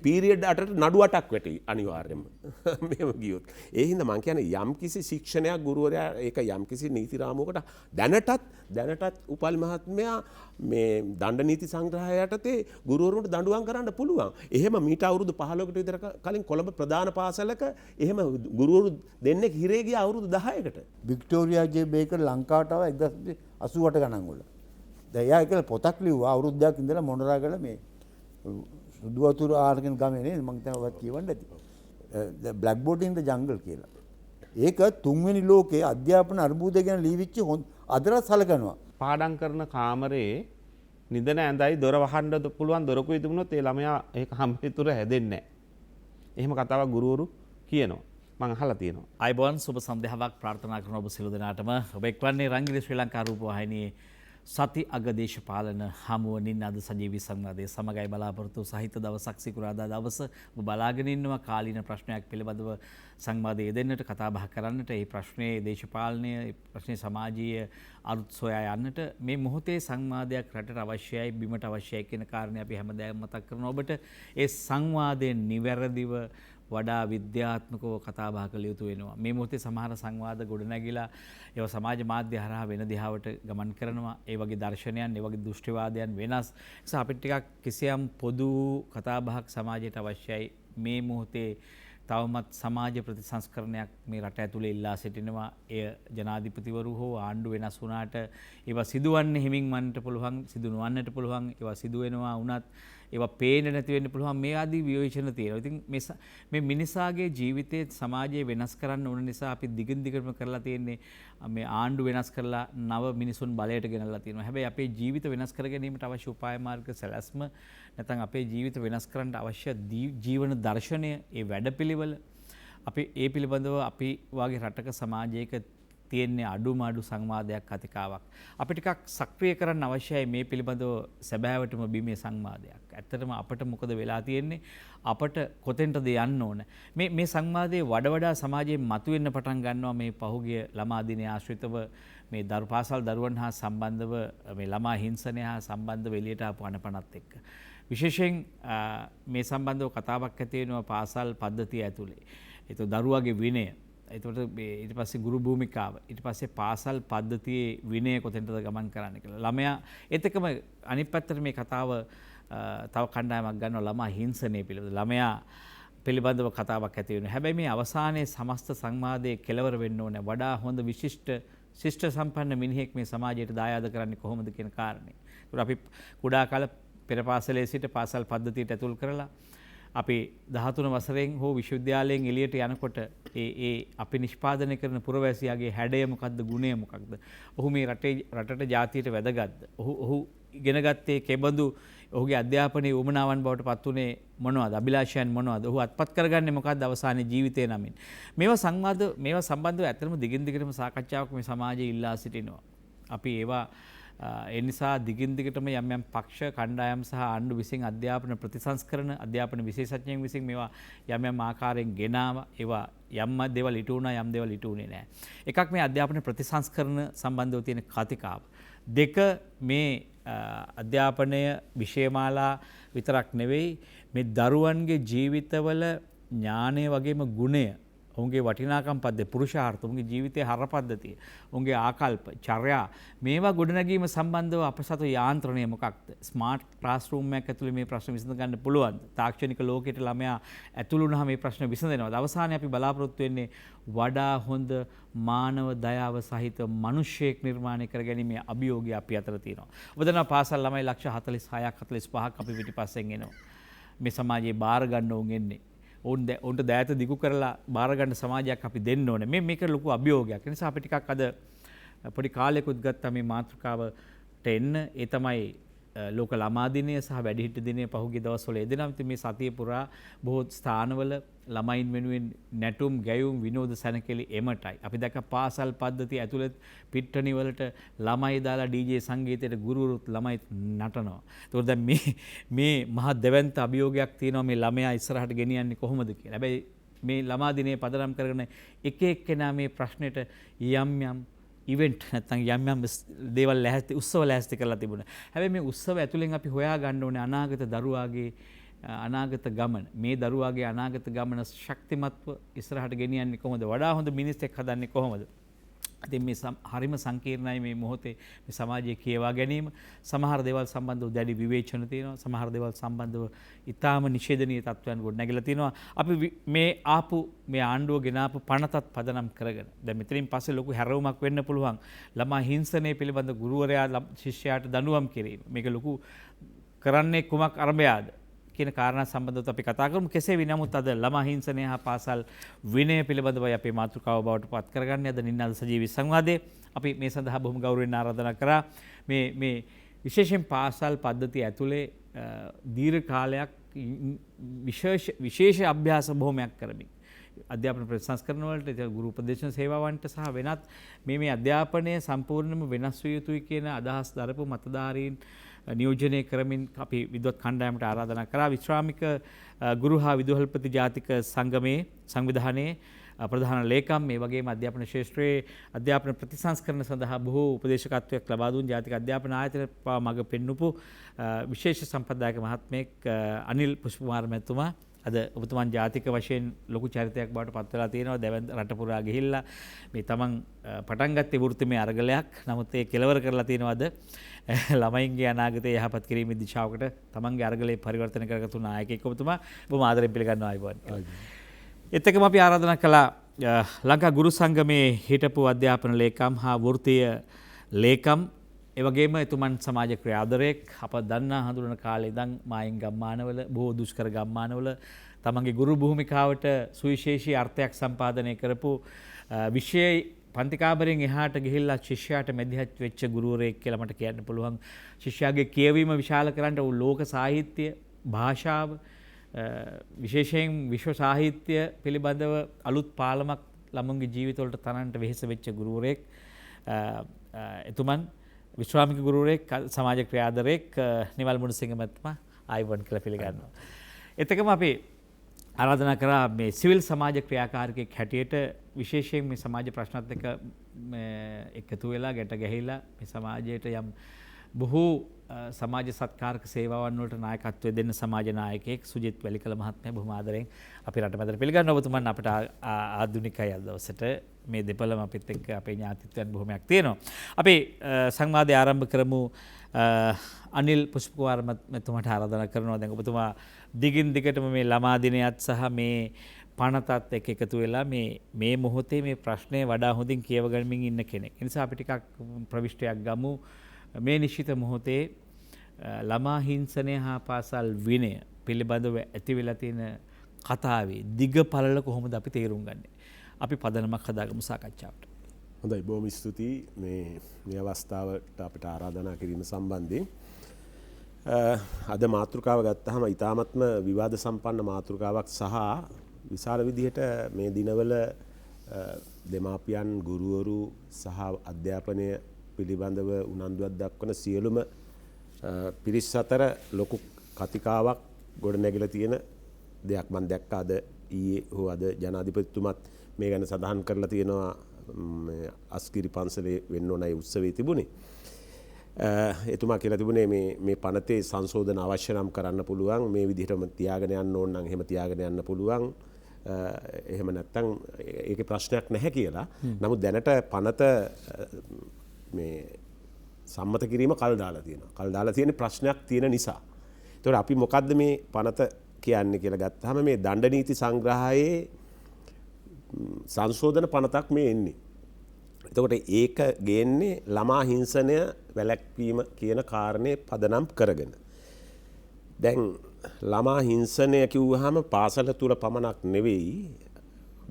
Period අටට නඩු 8ක් වැටි අනිවාර්යයෙන්ම මෙහෙම ගියොත්. ඒ හින්දා මම කියන්නේ යම්කිසි ශික්ෂණයක් ගුරුවරයා ඒක යම්කිසි නීති රාමුවකට දැනටත් උපාලි මහත්මයා මේ දණ්ඩ නීති සංග්‍රහය යටතේ ගුරුවරුන්ට දඬුවම් කරන්න පුළුවන්. එහෙම මීට අවුරුදු 15කට විතර කලින් කොළඹ ප්‍රධාන පාසලක එහෙම ගුරුවරු දෙන්නෙක් හිරේ ගියා අවුරුදු 10කට. වික්ටෝරියා ජේ බේකර් ලංකාවට ආවා 1988 ගණන් වල. දැන් එයා ඒක පොතක් ලිව්වා අවුරුද්දක් ඉඳලා මොනරාගල මේ සුදු වතුර ආරගෙන ගමේ නේද මම හිතනවා ඔයත් කියවන්න ඇති. the blackboard in the jungle කියලා. ඒක තුන්වෙනි ලෝකයේ අධ්‍යාපන අර්බුදය ගැන ලියවිච්ච අදරත් සලකනවා. පාඩම් කරන කාමරේ නිදන ඇඳයි දොර වහන්න පුළුවන් දොරකුයි තිබුණොත් ඒ ළමයා ඒක හැම්පිතුර හැදෙන්නේ නැහැ. එහෙම කතාවක් ගුරුවරු කියනවා. මම අහලා තියෙනවා. අයිබෝන් සුබ සන්ධ්‍යාවක් ප්‍රාර්ථනා කරන ඔබ සියලු දෙනාටම ඔබ එක්වන්නේ රංගින ශ්‍රී ලංකා රූපවාහිනියේ සති අගදේශපාලන හමුවනින් අද සජීවී සංවාදයේ සමගයි බලාපොරොත්තු සහිත දවසක් සිකුරාදා දවස ඔබ බලාගෙන ඉන්නවා කාලීන ප්‍රශ්නයක් පිළිබඳව සංවාදයේ යෙදෙන්නට කතා බහ කරන්නට ඒ ප්‍රශ්නේ දේශපාලනය ප්‍රශ්නේ සමාජීය අරුත් සොයා යන්නට මේ මොහොතේ සංවාදයක් රටට අවශ්‍යයි බිමට අවශ්‍යයි කියන කාරණේ අපි හැමදාම මතක් කරනවා ඔබට ඒ සංවාදයෙන් නිවැරදිව වඩා විද්‍යාත්මකව කතා බහ කළ යුතු වෙනවා. මේ මොහොතේ සමහර සංවාද ගොඩනැගිලා ඒවා සමාජ මාධ්‍ය හරහා වෙන දිහාවට ගමන් කරනවා. ඒ වගේ දර්ශනයන්, ඒ වගේ දෘෂ්ටිවාදයන් වෙනස්. ඒ නිසා අපිට ටිකක් කිසියම් පොදු කතා බහක් සමාජයට අවශ්‍යයි. මේ මොහොතේ තවමත් සමාජ ප්‍රතිසංස්කරණයක් මේ රට ඇතුලේ ඉල්ලා සිටිනවා. එය ජනාධිපතිවරු හෝ ආණ්ඩු වෙනස් වුණාට ඒවා සිදුවන්නේ හිමින් වන්නට පුළුවන්, සිදු නොවන්නට පුළුවන්. ඒවා සිදු වෙනවා වුණත් ඒවා පේන්නේ නැති වෙන්න පුළුවන්. මේ ආදී විවේචන තියෙනවා. ඉතින් මේ මිනිසාගේ ජීවිතේ සමාජය වෙනස් කරන්න ඕන නිසා අපි දිගින් දිගටම කරලා තියෙන්නේ මේ ආණ්ඩු වෙනස් කරලා නව මිනිසුන් බලයට ගෙනල්ලා තියෙනවා. හැබැයි අපේ ජීවිත වෙනස් කර ගැනීමට අවශ්‍ය උපාය මාර්ග සැලැස්ම නැත්නම් අපේ ජීවිත වෙනස් කරන්න අවශ්‍ය ජීවන දර්ශනය, ඒ වැඩපිළිවෙල අපි ඒ පිළිබඳව අපි වාගේ රටක සමාජයක තියෙන්නේ අඩුමාඩු සංවාදයක් කතිකාවක්. අපි ටිකක් සක්‍රිය කරන්න අවශ්‍යයි මේ පිළිබඳව සැබෑවටම බිමේ සංවාදයක්. ඇත්තටම අපට මොකද වෙලා තියෙන්නේ? අපට කොතෙන්ටද යන්න ඕන? මේ සංවාදයේ වඩා සමාජයේ මතුවෙන්න පටන් ගන්නවා මේ පහුගිය ළමා දිනයේ ආශ්‍රිතව මේ පාසල් දරුවන් හා සම්බන්ධව මේ ළමා හිංසනය හා සම්බන්ධව එළියට ආපු අනපනත් එක්ක. විශේෂයෙන් මේ සම්බන්ධව කතාවක් ඇති වෙනවා පාසල් පද්ධතිය ඇතුලේ. ඒක දරුවාගේ විනය, එතකොට ඊට පස්සේ ගුරු භූමිකාව, ඊට පස්සේ පාසල් පද්ධතියේ විනය කොතෙන්ටද ගමන් කරන්න කියලා. ළමයා ඒත් එක්කම අනිත් පැත්තට මේ කතාව තව කණ්ඩායමක් ගන්නවා ළමා හිංසනය පිළිබඳව. ළමයා පිළිබඳව කතාවක් ඇති වෙනවා. හැබැයි මේ අවසානයේ සමස්ත සංවාදයේ කෙලවර වෙන්න ඕනේ වඩා හොඳ විශිෂ්ට ශිෂ්ට සම්පන්න මිනිහෙක් මේ සමාජයට දායාද කරන්නේ කොහොමද කියන කාරණේ. ඒක අපි කුඩා කාල පෙර පාසලේ සිට පාසල් පද්ධතියට ඇතුල් කරලා අපි 13 වසරෙන් හෝ විශ්වවිද්‍යාලයෙන් එළියට යනකොට ඒ අපි නිෂ්පාදනය කරන පුරවැසියාගේ හැඩය මොකක්ද, ගුණය මොකක්ද? ඔහු මේ රටට ජාතියට වැදගත්ද? ඔහු ඉගෙන ගත්තේ කෙබඳු ඔහුගේ අධ්‍යාපනයේ උමනාවන් බවට පත් උනේ මොනවද? අභිලාෂයන් මොනවද? ඔහු අත්පත් කරගන්නේ මොකක්ද අවසානයේ ජීවිතේ නමින්? මේවා සම්බන්ධව ඇත්තටම දිගින් දිගටම සාකච්ඡාවක් මේ සමාජයේ ඉල්ලා සිටිනවා. අපි ඒවා ඒ නිසා දිගින් දිගටම යම් පක්ෂ කණ්ඩායම් සහ ආණ්ඩු විසින් අධ්‍යාපන ප්‍රතිසංස්කරණ අධ්‍යාපන විශේෂඥයන් විසින් මේවා යම් ආකාරයෙන් ගෙනාවා. ඒවා යම් දේවල් ඉටු වුණා, යම් දේවල් ඉටු වුණේ නැහැ. එකක් මේ අධ්‍යාපන ප්‍රතිසංස්කරණ සම්බන්ධව තියෙන කතිකාව. දෙක මේ අධ්‍යාපනය විෂයමාලා විතරක් නෙවෙයි මේ දරුවන්ගේ ජීවිතවල ඥානය වගේම ගුණය, ඔවුන්ගේ වටිනාකම් පද්ධතිය, පුරුෂාර්ථ, ඔවුන්ගේ ජීවිතයේ හර පද්ධතිය, ඔවුන්ගේ ආකල්ප, චර්යා මේවා ගොඩනැගීම සම්බන්ධව අප සතු යාන්ත්‍රණය මොකක්ද? ස්මාර්ට් ක්ලාස්රූම් එකක් ඇතුලේ මේ ප්‍රශ්න විසඳ ගන්න පුළුවන්ද? තාක්ෂණික ලෝකයට ළමයා ඇතුළු වුණාම මේ ප්‍රශ්න විසඳෙනවද? අවසානයේ අපි බලාපොරොත්තු වෙන්නේ වඩා හොඳ මානව දයාව සහිත මිනිසෙක් නිර්මාණය කර ගැනීමේ අභියෝගය අපි අතර තියෙනවා. ඔබ දන්නවා පාසල් ළමයි ලක්ෂ 46ක් 45ක් අපි පිටිපස්සෙන් එනවා. මේ සමාජයේ බාර ගන්න උන් එන්නේ. ඔවුන්ට දෑත දිගු කරලා බාරගන්න සමාජයක් අපි දෙන්න ඕනේ. මේක ලොකු අභියෝගයක්. ඒ නිසා අපි ටිකක් අද පොඩි කාලයකුත් ගත්තා මේ මාතෘකාවට එන්න. ඒ තමයි ලෝක ළමා දිනය සහ වැඩිහිටි දිනය පහුගිය දවස්වල යෙදෙනවා. ඉතින් මේ සතිය පුරා බොහෝ ස්ථානවල ළමයින් වෙනුවෙන් නැටුම්, ගැයුම්, විනෝද සැනකෙළි එමටයි. අපි දැක්ක පාසල් පද්ධතිය ඇතුළත පිට්ටනි වලට ළමයි දාලා DJ සංගීතයට ගුරුවරුත් ළමයි නටනවා. ඒතකොට දැන් මේ මහා දෙවන්ත අභියෝගයක් තියෙනවා මේ ළමයා ඉස්සරහට ගෙනියන්නේ කොහොමද කියලා. හැබැයි මේ ළමා දිනේ පදනම් කරගෙන එක එක්කෙනා මේ ප්‍රශ්නෙට යම් ඉවෙන්ට් නැත්නම් යම් දේවල් උත්සව ලෑස්ති කරලා තිබුණා. හැබැයි මේ උත්සව ඇතුලෙන් අපි හොයා ගන්න ඕනේ අනාගත දරුවාගේ අනාගත ගමන මේ දරුවාගේ අනාගත ගමන ශක්තිමත්ව ඉස්සරහට ගෙනියන්නේ කොහොමද? වඩා හොඳ මිනිස්සෙක් හදන්නේ කොහොමද? ඉතින් මේ හරිම සංකීර්ණයි මේ මොහොතේ මේ සමාජයේ කියවා ගැනීම. සමහර දේවල් සම්බන්ධව දැඩි විවේචන තියෙනවා. සමහර දේවල් සම්බන්ධව ඊටාම නිෂේධනීය තත්ත්වයන් ගොඩ නැගිලා තියෙනවා. අපි මේ මේ ආණ්ඩුව ගෙනාපු පනතත් පදනම් කරගෙන දැන් මෙතනින් පස්සේ ලොකු හැරවුමක් වෙන්න පුළුවන්. ළමා හිංසනය පිළිබඳ ගුරුවරයා ශිෂ්‍යයාට දඬුවම් කිරීම. මේක ලොකු කරන්නේ කුමක් අරබයාද කියන කාරණා සම්බන්ධව අපි කතා කරමු. කෙසේ වෙනමුත් අද ළමා හිංසනය හා පාසල් විනය පිළිබඳවයි අපේ මාතෘකාව බවට පත් කරගන්නේ. අද නින්නාද සජීවී සංවාදයේ අපි මේ සඳහා බොහොම ගෞරවයෙන් ආරාධනා කරා මේ විශේෂයෙන් පාසල් පද්ධතිය ඇතුලේ දීර්ඝ කාලයක් විශේෂ අභ්‍යාස බොහොමයක් කරමින් අධ්‍යාපන ප්‍රතිසංස්කරණ වලට ගුරු උපදේශන සේවාවන්ට සහ වෙනත් මේ අධ්‍යාපනය සම්පූර්ණයෙන්ම වෙනස් විය යුතුයි කියන අදහස් දරපු මතධාරීන් නියෝජනය කරමින් අපි විද්වත් කණ්ඩායමට ආරාධනා කරා. විශ්‍රාමික ගුරු හා විදුහල්පති ජාතික සංගමේ සංවිධානයේ ප්‍රධාන ලේකම් මේ වගේම අධ්‍යාපන ශාස්ත්‍රයේ අධ්‍යාපන ප්‍රතිසංස්කරණ සඳහා බොහෝ උපදේශකත්වයක් ලබා දුන් ජාතික අධ්‍යාපන ආයතන පවා මඟ පෙන්වපු විශේෂ සම්ප්‍රදායක මහත්මයෙක් අනිල් පුෂ්පකුමාර මැතිතුමා අද ඔබතුමන් ජාතික වශයෙන් ලොකු චරිතයක් බවට පත් වෙලා තියෙනවා. දැන් රට පුරා ගිහිල්ලා මේ තමන් පටන් ගත්තේ වෘත්තිමය අරගලයක්. නමුත් ඒ කෙලවර කරලා තියෙනවා අද ළමයින්ගේ අනාගතය යහපත් කිරීමේ දිශාවකට තමන්ගේ අරගලේ පරිවර්තන කරගත්තු නායකයෙක් ඔබතුමා. බොහොම ආදරෙන් පිළිගන්නවා අයබෝන්. ඒත් එක්කම අපි ආරාධනා කළා ලංකා ගුරු සංගමේ හිටපු අධ්‍යාපන ලේකම් හා වෘත්තීය ලේකම් එවැගේම එතුමන් සමාජ ක්‍රියාදරයෙක් අප දන්නා හඳුනන කාලේ ඉඳන් මායින් ගම්මානවල බොහෝ දුෂ්කර ගම්මානවල තමන්ගේ ගුරු භූමිකාවට සුවිශේෂී අර්ථයක් සම්පාදනය කරපු විශේෂ පන්තිකාමරයෙන් එහාට ගිහිල්ලා ශිෂ්‍යයාට මැදිහත් වෙච්ච ගුරුවරයෙක් කියලා මට කියන්න පුළුවන්. ශිෂ්‍යයාගේ කියවීම විශාල කරන්න ඔහු ලෝක සාහිත්‍ය භාෂාව විශේෂයෙන් විශ්ව සාහිත්‍ය පිළිබඳව අලුත් පාලමක් ළමුන්ගේ ජීවිතවලට තනන්නට වෙහෙස වෙච්ච ගුරුවරයෙක්. එතුමන් විශ්‍රාමික ගුරුවරයෙක් සමාජ ක්‍රියාදරයෙක් නිවල් මුණසිංහ මහත්මයා ආයුබෝවන් කියලා පිළිගන්නවා. එතකම අපි ආරාධනා කරා මේ සිවිල් සමාජ ක්‍රියාකාරකෙක් හැටියට විශේෂයෙන් මේ සමාජ ප්‍රශ්නත් එක්ක එකතු වෙලා ගැට ගැහිලා මේ සමාජයට යම් බොහෝ සමාජ සත්කාරක සේවාවන් වලට නායකත්වය දෙන්න සමාජ නායකයෙක් සුජිත් වැලිකල මහත්මයා බොහොම ආදරෙන් අපි රට මැදට පිළිගන්නවා. ඔබතුමන් අපට ආධුනිකයි අද දවසට මේ දෙපළම අපිත් එක්ක අපේ ඥාතිත්වයන් බොහොමයක් තියෙනවා. අපි සංවාදය ආරම්භ කරමු. අනිල් පුෂ්පකුමාර මහත්මයාට ආරාධනා කරනවා. දැන් ඔබතුමා දිගින් දිගටම මේ ළමා දිනයත් සහ මේ පනතත් එක්ක එකතු වෙලා මේ මොහොතේ මේ ප්‍රශ්නය වඩා හොඳින් කියවගනිමින් ඉන්න කෙනෙක්. ඒ නිසා අපි ටිකක් ප්‍රවිෂ්ටයක් ගමු. මේ නිශ්චිත මොහොතේ ළමා හිංසනය හා පාසල් විනය පිළිබඳව ඇති වෙලා තියෙන කතාවේ දිග පළල කොහොමද අපි තේරුම් ගන්නේ? අපි පදනමක් හදාගමු සාකච්ඡාවට. හොඳයි, බොහොම ස්තුතියි මේ අවස්ථාවට අපිට ආරාධනා කිරීම සම්බන්ධයෙන්. අද මාතෘකාව ගත්තාම ඉතාමත්ම විවාද සම්පන්න මාතෘකාවක් සහ විශාල විදිහට මේ දිනවල දෙමාපියන් ගුරුවරු සහ අධ්‍යාපනය පිළිබඳව උනන්දුවක් දක්වන සියලුම පිරිස් අතර ලොකු කතිකාවක් ගොඩ නැගිලා තියෙන දෙයක් මම දැක්කා. අද ඊයේ හෝ අද ජනාධිපතිතුමත් මේ ගැන සඳහන් කරලා තියෙනවා. අස්කිරි පන්සලේ වෙන්න ඕනයි උත්සවයේ තිබුණේ. එතුමා කියලා තිබුණේ මේ පනතේ සංශෝධන අවශ්‍ය නම් කරන්න පුළුවන්, මේ විදිහටම තියාගෙන යන්න ඕන නම් එහෙම තියාගෙන යන්න පුළුවන්, එහෙම නැත්නම් ඒකේ ප්‍රශ්නයක් නැහැ කියලා. නමුත් දැනට පනත මේ සම්මත කිරීම කල් දාලා තියෙනවා. කල් දාලා තියෙන ප්‍රශ්නයක් තියෙන නිසා. ඒතකොට අපි මොකද්ද මේ පනත කියන්නේ කියලා ගත්තාම මේ දණ්ඩ නීති සංග්‍රහයේ සංශෝධන පනතක් මේ එන්නේ. එතකොට ඒක ගේන්නේ ළමා හිංසනය වැළැක්වීම කියන කාරණේ පදනම් කරගෙන. දැන් ළමා හිංසනය කිව්වහම පාසල තුල පමණක් නෙවෙයි,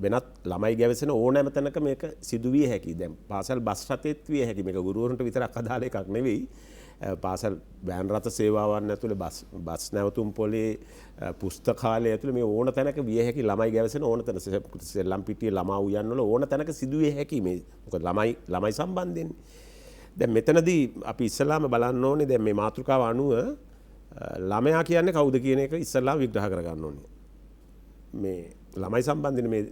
වෙනත් ළමයි ගැවසෙන ඕනෑම තැනක මේක සිදුවිය හැකි. දැන් පාසල් බස් රථෙත් විය හැකි. මේක ගුරුවරුන්ට විතරක් අදාළ එකක් නෙවෙයි. පාසල් වෑන් රථ සේවාවන් ඇතුළේ බස් නැවතුම් පොලේ පුස්තකාලය ඇතුළේ මේ ඕන තැනක විය හැකි ළමයි ගැවසෙන ඕන තැන සෙල්ලම් පිටියේ ළමා උයන් වල ඕන තැනක සිදුවිය හැකි. මේ මොකද ළමයි සම්බන්ධයෙන්. දැන් මෙතනදී අපි ඉස්සලාම බලන්න ඕනේ දැන් මේ මාතෘකාව අනුව ළමයා කියන්නේ කවුද කියන එක ඉස්සලාම විග්‍රහ කරගන්න ඕනේ. මේ ළමයි සම්බන්ධයෙන් මේ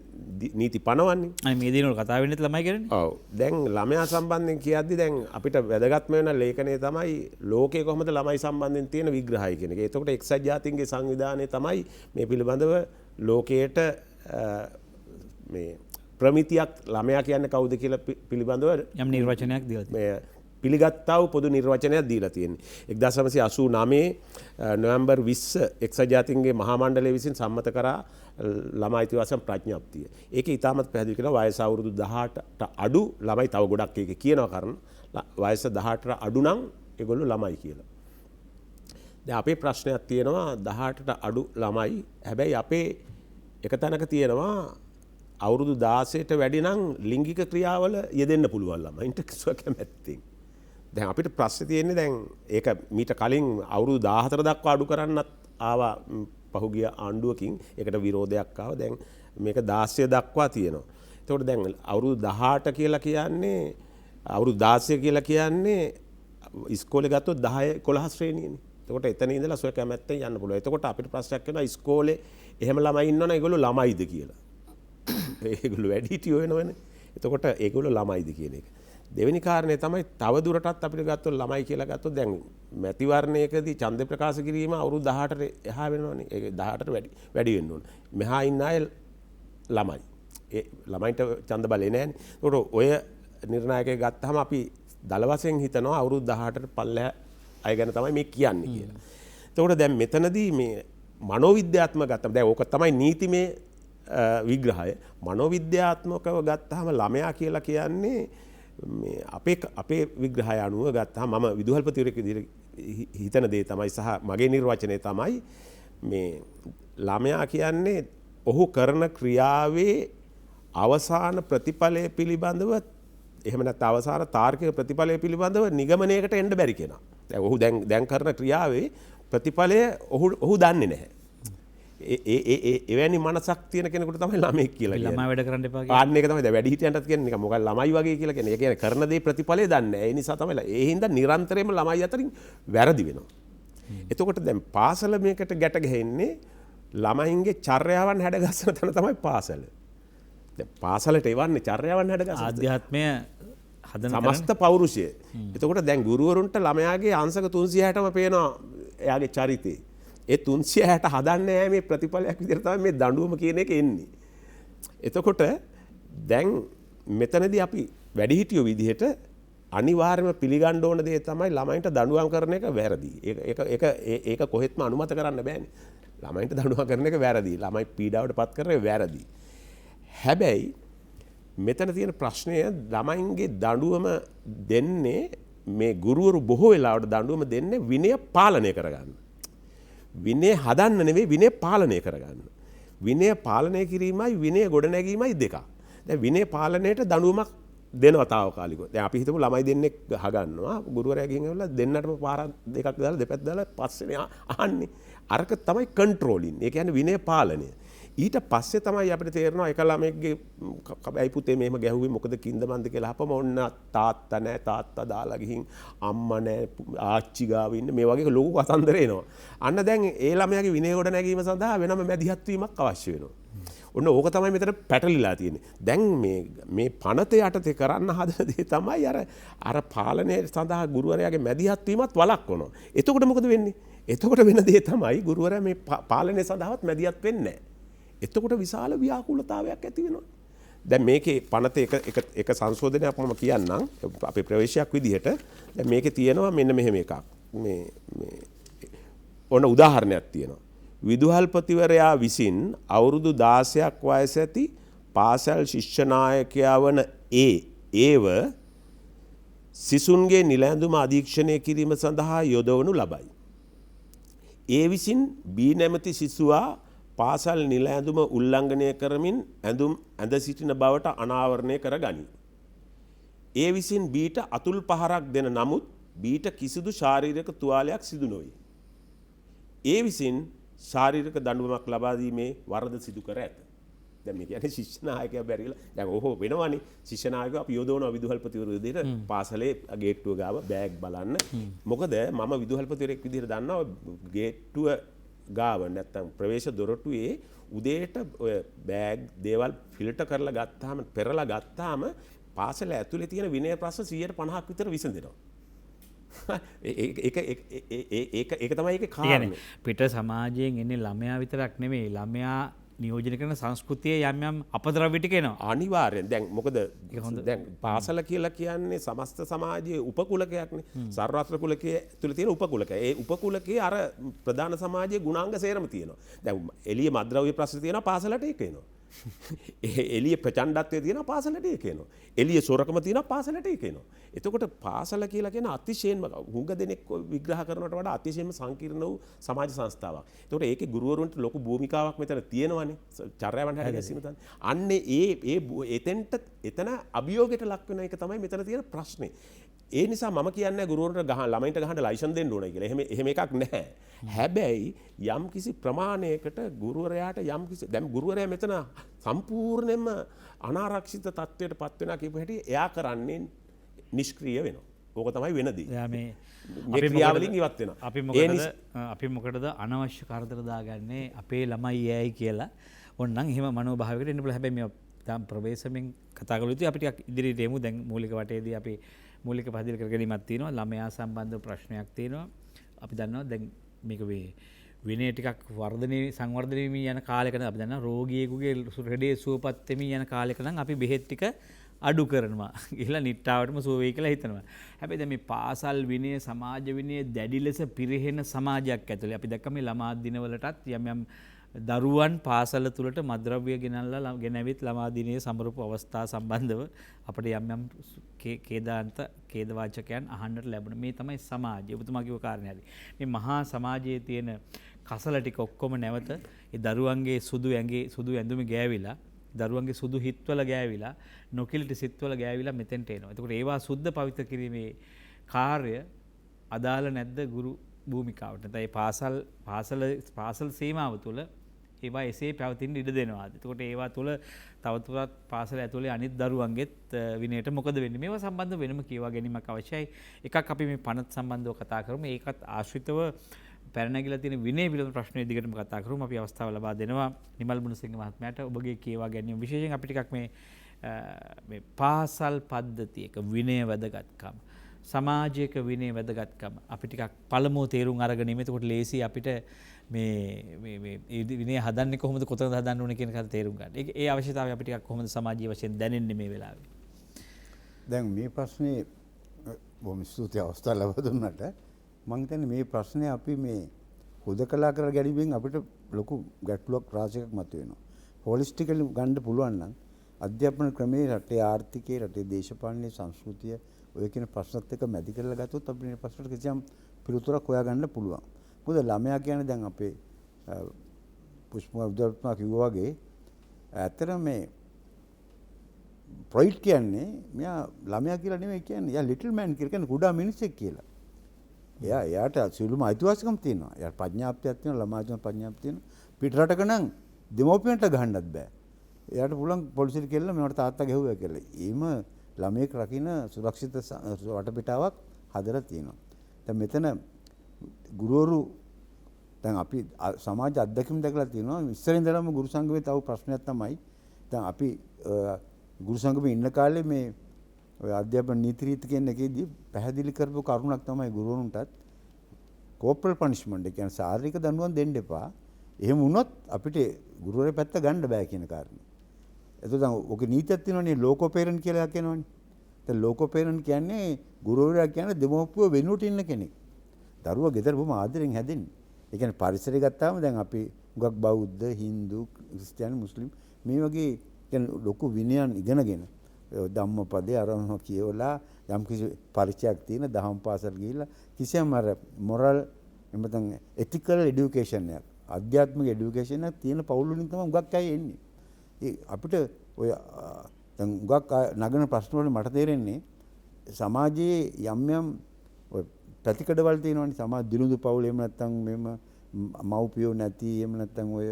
නීති පනවන්නේ. මේ දිනවල කතා වෙන්නේ ළමයි ගැන. ඔව්. දැන් ළමයා සම්බන්ධයෙන් කියද්දි දැන් අපිට වැදගත්ම වෙන ලේඛනය තමයි ලෝකයේ කොහොමද ළමයි සම්බන්ධයෙන් තියෙන විග්‍රහය කියන එක. එතකොට එක්සත් ජාතීන්ගේ සංවිධානය තමයි මේ පිළිබඳව ලෝකයට මේ ප්‍රමිතියක් ළමයා කියන්නේ කවුද කියලා පිළිබඳව යම් නිර්වචනයක් දීලා තියෙනවා. පිළිගත්තා වූ පොදු නිර්වචනයක් දීලා තියෙන්නේ. 1989 නොවැම්බර් 20 එක්සත් ජාතීන්ගේ මහා මණ්ඩලය විසින් සම්මත කරා ළමයි අයිතිවාසිකම් ප්‍රඥප්තිය. ඒකේ ඉතාමත් පැහැදිලි කරනවා වයස අවුරුදු 18ට අඩු ළමයි තව ගොඩක් ඒක කියනවා කරන වයස 18ට අඩු නම් ඒගොල්ලෝ ළමයි කියලා. දැන් අපේ ප්‍රශ්නයක් තියෙනවා 18ට අඩු ළමයි. හැබැයි අපේ එක තැනක තියෙනවා අවුරුදු 16ට වැඩි නම් ලිංගික ක්‍රියාවල යෙදෙන්න පුළුවන් ළමයින්ට කැමැත්තෙන්. දැන් අපිට ප්‍රශ්නේ තියෙන්නේ දැන් ඒක මීට කලින් අවුරුදු 14 දක්වා අඩු කරන්නත් ආවා පහුගිය ආණ්ඩුවකින්. ඒකට විරෝධයක් ආවා. දැන් මේක 16 දක්වා තියෙනවා. එතකොට දැන් අවුරුදු 18 කියලා කියන්නේ අවුරුදු 16 කියලා කියන්නේ ඉස්කෝලේ ගත්තොත් 10 11 ශ්‍රේණියනේ. එතකොට එතන ඉඳලා සොය කැමැත්තෙන් යන්න පුළුවන්. එතකොට අපිට ප්‍රශ්නයක් වෙනවා ඉස්කෝලේ එහෙම ළමයි ඉන්නවනේ ඒගොල්ලෝ ළමයිද කියලා. ඒගොල්ලෝ වැඩිහිටියෝ වෙනවනේ. එතකොට ඒගොල්ලෝ ළමයිද කියන එක. දෙවෙනි කාරණේ තමයි තව දුරටත් අපිට ගත්තොත් ළමයි කියලා ගත්තොත් දැන් මැතිවරණයකදී ඡන්ද ප්‍රකාශ කිරීම අවුරුදු 18ට එහා වෙනවනේ. ඒක 18ට වැඩි වෙන්න ඕන. මෙහා ඉන්න අය ළමයි. ඒ ළමයින්ට ඡන්ද බලේ නැහැනේ. ඒකට ඔය නිර්ණායකයෙක් ගත්තාම අපි දල වශයෙන් හිතනවා අවුරුදු 18ට පල්ලෙහා අය ගැන තමයි මේ කියන්නේ කියලා. එතකොට දැන් මෙතනදී මේ මනෝවිද්‍යාත්මක ගත්තම දැන් ඕක තමයි නීතිමය විග්‍රහය. මනෝවිද්‍යාත්මකව ගත්තාම ළමයා කියලා කියන්නේ මේ අපේ විග්‍රහය අනුව ගත්තාම මම විදුහල්පතිවරයෙක් විදිහට හිතන දේ තමයි සහ මගේ නිර්වචනය තමයි මේ ළමයා කියන්නේ ඔහු කරන ක්‍රියාවේ අවසාන ප්‍රතිඵලය පිළිබඳව එහෙම නැත්නම් අවසාන තාර්කික ප්‍රතිඵලය පිළිබඳව නිගමනයකට එන්න බැරි කෙනා. දැන් ඔහු දැන් කරන ක්‍රියාවේ ප්‍රතිඵලය ඔහු දන්නේ නැහැ. එවැනි මනසක් තියෙන කෙනෙකුට තමයි ළමෙක් කියලා කියන්නේ. ළමයි වැඩ කරන්න එපා කියන්නේ. ආන්න එක තමයි දැන් වැඩිහිටියන්ටත් කියන්නේ නිකන් මොකක් ළමයි වගේ කියලා කියන්නේ. ඒ කියන්නේ කරන දේ ප්‍රතිඵලය දන්නේ නැහැ. ඒ නිසා තමයි ඒ හින්දා නිරන්තරයෙන්ම ළමයි අතරින් වැරදි වෙනවා. එතකොට දැන් පාසල මේකට ගැට ගැහෙන්නේ ළමයින්ගේ චර්යාවන් හැඩගස්සන තැන තමයි පාසල. දැන් පාසලට එවන්නේ චර්යාවන් හැඩගස්සන. ආධ්‍යාත්මය හදන සමස්ත පෞරුෂය. එතකොට දැන් ගුරුවරුන්ට ළමයාගේ අංශක 360ම පේනවා එයාගේ චරිතේ. ඒ 360 හදන්නේ නැහැ මේ ප්‍රතිඵලයක් විදිහට තමයි මේ දඬුවම කියන එක එන්නේ. එතකොට දැන් මෙතනදී අපි වැඩිහිටියෝ විදිහට අනිවාර්යයෙන්ම පිළිගන්න ඕන දේ තමයි ළමයින්ට දඬුවම් කරන එක වැරදි. ඒක කොහෙත්ම අනුමත කරන්න බෑනේ. ළමයින්ට දඬුවම් කරන එක වැරදි. ළමයි පීඩාවට පත් කරන එක වැරදි. හැබැයි මෙතන තියෙන ප්‍රශ්නය ළමයින්ගේ දඬුවම දෙන්නේ මේ ගුරුවරු බොහෝ වෙලාවට දඬුවම දෙන්නේ විනය පාලනය කරගන්න. විනය හදන්න නෙවෙයි විනය පාලනය කරගන්න. විනය පාලනය කිරීමයි විනය ගොඩනැගීමයි දෙකක්. දැන් විනය පාලනයට දඬුවමක් දෙනවා తాවකාලිකව. දැන් අපි හිතමු ළමයි දෙන්නෙක් අහගන්නවා ගුරුවරයා ගිහින් ඇවිල්ලා දෙන්නටම පාර දෙකක් දාලා දෙපැත්ත දාලා පස්සේ අහන්නේ. අරක තමයි කන්ට්‍රෝලින්. ඒ කියන්නේ විනය පාලනය. ඊට පස්සේ තමයි අපිට තේරෙනවා එක ළමෙක්ගේ කබයි පුතේ මෙහෙම ගැහුවේ මොකද කින්ද මන්ද කියලා අහපම ඔන්න තාත්තා නැහැ තාත්තා දාලා ගිහින් අම්මා නැහැ ආච්චි ගාව ඉන්න මේ වගේ ලොකු කතන්දර එනවා. අන්න දැන් ඒ ළමයාගේ විනය ගොඩ නැගීම සඳහා වෙනම මැදිහත් වීමක් අවශ්‍ය වෙනවා. ඔන්න ඕක තමයි මෙතන පැටලිලා තියෙන්නේ. දැන් මේ පනත යටතේ කරන්න හදන දේ තමයි අර පාලනය සඳහා ගුරුවරයාගේ මැදිහත් වීමත් වළක්වනවා. එතකොට මොකද වෙන්නේ? එතකොට වෙන දේ තමයි ගුරුවරයා මේ පාලනය සඳහාවත් මැදිහත් වෙන්නේ නැහැ. එතකොට විශාල ව්‍යාකූලතාවයක් ඇති වෙනවා. දැන් මේකේ පනත එක සංශෝධනයක් මම කියන්නම් අපේ ප්‍රවේශයක් විදිහට. දැන් මේකේ තියෙනවා මෙන්න මෙහෙම එකක්. මේ ඔන්න උදාහරණයක් තියෙනවා. විදුහල්පතිවරයා විසින් අවුරුදු 16ක් වයස ඇති පාසල් ශිෂ්‍ය නායකයා වන ඒව සිසුන්ගේ නිලැඳුම අධීක්ෂණය කිරීම සඳහා යොදවනු ලබයි. ඒ විසින් බී නැමැති සිසුවා පාසල් නිල ඇඳුම උල්ලංඝනය කරමින් ඇඳ සිටින බවට අනාවරණය කර ගනී. ඒ විසින් බීට අතුල් පහරක් දෙන නමුත් බීට කිසිදු ශාරීරික තුවාලයක් සිදු නොවේ. ඒ විසින් ශාරීරික දඬුවමක් ලබා දීමේ වරද සිදු කර ඇත. දැන් මේ කියන්නේ ශිෂ්‍ය නායකයා බැරිලා දැන් ඔහොම වෙනවනේ ශිෂ්‍ය නායකයා අපි යොදවනවා විදුහල්පතිවරු විදිහට පාසලේ ගේට්ටුව ගාව බෑග් බලන්න. මොකද මම විදුහල්පතිවරයෙක් විදිහට දන්නවා ගේට්ටුව ගාව නැත්තම් ප්‍රවේශ දොරටුවේ උදේට ඔය බෑග් දේවල් ෆිල්ටර් කරලා ගත්තාම පෙරලා ගත්තාම පාසල ඇතුලේ තියෙන විනය ප්‍රශ්න 150ක් විතර විසඳෙනවා. ඒක තමයි ඒකේ කාරණේ. පිට සමාජයෙන් එන්නේ ළමයා විතරක් නෙමෙයි ළමයා නියෝජනය කරන සංස්කෘතියේ යම් යම් අපද්‍රව්‍ය ටික එනවා. අනිවාර්යෙන්. දැන් මොකද දැන් පාසල කියලා කියන්නේ සමස්ත සමාජයේ උපකුලකයක්නේ. සර්වත්‍ර කුලකයේ තුල තියෙන උපකුලකය. ඒ උපකුලකයේ අර ප්‍රධාන සමාජයේ ගුණාංග සේරම තියෙනවා. දැන් එළිය මද්ද්‍රව්‍ය ප්‍රශ්න තියෙනවා පාසලට ඒක එනවා. එළිය ප්‍රචණ්ඩත්වයේ තියෙනවා පාසලට ඒක එනවා. එළිය සොරකම තියෙනවා පාසලට ඒක එනවා. එතකොට පාසල කියලා කියන අතිශයින්ම හුඟ දෙනෙක් විග්‍රහ කරනවට වඩා අතිශයින්ම සංකීර්ණ වූ සමාජ සංස්ථාවක්. එතකොට ඒකේ ගුරුවරුන්ට ලොකු භූමිකාවක් මෙතන තියෙනවානේ. චර්යාවන් හැර ගැසීම තමයි. අන්නේ එතන අභියෝගයට ලක් වෙන එක තමයි මෙතන තියෙන ප්‍රශ්නේ. ඒ නිසා මම කියන්නේ ගුරුවරුන්ට ළමයින්ට ගහන්න ලයිසන් දෙන්න ඕනේ කියලා. එහෙම එකක් නැහැ. හැබැයි යම් කිසි ප්‍රමාණයකට ගුරුවරයාට දැන් ගුරුවරයා මෙතන සම්පූර්ණයෙන්ම අනාරක්ෂිත තත්ත්වයට පත් වෙනවා කියපු හැටි එයා කරන්නේ නිෂ්ක්‍රීය වෙනවා. ඕක තමයි වෙනදී. එයා මේ ක්‍රියාවලින් ඉවත් වෙනවා. අපි මොකටද අනවශ්‍ය කරදර දාගන්නේ අපේ ළමයි යයි කියලා. ඕනනම් එහෙම මනෝභාවයකට එන්න පුළුවන්. හැබැයි මේ දැන් ප්‍රවේශමෙන් කතා කළ යුතුයි. අපි ටිකක් ඉදිරියට යමු. දැන් මූලික වටේදී අපි මූලික පහදල් කරගැනීමක් තියෙනවා. ළමයා සම්බන්ධ ප්‍රශ්නයක් තියෙනවා. අපි දන්නවා දැන් මේක විනය ටිකක් සංවර්ධනය වෙමින් යන කාලයක අපි දන්නවා රෝගියෙකුගේ රෙඩේ සුවපත් වෙමින් යන කාලයක නම් අපි බෙහෙත් ටික අඩු කරනවා. ගිහලා නිට්ටාවටම සුව වෙයි කියලා හිතනවා. හැබැයි දැන් මේ පාසල් විනය සමාජ විනය දැඩි ලෙස පිරිහෙන සමාජයක් ඇතුලේ අපි දැක්කම මේ ළමා දිනවලටත් යම් දරුවන් පාසල තුළට මද්‍රව්‍ය ගෙනල්ලා ගෙනවිත් ළමා දිනයේ සමරපු අවස්ථා සම්බන්ධව අපිට යම් ඛේදවාචකයන් අහන්නට ලැබුණා. මේ තමයි සමාජය. ඔබතුමා කිව්ව කාරණේ හරි. මේ මහා සමාජයේ තියෙන කසල ටික ඔක්කොම නැවත ඒ දරුවන්ගේ සුදු ඇඳුමේ ගෑවිලා දරුවන්ගේ සුදු හිත්වල ගෑවිලා නොකිලිට සිත්වල ගෑවිලා මෙතෙන්ට එනවා. එතකොට ඒවා සුද්ධ පවිත්‍ර කිරීමේ කාර්ය අදාළ නැද්ද ගුරු භූමිකාවට? නැත්නම් ඒ පාසල් සීමාව තුළ ඒවා එසේ පැවතින්න ඉඩ දෙනවාද? එතකොට ඒවා තුළ තවදුරටත් පාසල ඇතුලේ අනිත් දරුවන්ගෙත් විනයට මොකද වෙන්නේ? මේවා සම්බන්ධව වෙනම කියවා ගැනීමක් අවශ්‍යයි. එකක් අපි මේ පනත් සම්බන්ධව කතා කරමු. ඒකත් ආශ්‍රිතව පැරණගිලා තියෙන විනය පිළිබඳ ප්‍රශ්න දිගටම කතා කරමු. අපි අවස්ථාව ලබා දෙනවා නිමල් මුණසිංහ මහත්මයාට ඔබගේ කියවා ගැනීම විශේෂයෙන් අපි ටිකක් මේ පාසල් පද්ධතියක විනය වැදගත්කම සමාජයක විනය වැදගත්කම අපි ටිකක් පළමුව තේරුම් අරගෙන ඉමු. එතකොට ලේසි අපිට මේ විනය හදන්නේ කොහොමද කොතනද හදන්න ඕනේ කියන එක තේරුම් ගන්න. ඒ අවශ්‍යතාවය අපි ටිකක් කොහොමද සමාජීය වශයෙන් දැනෙන්නේ මේ වෙලාවේ? දැන් මේ ප්‍රශ්නේ බොහොම ස්තුතියි අවස්ථාව ලබා දුන්නට. මම හිතන්නේ මේ ප්‍රශ්නේ අපි මේ හුදකලා කර ගැනීමෙන් අපිට ලොකු ගැටලුවක් රාශියක් මතුවෙනවා. හොලිස්ටිකලි ගන්න පුළුවන් නම් අධ්‍යාපන ක්‍රමයේ රටේ ආර්ථිකයේ රටේ දේශපාලනයේ සංස්කෘතිය ඔය කියන ප්‍රශ්නත් එක්ක මැදි කරලා ගත්තොත් අපිට මේ ප්‍රශ්නට කිසියම් පිළිතුරක් හොයාගන්න පුළුවන්. මොකද ළමයා කියන්නේ දැන් අපේ පුෂ්පා උදල්පා කිව්වා වගේ ඇත්තටම මේ ප්‍රොයිට් කියන්නේ මෙයා ළමයා කියලා නෙමෙයි කියන්නේ. එයා ලිටල් මෑන් කියලා කියන්නේ කුඩා මිනිසෙක් කියලා. එයාට සියලුම අයිතිවාසිකම් තියෙනවා. එයාට ප්‍රඥාප්තියක් තියෙනවා, ළමාජන ප්‍රඥාප්තිය තියෙනවා. පිට රටක නම් දෙමෝපියන්ට ගහන්නත් බෑ. එයාට පුළුවන් පොලිසියට කියලා මේවට තාත්තා ගැහුවා කියලා. ඊම ළමයෙක් රකින්න සුරක්ෂිත වටපිටාවක් හදලා තියෙනවා. දැන් මෙතන ගුරුවරු දැන් අපි සමාජ අත්දැකීම් දැකලා තියෙනවා. ඉස්සර ඉඳලම ගුරු සංගමේ තව ප්‍රශ්නයක් තමයි. දැන් අපි ගුරු සංගමේ ඉන්න කාලේ මේ ඔය අධ්‍යාපන නීති රීති කියන එකේදී පැහැදිලි කරපු කරුණක් තමයි ගුරුවරුන්ටත් කෝපරල් පනිෂ්මන්ට් ඒ කියන්නේ ශාරීරික දඬුවම් දෙන්න එපා. එහෙම වුණොත් අපිට ගුරුවරයා පැත්ත ගන්න බෑ කියන කාරණේ. එතකොට දැන් ඔගේ නීතියක් තියෙනවනේ ලෝකෝ පේරන්ට් කියලා කියනවනේ. දැන් ලෝකෝ පේරන්ට් කියන්නේ ගුරුවරයා කියන්නේ දෙමව්පියෝ වෙනුවට ඉන්න කෙනෙක්. දරුවා ගෙදර බොහොම ආදරෙන් හැදෙන්නේ. ඒ කියන්නේ පරිසරය ගත්තාම දැන් අපි හුඟක් බෞද්ධ, හින්දු, ක්‍රිස්තියානි, මුස්ලිම් මේ වගේ කියන්නේ ලොකු විනයන් ඉගෙනගෙන ධම්මපදේ අරම කියවලා යම් කිසි පරිචයක් තියෙන දහම් පාසල් ගිහිල්ලා කිසියම් අර මොරල් එමෙතන එතිකල් এডুকেෂන් එකක් ආධ්‍යාත්මික এডুকেෂන් එකක් තියෙන පවුල් වලින් තමයි හුඟක් අය එන්නේ. ඒ අපිට ඔය දැන් හුඟක් නගන ප්‍රශ්න වල මට තේරෙන්නේ සමාජයේ යම් ඔය ප්‍රතිකඩවල තියෙනවනේ සමාජ දිනුදු පවුල් එහෙම නැත්නම් මෙම මව්පියෝ නැති එහෙම නැත්නම් ඔය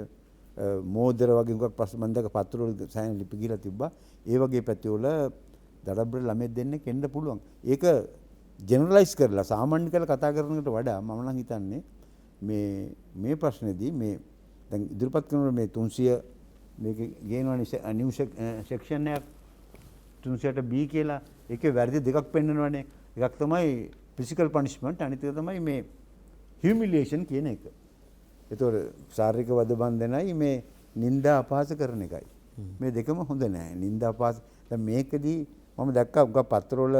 මෝදර වගේ හුඟක් ප්‍රශ්න මන්දක පත්‍ර වල සෑහෙන ලිපි ගිහලා තිබ්බා. ඒ වගේ පැතිවල දඩබ්බර ළමෙක් දෙන්නෙක් එන්න පුළුවන්. ඒක ජෙනරලයිස් කරලා සාමාන්‍ය කරලා කතා කරනකට වඩා මම නම් හිතන්නේ මේ ප්‍රශ්නේදී මේ දැන් ඉදිරිපත් කරන මේ 300 මේක ගේනවනේ නිව් සෙක්ෂන් එකක් 300ට B කියලා ඒකේ වැරදි දෙකක් පෙන්නනවනේ. එකක් තමයි ෆිසිකල් පනිෂ්මන්ට් අනිත් එක තමයි මේ හියුමිලියේෂන් කියන එක. ඒතකොට ශාරීරික වද බන්ධනයි මේ නිന്ദා අපහාස කරන එකයි. මේ දෙකම හොඳ නෑ. නිന്ദා අපහාස දැන් මේකදී මම දැක්කා උගා පත්‍රවල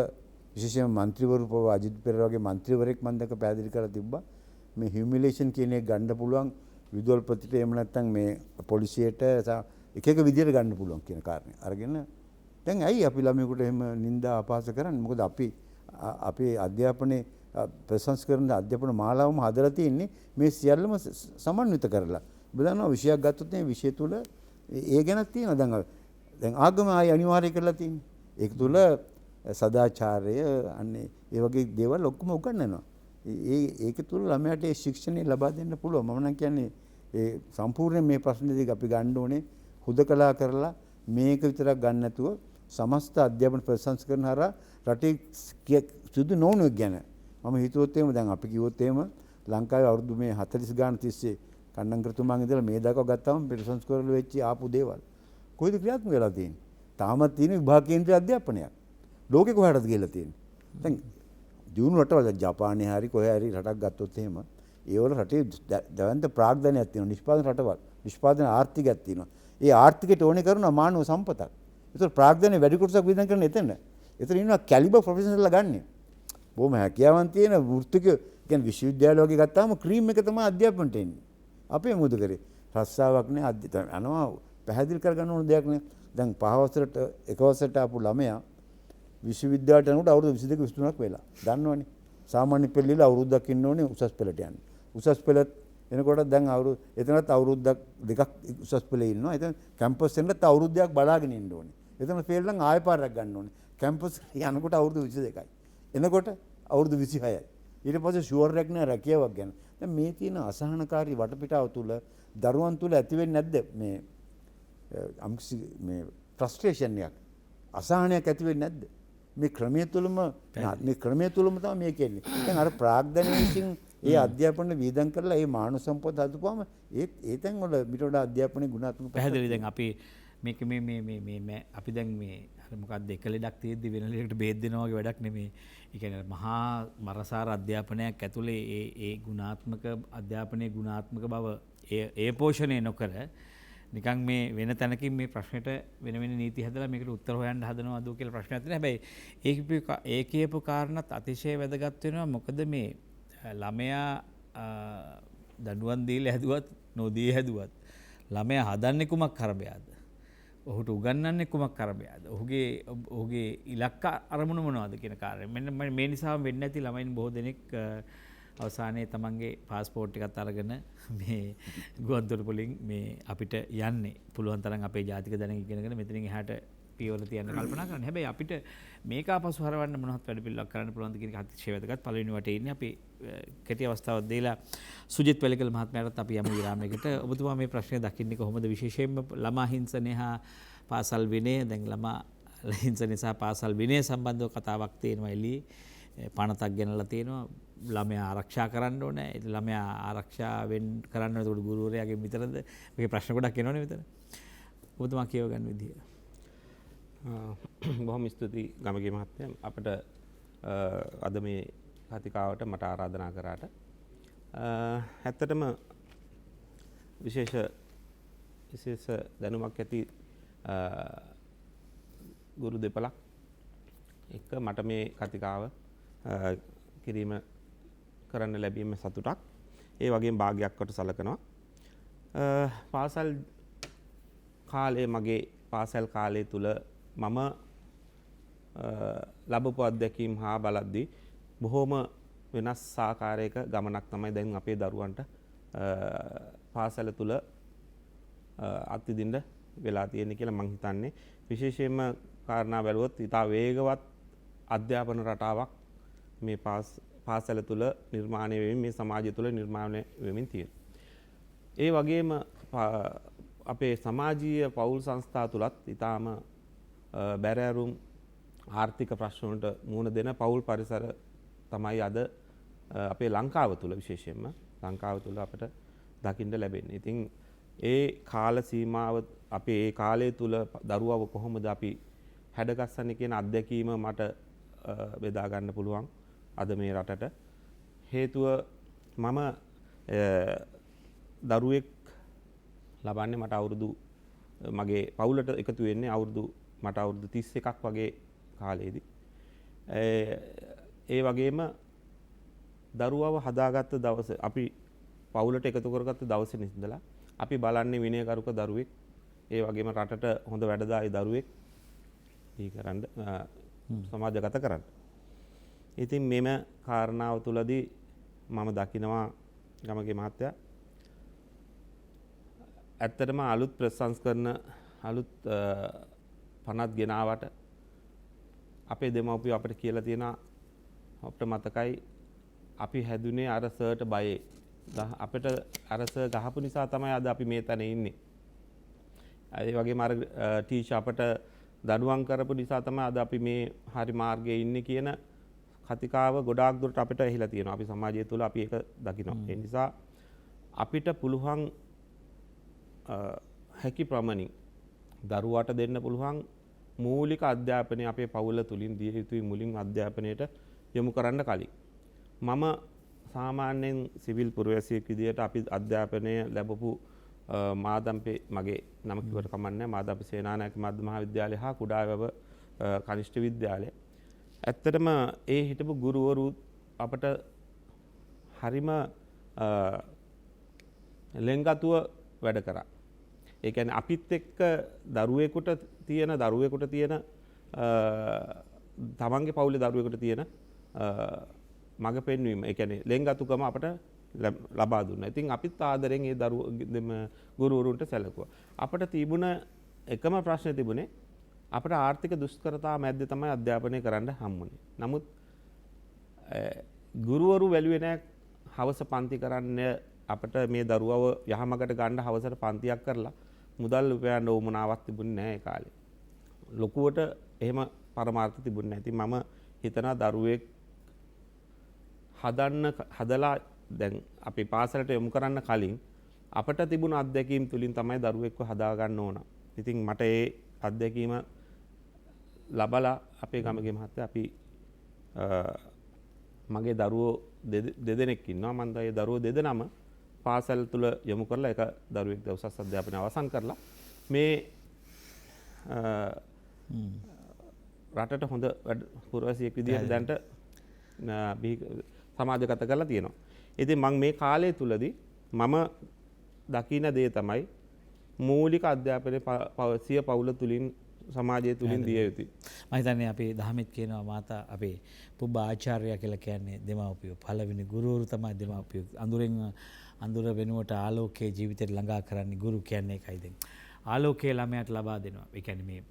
විශේෂයෙන්ම മന്ത്രിවරු පව අජිත් පෙරේරා වගේ മന്ത്രിවරයෙක් මම දැක්ක පැහැදිලි කරලා තිබ්බා. මේ හියුමිලියේෂන් කියන එක ගන්න පුළුවන් විදුහල්පතිට එහෙම නැත්නම් මේ පොලිසියට එක එක විදියට ගන්න පුළුවන් කියන කාරණේ. අරගෙන දැන් ඇයි අපි ළමයෙකුට එහෙම නිന്ദා අපහාස කරන්නේ? මොකද අපේ අධ්‍යාපනයේ ප්‍රසංස්කරණ අධ්‍යාපන මාලාවම හදලා තියෙන්නේ මේ සියල්ලම සමන්විත කරලා. ඔබ දන්නවා විෂයක් ගත්තොත් මේ විෂය තුල ඒ ගැනක් තියෙනවා. දැන් ආගම ආයි අනිවාර්ය කරලා තියෙන්නේ. ඒක තුල සදාචාරය අන්නේ ඒ වගේ දේවල් ඔක්කොම උගන්වනවා. ඒක තුල ළමයාට ඒ ශික්ෂණය ලබා දෙන්න පුළුවන්. මම නම් කියන්නේ ඒ සම්පූර්ණ මේ ප්‍රශ්නේදී අපි ගන්න ඕනේ හුදකලා කරලා මේක විතරක් ගන්න නැතුව සමස්ත අධ්‍යාපන ප්‍රසංස්කරණ හරහා රටේ සුදු නොවුණු ගැන මම හිතුවොත් එහෙම දැන් අපි කිව්වොත් එහෙම ලංකාවේ අවුරුදු මේ 40 ගාන තිස්සේ කණ්ණංකරතුමාගෙන් ඉඳලා මේ දක්වා ගත්තාම ප්‍රසංස්කරණ වෙච්ච ආපු දේවල් කොයිද ක්‍රියාත්මක වෙලා තියෙන්නේ? තාමත් තියෙන විභාග කේන්ද්‍රීය අධ්‍යාපනයක්. ලෝකේ කොහටද කියලා තියෙන්නේ? දැන් දියුණු රටවල් ජපානයේ හරි කොහේ හරි රටක් ගත්තොත් එහෙම ඒවල රටේ දැවැන්ත ප්‍රාග්ධනයක් තියෙනවා. නිෂ්පාදන රටවල්. නිෂ්පාදන ආර්ථිකයක් තියෙනවා. ඒ ආර්ථිකයට ඕනේ කරන මානව සම්පතක්. ඒතර ප්‍රාග්ධනයේ වැඩි කොටසක් විඳන් කරන එතන. එතන ඉන්නවා කැලිබර් ප්‍රොෆෙෂනල්ලා ගන්න. බොහොම හැකියාවන් තියෙන වෘත්තික කියන්නේ විශ්වවිද්‍යාල වගේ ගත්තාම ක්‍රීම් එක තමයි අධ්‍යාපනට එන්නේ. අපේ මොකද කරේ? රස්සාවක් නෑ අනවා පැහැදිලි කරගන්න ඕන දෙයක් නෑ. දැන් 5 වසරට 1 වසරට ආපු ළමයා විශ්වවිද්‍යාලයට යනකොට අවුරුදු 22 23ක් වෙලා. දන්නවනේ. සාමාන්‍ය පෙළේල අවුරුද්දක් ඉන්න ඕනේ උසස් පෙළට යන්න. උසස් පෙළත් එනකොට දැන් එතනත් අවුරුද්දක් දෙකක් උසස් පෙළේ ඉන්නවා. එතන කැම්පස් එකකට අවුරුද්දක් බලාගෙන ඉන්න ඕනේ. එතන ෆේල් නම් ආයෙ පාරක් ගන්න ඕනේ. කැම්පස් යනකොට අවුරුදු 22යි. එනකොට අවුරුදු 26යි. ඊට පස්සේ ෂුවර් එකක් නෑ රැකියාවක් ගැන. දැන් මේ තියෙන අසහනකාරී වටපිටාව තුල දරුවන් තුල ඇති වෙන්නේ නැද්ද මේ ෆ්‍රස්ට්‍රේෂන් එකක් අසහනයක් ඇති වෙන්නේ නැද්ද? මේ ක්‍රමයේ තුලම තමයි මේක එන්නේ. දැන් අර ප්‍රාග්ධනයේ විසින් ඒ අධ්‍යාපන වියදම් කරලා ඒ මානව සම්පත හදපුවාම ඒ තැන් වල මිට වඩා අධ්‍යාපනයේ ගුණාත්මක පැහැදිලි. දැන් අපි මේක මේ අපි දැන් මේ අර මොකක්ද එක ලෙඩක් තියෙද්දි වෙන ලෙඩකට බෙහෙත් දෙනවා වගේ වැඩක් නෙමෙයි. ඒ කියන්නේ මහා මරසාර අධ්‍යාපනයක් ඇතුලේ ඒ ගුණාත්මක අධ්‍යාපනයේ ගුණාත්මක බව ඒ පෝෂණය නොකර නිකන් මේ වෙන තැනකින් මේ ප්‍රශ්නෙට වෙන නීති හදලා මේකට උත්තර හොයන්න හදනවද කියලා ප්‍රශ්නයක් තියෙනවා. හැබැයි ඒ කියපු කාරණාත් අතිශය වැදගත් වෙනවා. මොකද මේ ළමයා දඬුවම් දීලා හැදුවත් නොදී හැදුවත් ළමයා හදන්නේ කුමක් කරබයාද? ඔහුට උගන්වන්නේ කුමක් කරබයාද? ඔහුගේ ඉලක්ක අරමුණ මොනවද කියන කාර්යය. මෙන්න මේ නිසා වෙන්නේ නැති ළමයින් බොහෝ දෙනෙක් අවසානයේ තමන්ගේ පාස්පෝර්ට් එකත් අරගෙන මේ ගුවන්තොටුපොළින් මේ අපිට යන්නේ පුළුවන් තරම් අපේ ජාතික දැනුම ඉගෙනගෙන මෙතනින් එහාට පියවර තියන්න කල්පනා කරන්න. හැබැයි අපිට මේක ආපසු හරවන්න මොනවත් වැඩ පිළිවෙලක් කරන්න පුළුවන්ද කියන එක අතිශය වැදගත්. පළවෙනි වටේ ඉන්නේ අපි කෙටි අවස්ථාවක් දීලා සුජිත් වැලිකල මහත්මයාට අපි යමු විරාමයකට. ඔබතුමා මේ ප්‍රශ්නේ දකින්නේ කොහොමද? විශේෂයෙන්ම ළමා හිංසනය හා පාසල් විනය. දැන් ළමා හිංසනය සහ පාසල් විනය සම්බන්ධව කතාවක් තියෙනවා එළියේ. පනතක් ගෙනලා තියෙනවා. ළමයා ආරක්ෂා කරන්න ඕනේ. ඒ ළමයා ආරක්ෂා කරන්න ඕනේ ගුරුවරයාගෙන් විතරද? මේකේ ප්‍රශ්න ගොඩක් එනවනේ විතර. ඔබතුමා කියව ගන්න විදිය. බොහොම ස්තුතියි ගමගේ මහත්මයා අපිට අද මේ කතිකාවට මට ආරාධනා කරාට. ඇත්තටම විශේෂ දැනුමක් ඇති ගුරු දෙපළක් එක්ක මට මේ කතිකාව කිරීම කරන්න ලැබීම සතුටක්. ඒ වගේම භාගයක් කොට සලකනවා. පාසල් කාලේ මගේ පාසල් කාලය තුල මම ලැබපු අත්දැකීම් හා බලද්දී බොහොම වෙනස් ආකාරයක ගමනක් තමයි දැන් අපේ දරුවන්ට පාසල තුල අත්විඳින්න වෙලා තියෙන්නේ කියලා මම හිතන්නේ. විශේෂයෙන්ම කාරණා බැලුවොත් ඉතා වේගවත් අධ්‍යාපන රටාවක් මේ පාසල තුල නිර්මාණය වෙමින් මේ සමාජය තුල නිර්මාණය වෙමින් තියෙනවා. ඒ වගේම අපේ සමාජීය පවුල් සංස්ථා තුලත් ඉතාම බැරෑරුම් ආර්ථික ප්‍රශ්න වලට මුහුණ දෙන පවුල් පරිසර තමයි අද අපේ ලංකාව තුල විශේෂයෙන්ම ලංකාව තුළ අපට දකින්න ලැබෙන්නේ. ඉතින් ඒ කාල සීමාව අපි ඒ කාලය තුළ දරුවව කොහොමද අපි හැඩගස්සන්නේ කියන අත්දැකීම මට බෙදා ගන්න පුළුවන් අද මේ රටට. හේතුව මම දරුවෙක් ලබන්නේ මට අවුරුදු මගේ පවුලට එකතු වෙන්නේ මට අවුරුදු 31ක් වගේ කාලයේදී. ඒ වගේම දරුවව හදාගත්ත දවස අපි පවුලට එකතු කරගත්ත දවසේ ඉඳලා අපි බලන්නේ විනයකරුක දරුවෙක්, ඒ වගේම රටට හොඳ වැඩදායි දරුවෙක් කරන්න සමාජගත කරන්න. ඉතින් මෙම කාරණාව තුළදී මම දකිනවා ගමගේ මහත්තයා ඇත්තටම අලුත් ප්‍රසංස්කරන අලුත් පනත් ගෙනාවට අපේ දෙමව්පියෝ අපිට කියලා තියෙනවා අපිට මතකයි අපි හැදුනේ අර සර්ට බයේ. අපිට අර සර් ගහපු නිසා තමයි අද අපි මේ තැන ඉන්නේ. ඒ වගේම අර ටීචර් අපට දඩුවම් කරපු නිසා තමයි අද අපි මේ හරි මාර්ගයේ ඉන්නේ කියන කතිකාව ගොඩාක් දුරට අපිට ඇහිලා තියෙනවා. අපි සමාජය තුළ අපි ඒක දකිනවා. ඒ නිසා අපිට පුළුවන් හැකි ප්‍රමාණින් දරුවාට දෙන්න පුළුවන් මූලික අධ්‍යාපනය අපේ පවුල තුලින් දිය යුතුයි. මුලින් අධ්‍යාපනයට යොමු කරන්න කලින් මම සාමාන්‍යයෙන් සිවිල් පුරවැසියෙක් විදියට අපි අධ්‍යාපනය ලැබපු මාදම්පේ මගේ නම කිව්වට කමක් නැහැ මාදම්පේ සේනානායක මධ්‍ය මහාවිද්‍යාලය හා කුඩාවැව කනිෂ්ඨ විද්‍යාලය. ඇත්තටම ඒ හිටපු ගුරුවරු අපට හරිම ලෙන්ගතුව වැඩ කරා. ඒ කියන්නේ අපිත් එක්ක දරුවෙකුට තියෙන තමන්ගේ පවුලේ දරුවෙකුට තියෙන මඟ පෙන්වීම, ඒ කියන්නේ ලෙන්ගතුකම අපට ලබා දුන්නා. ඉතින් අපිත් ආදරෙන් ඒ ගුරුවරුන්ට සැලකුවා. අපට තිබුණ එකම ප්‍රශ්නේ තිබුණේ අපට ආර්ථික දුෂ්කරතා මැද්දේ තමයි අධ්‍යාපනය කරන්න හම්බුනේ. නමුත් ගුරුවරු වැළුවේ නැහැ හවස පන්ති කරන්න අපට මේ දරුවව යහමගට ගන්න හවසට පන්තියක් කරලා මුදල් උපයන්න ඕමනාවක් තිබුණේ නැහැ ඒ කාලේ. ලොකුවට එහෙම පරමාර්ථ තිබුණේ නැහැ. ඉතින් මම හිතනවා දරුවෙක් හදලා දැන් අපි පාසලට යොමු කරන්න කලින් අපට තිබුණ අත්දැකීම් තුලින් තමයි දරුවෙක්ව හදා ගන්න ඕන. ඉතින් මට ඒ අත්දැකීම ලබලා අපේ ගමගේ මහත්තයා අපි මගේ දරුවෝ දෙදෙනෙක් ඉන්නවා. මම ඒ දරුවෝ දෙදෙනාම පාසල් තුල යොමු කරලා එක දරුවෙක් උසස් අධ්‍යාපනය අවසන් කරලා මේ රටට හොඳ පුරවැසියෙක් විදිහට දැනට සමාජගත කරලා තියෙනවා. ඉතින් මම මේ කාලය තුලදී මම දකින දේ තමයි මූලික අධ්‍යාපනය සිය පවුල තුලින් සමාජය තුලින් දිය යුතුයි. මම හිතන්නේ අපි දහමෙත් කියනවා මාතා අපේ පුබ්බ ආචාර්යයා කියලා කියන්නේ දෙමව්පියෝ. පළවෙනි ගුරුවරු තමයි දෙමව්පියෝ. අඳුර වෙනුවට ආලෝකයේ ජීවිතයට ළඟා කරන්නේ ගුරු කියන්නේ ඒකයි දැන්. ආලෝකයේ ළමයාට ලබා දෙනවා. ඒ කියන්නේ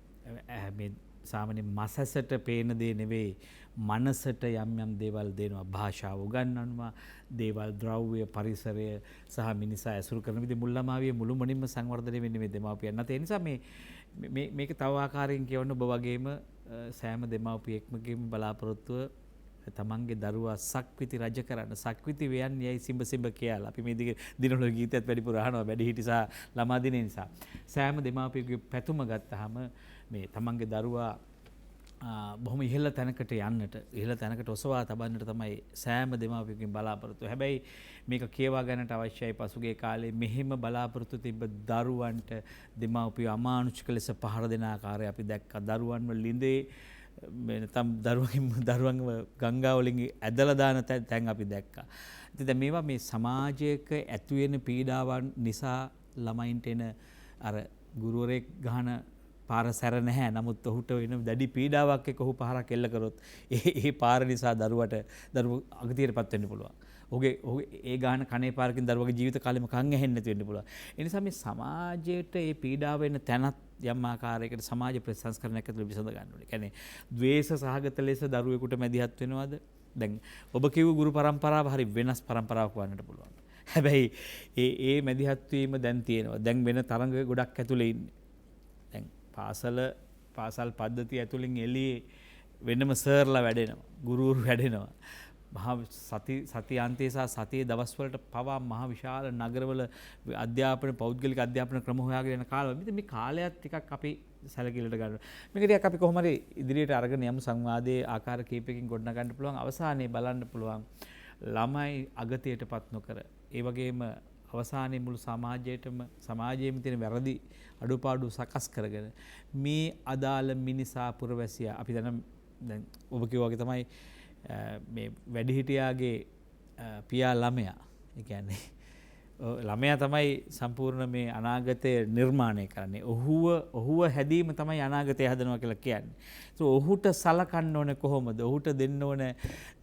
මේ සාමාන්‍ය මසසට පේන දේ නෙවෙයි මනසට යම් දේවල් දෙනවා. භාෂාව උගන්වනවා, දේවල් ද්‍රව්‍ය පරිසරය සහ මිනිසා ඇසුරු කරන විදිහ මුල්ලමාවියේ මුළුමනින්ම සංවර්ධනය වෙන්නේ මේ දෙමාපියන්. නැත්නම් ඒ නිසා මේක තව ආකාරයෙන් කියවන්න ඔබ වගේම සෑම දෙමාපියෙක්මගේම බලාපොරොත්තුව තමන්ගේ දරුවා සක්විති රජ කරන්න. සක්විති වයන් යයි සිඹ කියලා. අපි මේ දිනවල ගීතයත් වැඩිපුර අහනවා වැඩිහිටි සහ ළමා දින නිසා. සෑම දෙමාපියෙකුගේ පැතුම ගත්තාම මේ තමන්ගේ දරුවා බොහොම ඉහළ තැනකට යන්නට, ඉහළ තැනකට ඔසවා තබන්නට තමයි සෑම දෙමාපියකින් බලාපොරොත්තු. හැබැයි මේක කියවා ගන්නට අවශ්‍යයි. පසුගිය කාලේ මෙහෙම බලාපොරොත්තු තිබ්බ දරුවන්ට දෙමාපියෝ අමානුෂික ලෙස පහර දෙන ආකාරය අපි දැක්කා. දරුවන්ව ලිඳේ නැත්නම් දරුවන්ව ගංගා වලින් ඇදලා දාන තැන් අපි දැක්කා. ඉතින් දැන් මේවා මේ සමාජයක ඇති වෙන පීඩාවන් නිසා ළමයින්ට එන අර ගුරුවරයෙක් ගහන පාර සැර නැහැ. නමුත් ඔහුට වෙන දැඩි පීඩාවක් එක්ක ඔහු පහරක් එල්ල කරොත් ඒ පාර නිසා දරුවෝ අගතියටපත් වෙන්න පුළුවන්. ඔහුගේ ඒ ගාන කනේ පාරකින් දරුවගේ ජීවිත කාලෙම කන් ඇහෙන්නේ නැති වෙන්න පුළුවන්. ඒ නිසා මේ සමාජයට මේ පීඩාව වෙන තැනත් යම් ආකාරයකට සමාජ ප්‍රතිසංස්කරණයක් ඇතුළේ විසඳ ගන්න ඕනේ. කියන්නේ ද්වේෂ සහගත ලෙස දරුවෙකුට මැදිහත් වෙනවද? දැන් ඔබ කිව්ව ගුරු පරම්පරාව හරි වෙනස් පරම්පරාවක් වන්නට පුළුවන්. හැබැයි ඒ මැදිහත් වීම දැන් තියෙනවා. දැන් වෙන තරඟ ගොඩක් ඇතුළේ ඉන්නේ. දැන් පාසල් පද්ධතිය ඇතුළින් එළියේ වෙනම සර්ලා වැඩෙනවා. ගුරුවරු වැඩෙනවා. සතියාන්තයේ සහ සතියේ දවස්වලට පවා මහ විශාල නගරවල අධ්‍යාපන පෞද්ගලික අධ්‍යාපන ක්‍රම හොයාගෙන යන කාලවල මේ කාලයත් ටිකක් අපි සැලකිලිට ගන්න. මේක ටිකක් අපි කොහොම හරි ඉදිරියට අරගෙන යමු සංවාදයේ ආකාර කීපයකින් ගොඩනගන්න පුළුවන් අවසානයේ බලන්න පුළුවන් ළමයි අගතියටපත් නොකර ඒ වගේම අවසානයේ මුළු සමාජයේම තියෙන වැරදි අඩුපාඩු සකස් කරගෙන මේ අදාළ මිනිසා පුරවැසියා අපි දැන් ඔබ කිව්වා වගේ තමයි මේ වැඩිහිටියාගේ පියා ළමයා. ඒ කියන්නේ ළමයා තමයි සම්පූර්ණ මේ අනාගතය නිර්මාණය කරන්නේ. ඔහුව හැදීම තමයි අනාගතය හදනවා කියලා කියන්නේ. ඒක ඔහුට සලකන්න ඕනේ කොහොමද? ඔහුට දෙන්න ඕනේ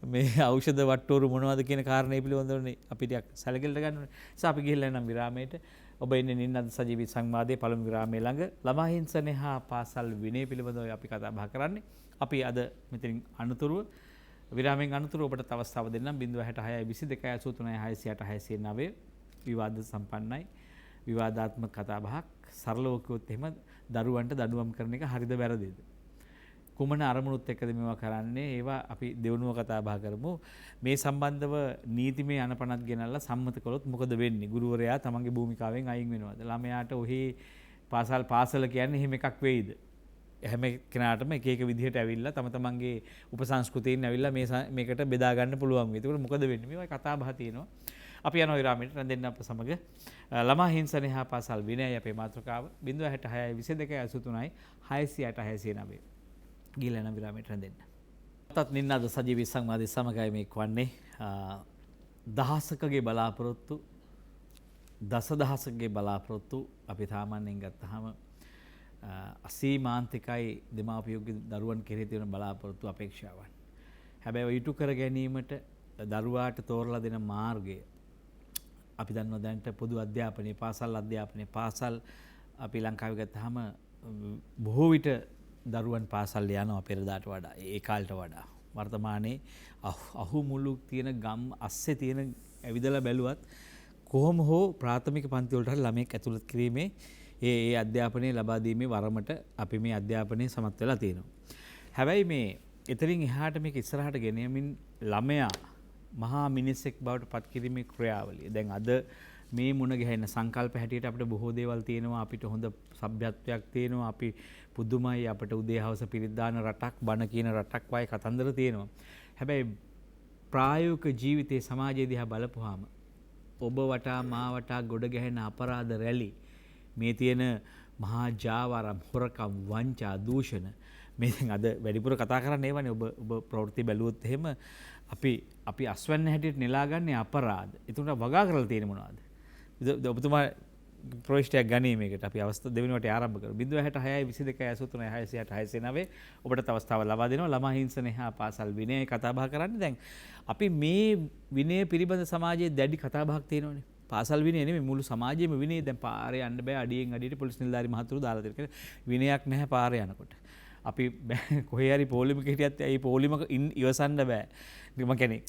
මේ ඖෂධ වට්ටෝරු මොනවද කියන කාරණේ පිළිබඳවනේ අපි ටිකක් සැලකිලිට ගන්න ඕනේ. නිසා අපි ගිහිල්ලා යනම් විරාමයට. ඔබ ඉන්නේ නින්නද සජීවී සංවාදයේ පළමු විරාමයේ ළඟ ළමා හිංසනය හා පාසල් විනය පිළිබඳව අපි කතා බහ කරන්නේ. අපි අද මෙතනින් අනුතුරුව විරාමයෙන් අනුතුරුව ඔබට අවස්ථාව දෙන්නම් 066 22 83 609 විවාද සම්පන්නයි විවාදාත්මක කතා බහක් සරලව කිව්වොත් එහෙම දරුවන්ට දඬුවම් කරන එක හරිද වැරදිද කුමන අරමුණුත් එක්කද මේවා කරන්නේ ඒවා අපි දෙවනුව කතා බහ කරමු මේ සම්බන්ධව නීතිමය අනපනත් ගෙනල්ලා සම්මත කළොත් මොකද වෙන්නේ ගුරුවරයා තමන්ගේ භූමිකාවෙන් අයින් වෙනවද ළමයාට ඔහි පාසල කියන්නේ එහෙම එකක් වෙයිද හැම කෙනාටම එක විදිහට ඇවිල්ලා තම තමන්ගේ උපසංස්කෘතීන් ඇවිල්ලා මේකට බෙදා ගන්න පුළුවන් වෙයි. ඒකට මොකද වෙන්නේ? මේවා කතා බහ තියෙනවා. අපි යනවා විරාමයට රැඳෙන්න අප සමග ළමා හිංසනය හා පාසල් විනයයි අපේ මාතෘකාව 066 22 83 609 ගිහලා යන විරාමයට රැඳෙන්න. තත් නින්නද සජීවී සංවාදයේ සමගයි මේ වන්නේ දහසකගේ බලාපොරොත්තු දසදහසකගේ බලාපොරොත්තු අපි සාමාන්‍යයෙන් ගත්තාම අසීමාන්තිකයි දෙමාපියෝගේ දරුවන් කෙරෙහි තියෙන බලාපොරොත්තු අපේක්ෂාවන්. හැබැයි ඊට කර ගැනීමට දරුවාට තෝරලා දෙන මාර්ගය අපි දන්නවා දැනට පොදු අධ්‍යාපනයේ පාසල් අපි ලංකාවේ ගත්තාම බොහෝ විට දරුවන් පාසල් යනවා පෙරදාට වඩා ඒ කාලට වඩා වර්තමානයේ අහු මුළු තියෙන ගම් අස්සේ තියෙන ඇවිදලා බැලුවත් කොහොම හෝ ප්‍රාථමික පන්ති වලට ළමයෙක් ඇතුළත් කිරීමේ ඒ අධ්‍යාපනය ලබා දීමේ වරමට අපි මේ අධ්‍යාපනය සමත් වෙලා තියෙනවා. හැබැයි මේ එතරින් එහාට මේක ඉස්සරහට ගෙනියමින් ළමයා මහා මිනිසෙක් බවට පත් කිරීමේ ක්‍රියාවලිය. දැන් අද මේ මුණ ගැහෙන සංකල්ප හැටියට අපිට බොහෝ දේවල් තියෙනවා. අපිට හොඳ සભ્યත්වයක් තියෙනවා. අපි පුදුමයි අපිට උදේ හවස පිරිත් දාන රටක් බණ කියන රටක් වගේ කතන්දර තියෙනවා. හැබැයි ප්‍රායෝගික ජීවිතයේ සමාජය දිහා බලපුවාම ඔබ වටා මා වටා ගොඩ ගැහෙන අපරාධ රැලි මේ තියෙන මහා ජාවාරම් හොරකම් වංචා දූෂණ මේ දැන් අද වැඩිපුර කතා කරන්නේ ඒවනේ ඔබ ප්‍රවෘත්ති බැලුවොත් එහෙම අපි අස්වැන්න හැටියට නෙලාගන්නේ අපරාධ. ඒතුණට වගා කරලා තියෙන්නේ මොනවද? ඔබතුමා ප්‍රොජෙක්ට් එකක් ගනී මේකට අපි අවස්ථාව දෙවෙනිවට ආරම්භ කරමු. 066 22 83 609 ඔබට අවස්ථාව ලබා දෙනවා ළමා හිංසනය හා පාසල් විනය කතා බහ කරන්න. දැන් අපි මේ විනය පිළිබඳ සමාජයේ දැඩි කතා බහක් තියෙනවානේ. පාසල් විනය නෙමෙයි මුළු සමාජයේම විනය. දැන් පාරේ යන්න බෑ අඩියෙන් අඩියට පොලිස් නිලධාරි මහතුරු දාලා තියෙනවා. විනයක් නැහැ පාරේ යනකොට. අපි කොහේ හරි පොලිමක හිටියත් ඒ පොලිමක ඉවසන්න බෑ. මම කියන්නේ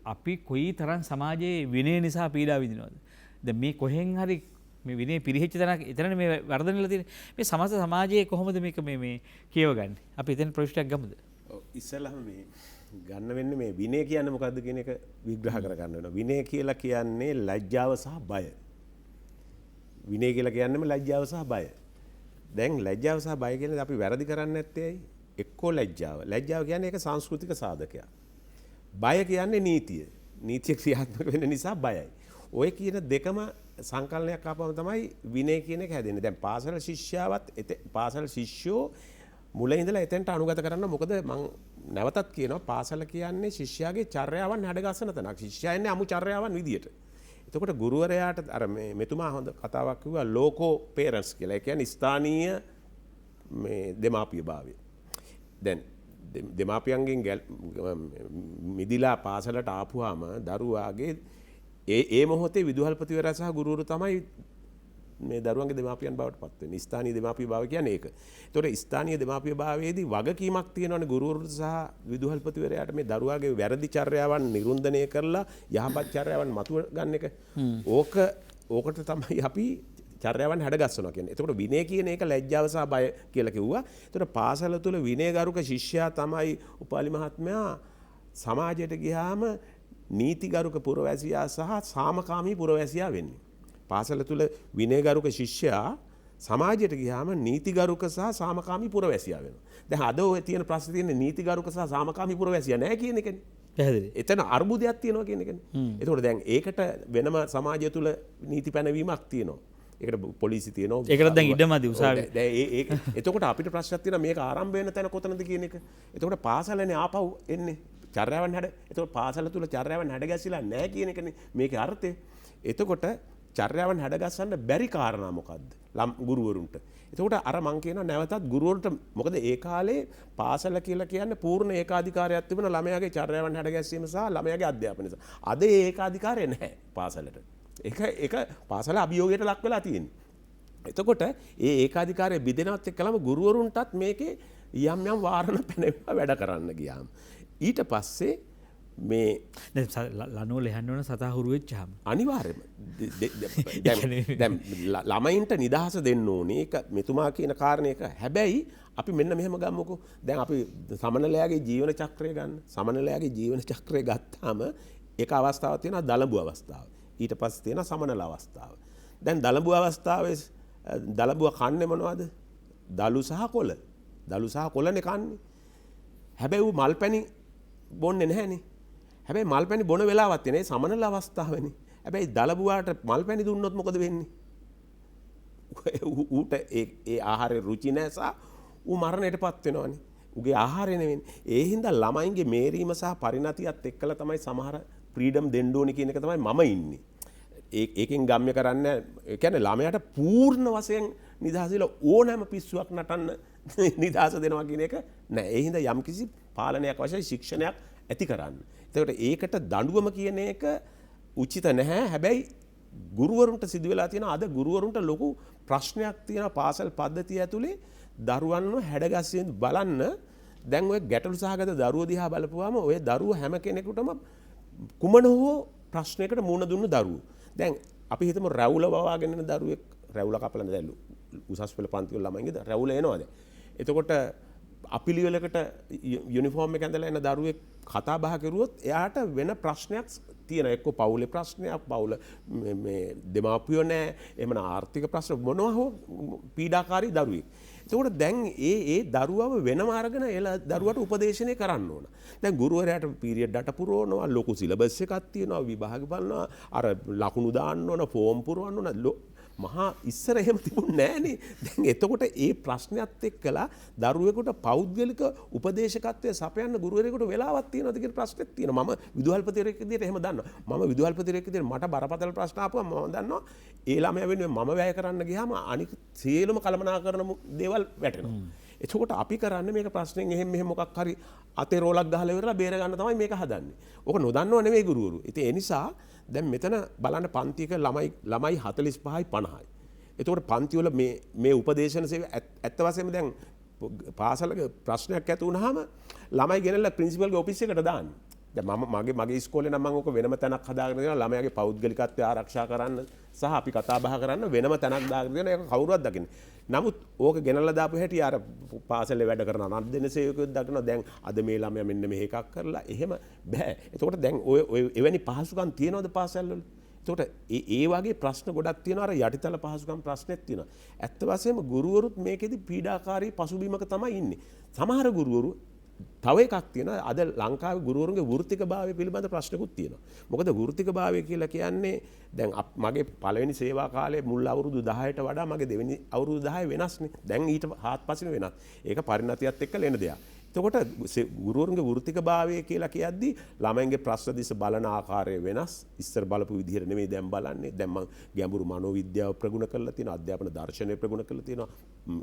අපි කොයි තරම් සමාජයේ විනය නිසා පීඩා විඳිනවද? දැන් මේ කොහෙන් හරි මේ විනය පිරිහෙච්ච තැනක එතනනේ මේ වර්ධනයලා තියෙන්නේ. මේ සමාජ සමාජයේ කොහොමද මේක මේ කියවගන්නේ? අපි එතන ප්‍රොජෙක්ට් එකක් ගමුද? ඔව් ඉස්සෙල්ලාම මේ ගන්න වෙන්නේ මේ විනය කියන්නේ මොකද්ද කියන එක විග්‍රහ කරගන්න වෙනවා. විනය කියලා කියන්නේ ලැජ්ජාව සහ බය. විනය කියලා කියන්නේම ලැජ්ජාව සහ බය. දැන් ලැජ්ජාව සහ බය කියන්නේ අපි වැරදි කරන්නේ නැත්තේ ඇයි? එක්කෝ ලැජ්ජාව. ලැජ්ජාව කියන්නේ ඒක සංස්කෘතික සාධකයක්. බය කියන්නේ නීතිය. නීතිය ක්‍රියාත්මක වෙන නිසා බයයි. ඔය කියන දෙකම සංකලනයක් ආපම තමයි විනය කියන එක හැදෙන්නේ. දැන් පාසල ශිෂ්‍යාවත් පාසල ශිෂ්‍යෝ මුල ඉඳලා එතෙන්ට අනුගත කරන්න. මොකද මං නැවතත් කියනවා පාසල කියන්නේ ශිෂ්‍යයාගේ චර්යාවන් හැඩගස්සන තැනක්. ශිෂ්‍යයා එන්නේ අමු චර්යාවන් විදියට. එතකොට ගුරුවරයාට අර මෙතුමා හොඳ කතාවක් කිව්වා ලෝකෝ පේරන්ට්ස් කියලා. ඒ කියන්නේ ස්ථානීය මේ දෙමාපිය භාවය. දැන් දෙමාපියන්ගෙන් මිදිලා පාසලට ආපුවාම දරුවාගේ ඒ මොහොතේ විදුහල්පතිවරයා සහ ගුරුවරු තමයි මේ දරුවන්ගේ දෙමාපියන් බවට පත් වෙන්නේ. ස්ථානීය දෙමාපිය භාවය කියන්නේ ඒක. ඒතකොට ස්ථානීය දෙමාපිය භාවයේදී වගකීමක් තියෙනවනේ ගුරුවරුන්ට සහ විදුහල්පතිවරයාට මේ දරුවාගේ වැරදි චර්යාවන් නිරුන්දනය කරලා යහපත් චර්යාවන් මතුව ගන්න එක. ඕකට තමයි අපි චර්යාවන් හැඩගස්සනවා කියන්නේ. එතකොට විනය කියන එක ලැජ්ජාව සහ බය කියලා කිව්වා. එතකොට පාසල තුල විනයගරුක ශිෂ්‍යයා තමයි උපාලි මහත්මයා සමාජයට ගියාම නීතිගරුක පුරවැසියා සහ සාමකාමී පුරවැසියා වෙන්නේ. පාසල තුල විනයගරුක ශිෂ්‍යයා සමාජයට ගියාම නීතිගරුක සහ සාමකාමී පුරවැසියා වෙනවා. දැන් අද ඔය තියෙන ප්‍රශ්නේ තියෙන්නේ නීතිගරුක සහ සාමකාමී පුරවැසියා නැහැ කියන එකනේ. පැහැදිලි. එතන අර්බුදයක් තියෙනවා කියන එකනේ. ඒතකොට දැන් ඒකට වෙනම සමාජය තුල නීති පැනවීමක් තියෙනවා. ඒකට පොලිසිය තියෙනවා. ඒකට දැන් ඉඩමදි උසාවියේ. දැන් එතකොට අපිට ප්‍රශ්නයක් තියෙනවා මේක ආරම්භ වෙන තැන කොතනද කියන එක. එතකොට පාසලනේ ආපහු එන්නේ. චර්යාවන් හැඩ. එතකොට පාසල තුල චර්යාවන් හැඩ ගැසිලා නැහැ කියන එකනේ මේකේ අර්ථය. එතකොට චර්යාවන් හැඩගස්සන්න බැරි කාරණා මොකද්ද? ගුරුවරුන්ට. එතකොට අර මං කියනවා නැවතත් ගුරුවරුන්ට මොකද ඒ කාලේ පාසල කියලා කියන්නේ පූර්ණ ඒකාධිකාරයක් තිබුණ ළමයාගේ චර්යාවන් හැඩගැස්වීම සහ ළමයාගේ අධ්‍යාපනය. අද ඒ ඒකාධිකාරය නැහැ පාසලට. ඒක පාසල අභියෝගයට ලක් වෙලා තියෙන්නේ. එතකොට ඒ ඒකාධිකාරය බිඳෙනවත් එක්කලම ගුරුවරුන්ටත් මේකේ යම් යම් වාරණ පැනවෙලා වැඩ කරන්න ගියාම ඊට පස්සේ මේ ලනෝ ලෙහන්න වන සතා හුරු වෙච්චාම අනිවාර්යයෙන්ම දැන් ළමයින්ට නිදහස දෙන්න ඕනේ. ඒක මෙතුමා කියන කාරණේක. හැබැයි අපි මෙන්න මෙහෙම ගමුකෝ. දැන් අපි සමනලයාගේ ජීවන චක්‍රය ගන්න. සමනලයාගේ ජීවන චක්‍රය ගත්තාම එක අවස්ථාවක් තියෙනවා දලබු අවස්ථාව. ඊට පස්සේ තියෙනවා සමනල අවස්ථාව. දැන් දලබු අවස්ථාවේ දලබුව කන්නේ මොනවද? දලු සහ කොළ. දලු සහ කොළනේ කන්නේ. හැබැයි ඌ මල්පැණි බොන්නේ නැහනේ. හැබැයි මල්පැණි බොන වෙලාවක් තියෙන ඒ සමනල අවස්ථාවනේ. හැබැයි දලබුවාට මල්පැණි දුන්නොත් මොකද වෙන්නේ? ඌට ඒ ආහාරේ රුචි නැසා ඌ මරණයටපත් වෙනවනේ. ඌගේ ආහාරය නෙවෙයි. ඒ හින්දා ළමයින්ගේ මේරීම සහ පරිණතියත් එක්කලා තමයි සමහර ෆ්‍රීඩම් දෙන්න ඕනේ කියන එක තමයි මම ඉන්නේ. ඒකෙන් ගම්ම්‍ය කරන්න ඒ කියන්නේ ළමයාට පූර්ණ වශයෙන් නිදහස දීලා ඕනෑම පිස්සුවක් නටන්න නිදහස දෙනවා කියන එක නෑ. ඒ හින්දා යම්කිසි පාලනයක් වශයෙන් ශික්ෂණයක් ඇති කරන්න. එතකොට ඒකට දඬුවම කියන එක උචිත නැහැ. හැබැයි ගුරුවරුන්ට සිදු වෙලා තියෙන අද ගුරුවරුන්ට ලොකු ප්‍රශ්නයක් තියෙනවා පාසල් පද්ධතිය ඇතුලේ දරුවන්ව හැඩගැස්වීම බලන්න. දැන් ඔය ගැටලු සහගත දරුවෝ දිහා බලපුවාම ඔය දරුවෝ හැම කෙනෙකුටම කුමන හෝ ප්‍රශ්නයකට මුහුණ දුන්න දරුවෝ. දැන් අපි හිතමු රැවුල වවාගෙන යන දරුවෙක් රැවුල කපලන දැල්ලු උසස් පෙළ පන්ති වල ළමයින්ගේ රැවුල එනවාද? එතකොට අපිලිවෙලකට යුනිෆෝම් එක ඇඳලා එන දරුවෙක් කතා බහ කරුවොත් එයාට වෙන ප්‍රශ්නයක් තියෙනවා. එක්ක පවුලේ ප්‍රශ්නයක්, පවුල මේ දෙමාපියෝ නැහැ, එහෙම ආර්ථික ප්‍රශ්න මොනවා හෝ පීඩාකාරී දරුවෙක්. එතකොට දැන් ඒ දරුවව වෙනම අරගෙන එලා දරුවට උපදේශනය කරන්න ඕන. දැන් ගුරුවරයාට පීරියඩ් ඩට පුරවනවා, ලොකු සිලබස් එකක් තියෙනවා, විභාග බලනවා, අර ලකුණු දාන්න ඕන, ෆෝම් පුරවන්න ඕන. මහා ඉස්සර එහෙම තිබුණේ නෑනේ. දැන් එතකොට ඒ ප්‍රශ්නයත් එක්කලා දරුවෙකුට පෞද්ගලික උපදේශකත්වය සපයන්න ගුරුවරයෙකුට වෙලාවක් තියෙනවද කියන ප්‍රශ්නෙත් තියෙනවා. මම විදුහල්පතිවරයෙක් විදිහට එහෙම දන්නවා. මම විදුහල්පතිවරයෙක් විදිහට මට බරපතල ප්‍රශ්න ආපුවම මම දන්නවා ඒ ළමයා වෙනුවෙන් මම වැය කරන්න ගියාම අනික සියලුම කළමනාකරන දේවල් වැටෙනවා. එතකොට අපි කරන්නේ මේක ප්‍රශ්නෙන් එහෙම මෙහෙම මොකක් හරි අතේ රෝලක් ගහලා ඉවරලා බේර ගන්න තමයි මේක හදන්නේ. ඕක නොදන්නව නෙමෙයි ගුරුවරු. ඉතින් ඒ නිසා දැන් මෙතන බලන්න පන්තියක ළමයි 45යි 50යි. එතකොට පන්ති වල මේ උපදේශන සේවය ඇත්ත වශයෙන්ම දැන් පාසලක ප්‍රශ්නයක් ඇති වුනහම ළමයි ගෙනල්ලා ප්‍රින්සිපල්ගේ ඔෆිස් එකට දාන්න. දැන් මගේ ඉස්කෝලේ නම් මම ඕක වෙනම තැනක් හදාගෙන දෙනවා ළමයාගේ පෞද්ගලිකත්වය ආරක්ෂා කරන්න සහ අපි කතා බහ කරන්න වෙනම තැනක් දාගෙන දෙනවා. ඒක කවුරුවත් දකින්නේ. නමුත් ඕක ගෙනල්ලා දාපු හැටි අර පාසලේ වැඩ කරන අනන්දන සේවකයෝ දකිනවා. දැන් අද මේ ළමයා මෙන්න මෙහෙ එකක් කරලා එහෙම බෑ. එතකොට දැන් ඔය එවැනි පහසුකම් තියනවද පාසල් වල? එතකොට ඒ වගේ ප්‍රශ්න ගොඩක් තියෙනවා. අර යටිතල පහසුකම් ප්‍රශ්නෙත් තියෙනවා. ඇත්ත වශයෙන්ම ගුරුවරුත් මේකෙදි පීඩාකාරී පසුබිමක තමයි ඉන්නේ. සමහර ගුරුවරු තව එකක් තියෙනවා. අද ලංකාවේ ගුරුවරුන්ගේ වෘත්තිකභාවය පිළිබඳ ප්‍රශ්නකුත් තියෙනවා. මොකද වෘත්තිකභාවය කියලා කියන්නේ දැන් මගේ පළවෙනි සේවා කාලේ මුල් අවුරුදු 10ට වඩා මගේ දෙවෙනි අවුරුදු 10 වෙනස්නේ. දැන් ඊට හාත්පසින් වෙනස්. ඒක පරිණතියත් එක්ක එන දෙයක්. එතකොට ගුරුවරුන්ගේ වෘත්තිකභාවය කියලා කියද්දි ළමයින්ගේ ප්‍රශ්න දිස බලන ආකාරය වෙනස්. ඉස්සර බලපු විදිහට නෙමෙයි දැන් බලන්නේ. දැන් මම ගැඹුරු මනෝවිද්‍යාව ප්‍රගුණ කරලා තියෙනවා, අධ්‍යාපන දර්ශනය ප්‍රගුණ කරලා තියෙනවා,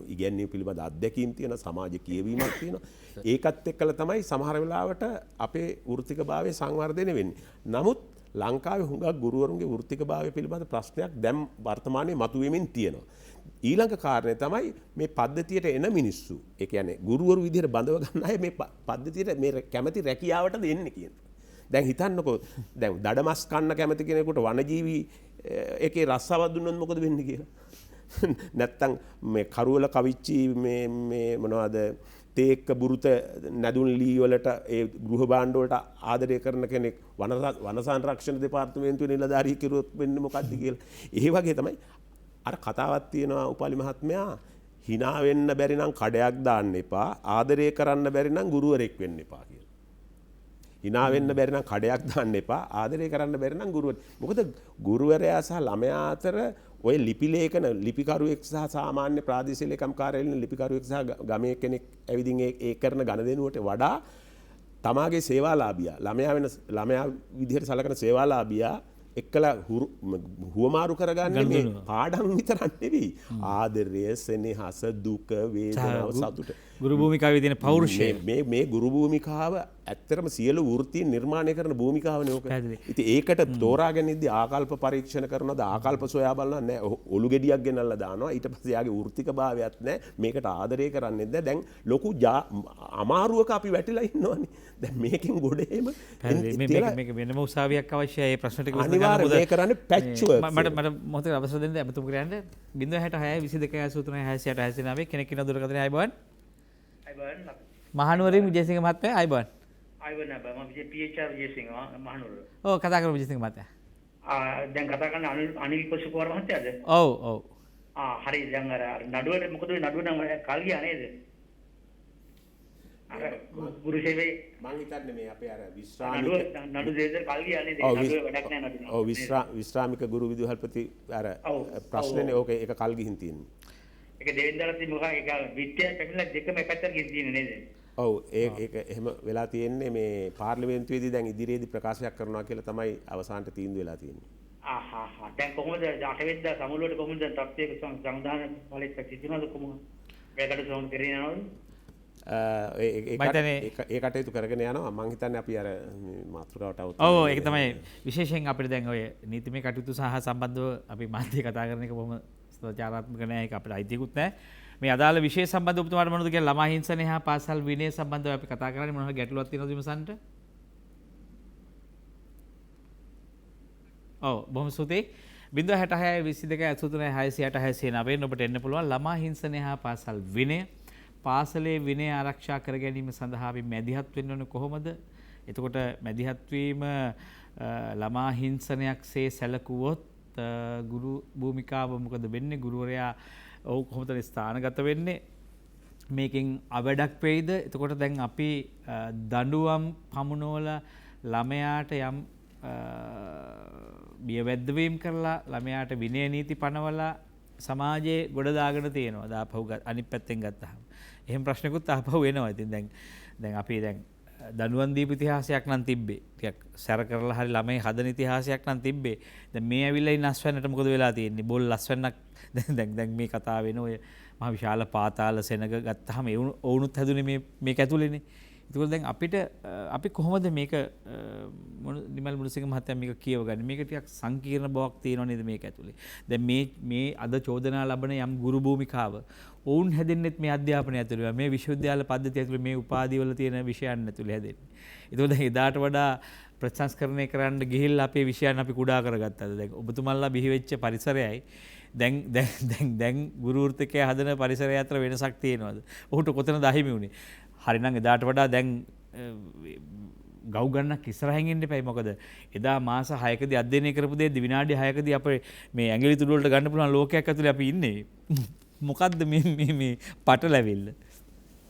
ඉගැන්වීම පිළිබඳ අත්දැකීම් තියෙනවා, සමාජ කියවීමක් තියෙනවා. ඒකත් එක්කලා තමයි සමහර වෙලාවට අපේ වෘත්තිකභාවය සංවර්ධනය වෙන්නේ. නමුත් ලංකාවේ හුඟක් ගුරුවරුන්ගේ වෘත්තිකභාවය පිළිබඳ ප්‍රශ්නයක් දැන් වර්තමානයේ මතුවෙමින් තියෙනවා. ඊළඟ කාරණය තමයි මේ පද්ධතියට එන මිනිස්සු. ඒ කියන්නේ ගුරුවරු විදිහට බඳව ගන්න අය මේ පද්ධතියට මේ කැමැති රැකියාවට දෙන්නේ කියන. දැන් හිතන්නකෝ දැන් දඩමස් කන්න කැමති කෙනෙකුට වනජීවි එකේ රස්සාවක් දුන්නොත් මොකද වෙන්නේ කියලා. නැත්තම් මේ කරුවල කවිච්චි මේ මොනවද තේක්ක බුරුත නැදුන් ලී වලට ඒ ගෘහ භාණ්ඩ වලට ආදරය කරන කෙනෙක් වන සංරක්ෂණ දෙපාර්තමේන්තුවේ නිලධාරී කිරුවොත් වෙන්නේ මොකද්ද කියලා. ඒ වගේ තමයි අර කතාවක් තියෙනවා උපාලි මහත්මයා hina වෙන්න බැරි නම් කඩයක් දාන්න එපා ආදරය කරන්න බැරි නම් ගුරුවරෙක් වෙන්න එපා කියලා. hina වෙන්න බැරි නම් කඩයක් දාන්න එපා ආදරය කරන්න බැරි නම් ගුරුවරෙක්. මොකද ගුරුවරයා සහ ළමයා අතර ඔය ලිපි ලේඛන ලිපිකරුවෙක් සහ සාමාන්‍ය ප්‍රාදේශීය ලේකම් කාර්යාලයේ ලිපිකරුවෙක් සහ ගමේ කෙනෙක් ඇවිදින් ඒ කරන ගණදෙනුවට වඩා තමාගේ සේවාලාභියා ළමයා විදිහට සලකන සේවාලාභියා එක්කලා හුවමාරු කරගන්නේ මේ පාඩම් විතරක් නෙවෙයි ආදරය සෙනෙහස දුක වේදනාව සතුට ගුරු භූමිකාවේ තියෙන පෞරුෂය මේ ගුරු භූමිකාව ඇත්තටම සියලු වෘත්තීන් නිර්මාණය කරන භූමිකාවනේ ඕක. ඉතින් ඒකට තෝරාගෙනදී ආකල්ප පරීක්ෂණ කරනවාද ආකල්ප සොයා බලනවා නෑ ඔලු ගෙඩියක් ගෙනල්ලා දානවා ඊට පස්සේ යාගේ වෘත්තික භාවයක් නෑ මේකට ආදරය කරන්නේ නැහැ. දැන් ලොකු අමාරුවක අපි වැටිලා ඉන්නවනේ. දැන් මේකෙන් ගොඩේම මේක වෙනම උසාවියක් අවශ්‍යයි. ඒ ප්‍රශ්න ටික අනිවාර්යයෙන් මේ කරන්නේ පැච් වර්ක්. මට මොහොතේ අවසර දෙන්න ඇමතුම් කරන්න 066 22 83 66 89 කෙනෙක් ඉන්න දුරකථනය ආයිබෝන්. මහනුවරින් විජේසිංහ මහත්මයා ආයිබෝන්. ආයිබෝන් නෑ මම PHR විජේසිංහ මහනුවර. ඔව් කතා කරමු විජේසිංහ මහත්මයා. දැන් කතා කරන්නේ අනිල් පොසුකුමාර මහත්තයාද? ඔව් ඔව්. හරි දැන් අර නඩුවට මොකද ඔය නඩුව නම් කල් ගියා නේද? අර ගුරු සේවයේ මං හිතන්නේ මේ අපේ අර නඩු දෙද කල් ගියා නේද? නඩුවේ වැඩක් නෑ නඩුව. ඔව් විශ්‍රාමික ගුරු විදුහල්පති අර ප්‍රශ්නනේ ඕක ඒක කල් ගිහින් තියෙන්නේ. ඒක දෙවෙනිදාට මොකක් ඒක විත්‍ය පැමිණලා දෙකම එකතර ගිහින් තියෙන්නේ නේද? ඔව් ඒක එහෙම වෙලා තියෙන්නේ මේ පාර්ලිමේන්තුවේදී දැන් ඉදිරියේදී ප්‍රකාශයක් කරනවා කියලා තමයි අවසානට තීන්දුව වෙලා තියෙන්නේ. දැන් කොහොමද 8 වෙනිදා සමුළුවට කොහොමද තත්ත්වයක සංවිධාන ඵලෙත් සිටිනවද කොහොමද? වැඩකට සෝන් කරගෙන යනවද? ඒ කටයුතු කරගෙන යනවා. මම හිතන්නේ අපි අර මාතෘකාවට අවුත්. ඔව් ඒක තමයි විශේෂයෙන් අපිට දැන් ඔය නීතිමය කටයුතු සහ සම්බන්ධව අපි මාධ්‍ය කතා කරන එක බොහොම සදාචාරාත්මක නෑ. ඒක අපිට අයිතියකුත් නෑ. මේ අදාළ විශේෂ සම්බන්ධ ඔබතුමාට මොනවද කියලා ළමා හිංසනය හා පාසල් විනය සම්බන්ධව අපි කතා කරන්නේ මොනවද ගැටලුවක් තියෙනවද විමසන්න? ඔව් බොහොම ස්තුතියි. 066 22 83 666 ඔබට එන්න පුළුවන්. ළමා හිංසනය හා පාසල් විනය පාසලේ විනය ආරක්ෂා කර ගැනීම සඳහා අපි මැදිහත් වෙන්න ඕනේ කොහොමද? එතකොට මැදිහත් වීම ළමා හිංසනයක්සේ සැලකුවොත් ගුරු භූමිකාව මොකද වෙන්නේ? ගුරුවරයා ඔව් කොහොමද ස්ථානගත වෙන්නේ? මේකෙන් අවඩක් වෙයිද? එතකොට දැන් අපි දඬුවම් පමුණුවලා ළමයාට යම් බියවැද්දවීම් කරලා ළමයාට විනය නීති පනවලා සමාජයේ ගොඩ දාගෙන තියෙනවා. දාපහුව අනිත් පැත්තෙන් ගත්තාම එහෙම ප්‍රශ්නකුත් ආපහු එනවා. ඉතින් දැන් අපි දැන් දනුවන් දීපු ඉතිහාසයක් නම් තිබ්බේ. ටිකක් සැර කරලා හරි ළමයි හදන ඉතිහාසයක් නම් තිබ්බේ. දැන් මේ ඇවිල්ලා ඉන්න අස්වැන්නට මොකද වෙලා තියෙන්නේ? බොල් අස්වැන්නක් දැන් මේ කතාව වෙන ඔය මහ විශාල පාතාල සෙනග ගත්තාම ඔවුනුත් හැදුනේ මේක ඇතුළේනේ. ඒකෝල දැන් අපි කොහොමද මේක නිමල් මුණසිංහ මහත්තයා මේක කියවගන්නේ? මේක ටිකක් සංකීර්ණ බවක් තියෙනව නේද මේක ඇතුලේ? දැන් මේ අද චෝදනා ලබන යම් ගුරු භූමිකාව ඔවුන් හැදෙන්නෙත් මේ අධ්‍යාපනය ඇතුලේ. මේ විශ්වවිද්‍යාල පද්ධතිය ඇතුලේ මේ උපාධිවල තියෙන විෂයන් ඇතුලේ හැදෙන්නේ. ඒකෝල දැන් එදාට වඩා ප්‍රතිසංස්කරණය කරන්න ගිහිල්ලා අපේ විෂයන් අපි කුඩා කරගත්තාද? දැන් ඔබතුමන්ලා බිහි වෙච්ච පරිසරයයි දැන් ගුරු වෘත්තිකයා හදන පරිසරය අතර වෙනසක් තියෙනවද? ඔහුට කොතනද අහිමි වුනේ? හරිනම් එදාට වඩා දැන් ගව් ගන්නක් ඉස්සරහින් ඉන්න එපයි. මොකද එදා මාස 6කදී අධ්‍යයනය කරපු දේ විනාඩි 6කදී අපේ මේ ඇඟිලි තුඩු වලට ගන්න පුළුවන් ලෝකයක් ඇතුලේ අපි ඉන්නේ. මොකද්ද මේ පටලැවිල්ල?